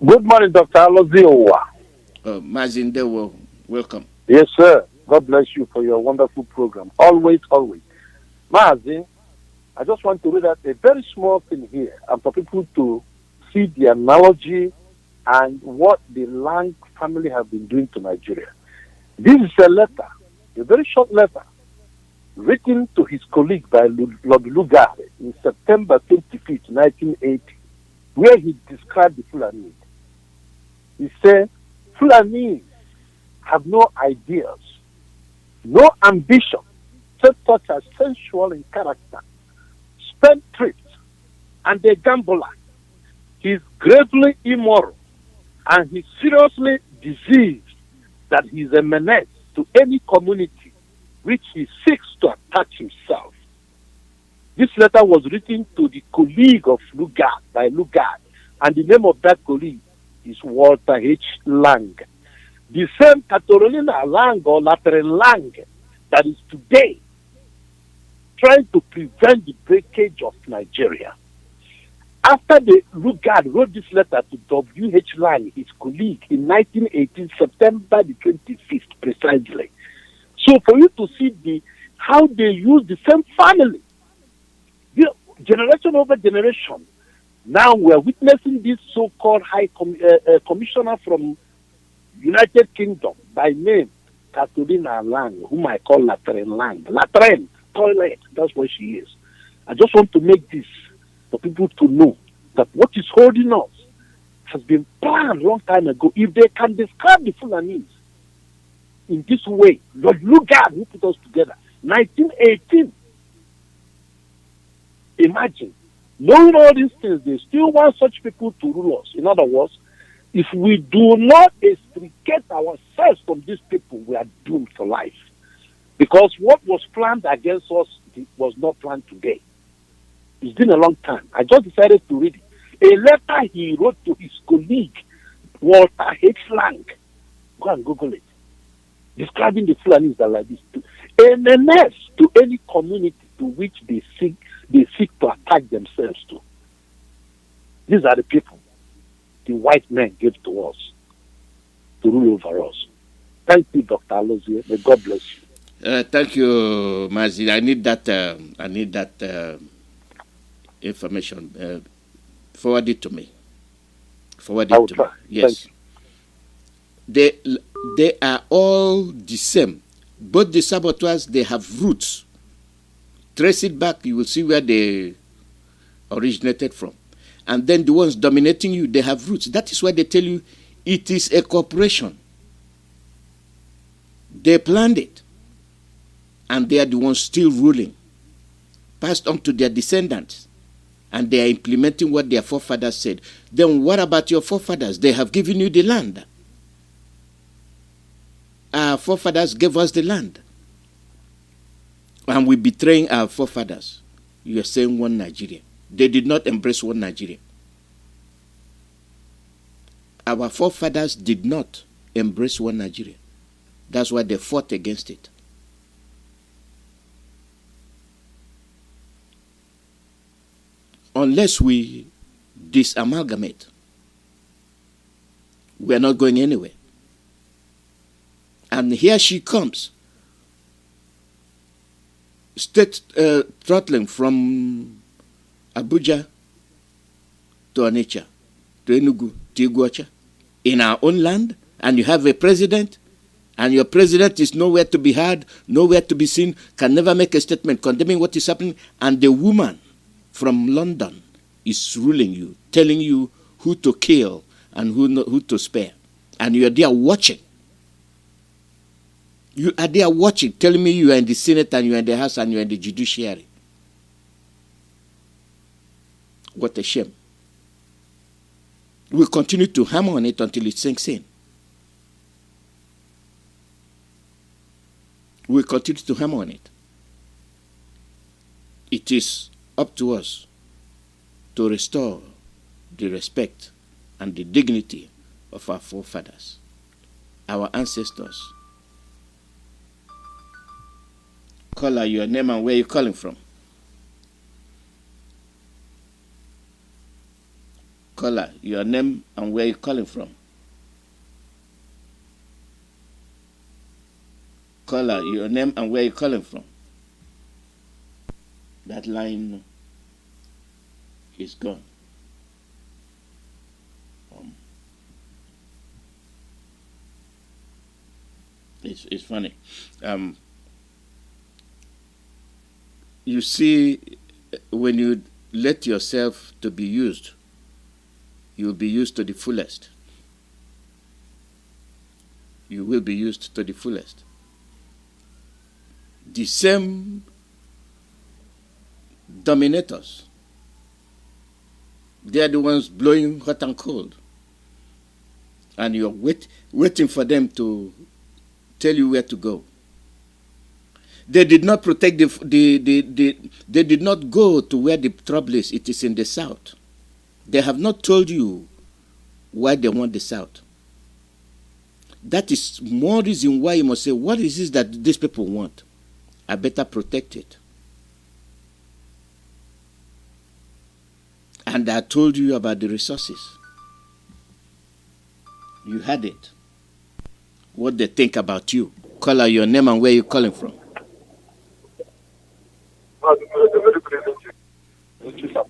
Good morning, Dr. Alozie. Mazi Nnamdi, welcome. Yes, sir. God bless you for your wonderful program. Always, always. Mazi, I just want to read out a very small thing here, and for people to see the analogy and what the Lang family have been doing to Nigeria. This is a letter, a very short letter, written to his colleague by Lord Lugard in September 25th, 1980, where he described the Fulani. He said, Fulani have no ideals, no ambition, such as sensual in character, spendthrift, and a gambler. He is gravely immoral, and he seriously diseased that he is a menace to any community which he seeks to attach himself. This letter was written to the colleague of Lugard, by Lugard, and the name of that colleague is Walter H. Lang. The same Catherine Lang or Lateran Lang that is today trying to prevent the breakage of Nigeria. After the Lugard wrote this letter to W.H. Lang, his colleague, in 1918, September the 25th, precisely. So for you to see how they use the same family, generation over generation. Now we are witnessing this so-called high commissioner from United Kingdom by name Catherine Lang, whom I call Latrine Lang. Latrine, toilet, that's what she is. I just want to make this for people to know that what is holding us has been planned a long time ago. If they can describe the Fulanese in this way, Lord Lugard, who put us together, 1918. Imagine, knowing all these things, they still want such people to rule us. In other words, if we do not extricate ourselves from these people, we are doomed for life. Because what was planned against us was not planned today. It's been a long time. I just decided to read it. A letter he wrote to his colleague, Walter H. Lang. Go and Google it. Describing the Fulanis that like this. A menace to any community to which they seek to attack themselves to. These are the people the white men gave to us to rule over us. Thank you, Dr. Alozie. May God bless you. Thank you, Mazi. I need that information. Forward it to me. Forward it to me. Yes. They are all the same. Both the saboteurs, they have roots. Trace it back, you will see where they originated from. And then the ones dominating you, they have roots. That is why they tell you it is a corporation. They planned it. And they are the ones still ruling. Passed on to their descendants. And they are implementing what their forefathers said. Then what about your forefathers? They have given you the land. Our forefathers gave us the land. And we betraying our forefathers. You are saying one Nigeria. They did not embrace one Nigeria. Our forefathers did not embrace one Nigeria. That's why they fought against it. Unless we disamalgamate, we are not going anywhere. And here she comes. State throttling from Abuja to Onitsha, to Enugu, to Iguacha, in our own land, and you have a president, and your president is nowhere to be heard, nowhere to be seen, can never make a statement condemning what is happening, and the woman from London is ruling you, telling you who to kill and who to spare, and you are there watching. You are there watching, telling me you are in the Senate and you are in the House and you are in the judiciary. What a shame. We'll continue to hammer on it until it sinks in. We'll continue to hammer on it. It is up to us to restore the respect and the dignity of our forefathers, our ancestors. Caller, your name and where you're calling from. Caller, your name and where you're calling from. Caller, your name and where you're calling from. That line is gone. It's funny. You see, when you let yourself to be used, you will be used to the fullest. You will be used to the fullest. The same dominators, they are the ones blowing hot and cold. And you're waiting for them to tell you where to go. They did not protect they did not go to where the trouble is. It is in the south. They have not told you why they want the south. That is more reason why you must say, what is it that these people want? I better protect it. And I told you about the resources. You had it. What they think about you. Call out your name and where you're calling from. I'm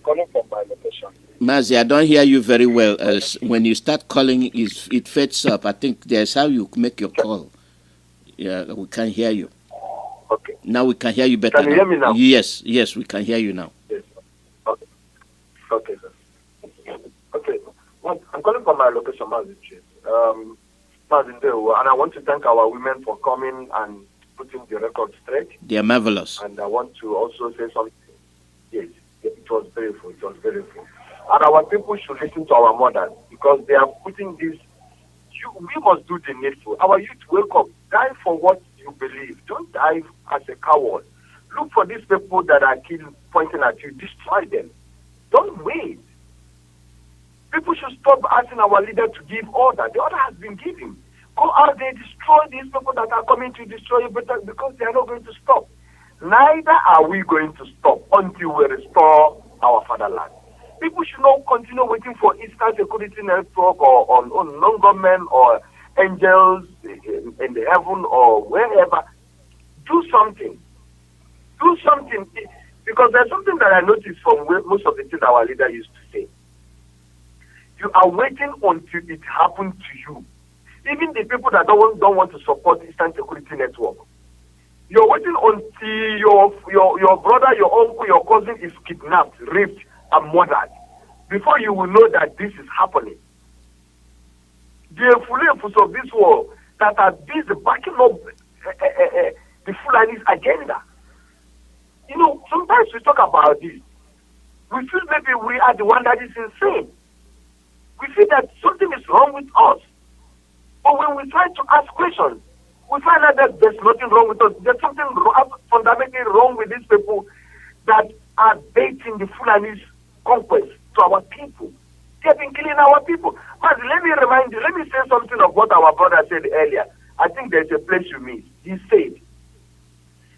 calling from my location. Mazi, I don't hear you very well. When you start calling, it fades up. I think that's how you make your call. Yeah, we can't hear you. Okay. Now we can hear you better. Can you hear me now? Yes, we can hear you now. Yes. Okay. Okay, sir. Okay. Well, I'm calling from my location, Mazi. And I want to thank our women for coming and putting the record straight. They are marvelous. And I want to also say something. Yes, it was beautiful. It was beautiful. And our people should listen to our mothers because they are putting this. We must do the needful. Our youth, wake up. Die for what you believe. Don't die as a coward. Look for these people that are pointing at you. Destroy them. Don't wait. People should stop asking our leader to give order. The order has been given. Go out there, destroy these people that are coming to destroy you because they are not going to stop. Neither are we going to stop until we restore our fatherland. People should not continue waiting for Eastern Security Network or on non-government or angels in the heaven or wherever. Do something. Do something. Because there's something that I noticed from most of the things our leader used to say. You are waiting until it happens to you. Even the people that don't want to support Eastern Security Network. You're waiting until your brother, your uncle, your cousin is kidnapped, raped, and murdered before you will know that this is happening. The Fulani of this world that are busy backing up the Fulani's agenda. You know, sometimes we talk about this. We feel maybe we are the one that is insane. We feel that something is wrong with us. But when we try to ask questions, we find out that there's nothing wrong with us. There's something fundamentally wrong with these people that are baiting the Fulani's conquest to our people. They have been killing our people. But let me remind you, let me say something of what our brother said earlier. I think there's a place you missed. He said,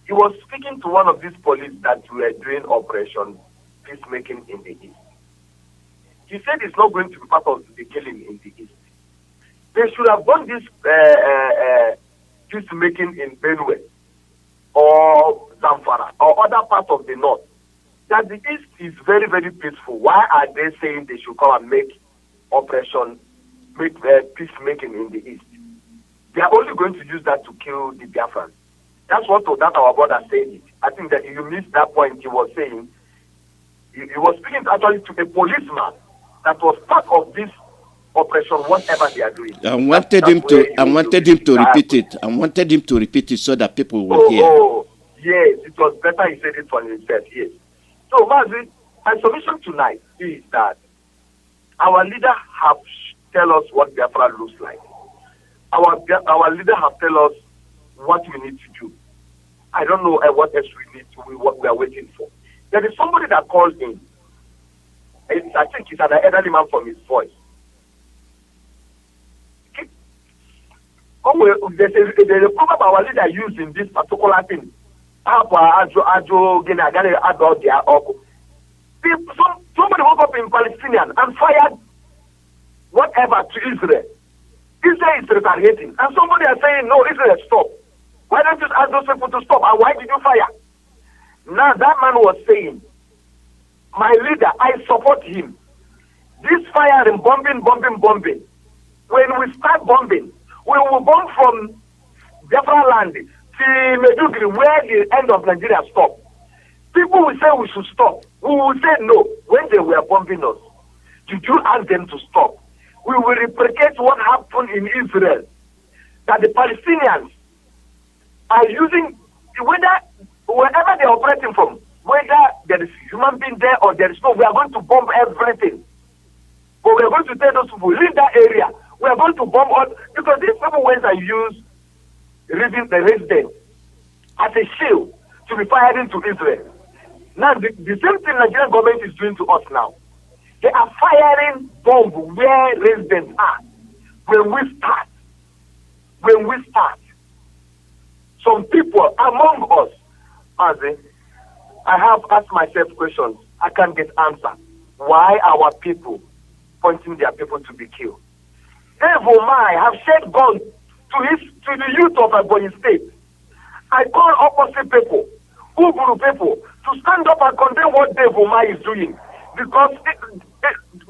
he was speaking to one of these police that were doing Operation Peacemaking in the East. He said it's not going to be part of the killing in the East. They should have done this peacemaking in Benue or Zamfara or other parts of the North. That the East is very, very peaceful. Why are they saying they should come and make peacemaking in the East? They are only going to use that to kill the Biafrans. That's what our brother said. I think that you missed that point. He was saying, he was speaking actually to a policeman that was part of this operation, whatever they are doing. I wanted him to repeat it. I wanted him to repeat it so that people will hear. Oh, yes, it was better he said it for himself, yes. So, Mazi, my submission tonight is that our leader have tell us what Biafra looks like. Our leader have tell us what we need to do. I don't know what else what we are waiting for. There is somebody that called in. I think he's an elderly man from his voice. Okay. There's a proverb our leader used in this particular thing. Somebody woke up in Palestinian and fired whatever to Israel. Israel is retaliating. And somebody is saying, no, Israel, stop. Why don't you ask those people to stop? And why did you fire? Now that man was saying, my leader, I support him. This firing, bombing. When we start bombing, we will bomb from Biafra land to Medugri, where the end of Nigeria stopped. People will say we should stop. We will say no when they were bombing us. Did you ask them to stop? We will replicate what happened in Israel. That the Palestinians are using, wherever they are operating from, whether there is human being there or there is no, we are going to bomb everything. But we are going to tell those people, leave that area. We are going to bomb all, because these people went and use the residents as a shield to be fired into Israel. Now, the same thing Nigerian government is doing to us now. They are firing bombs where residents are. When we start, some people among us, Mazi, I have asked myself questions. I can't get answers. why our people pointing their people to be killed. Dave Omai have shed gun to the youth of Ebonyi State. I call opposite people, Uburu people, to stand up and condemn what Dave Omai is doing. Because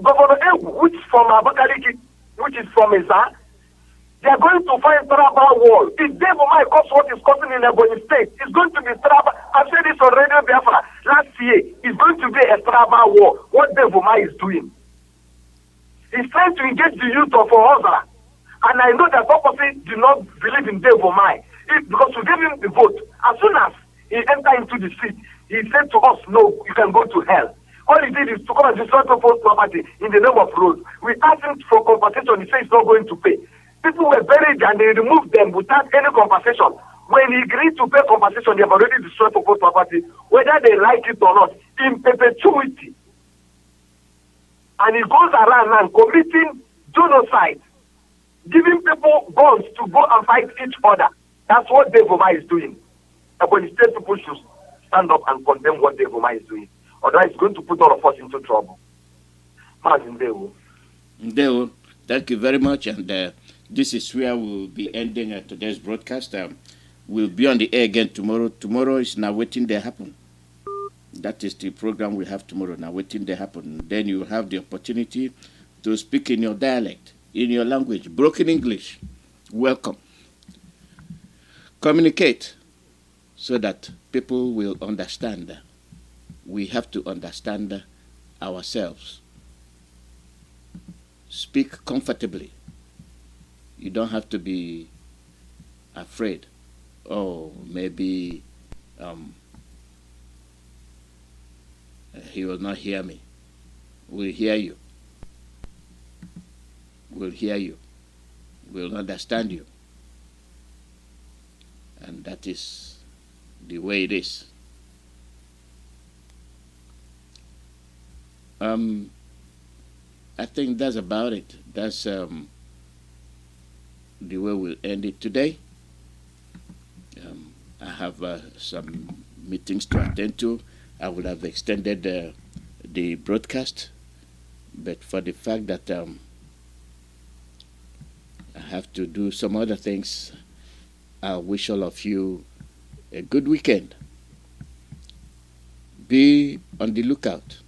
Governor Egu, which is from Abakaliki, which is from Eza, they are going to find tribal war. If Dave Omai cause what is causing in Ebonyi State, it's going to be tribal. I've said this on Radio Biafra last year. It's going to be a tribal war. What Dave Omai is doing. He's trying to engage the youth of Oza. And I know that opposite do not believe in Dave Omai. Because we gave him the vote. As soon as he entered into the seat, he said to us, no, you can go to hell. All he did is to come and destroy people's property in the name of roads. We asked him for compensation. He said he's not going to pay. People were buried and they removed them without any compensation. When he agreed to pay compensation, they have already destroyed people's property, whether they like it or not, in perpetuity. And he goes around and committing genocide, giving people guns to go and fight each other. That's what Dave Omai is doing. And when the state people should stand up and condemn what Dave Omai is doing. Otherwise, it's going to put all of us into trouble. Mazi Nnamdi, thank you very much. And this is where we'll be ending today's broadcast. We'll be on the air again tomorrow. Tomorrow is Now Waiting They Happen. That is the program we have tomorrow, Now Waiting They Happen. Then you have the opportunity to speak in your dialect, in your language, broken English. Welcome. Communicate so that people will understand. We have to understand ourselves. Speak comfortably. You don't have to be afraid. Oh, maybe he will not hear me. We'll hear you. We'll hear you. We'll understand you. And that is the way it is. I think that's about it. That's the way we'll end it today. I have some meetings to attend to. I would have extended the broadcast, but for the fact that I have to do some other things, I wish all of you a good weekend. Be on the lookout.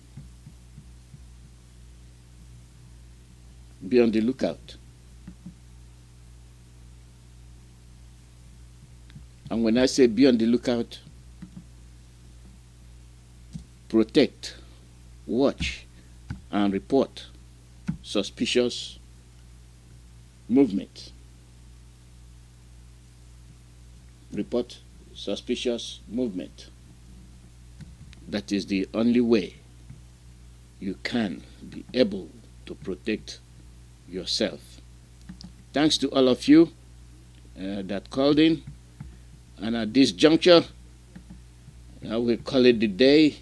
Be on the lookout. And when I say be on the lookout, protect, watch, and report suspicious movement. Report suspicious movement. That is the only way you can be able to protect yourself. Thanks to all of you that called in. And at this juncture, I will call it the day.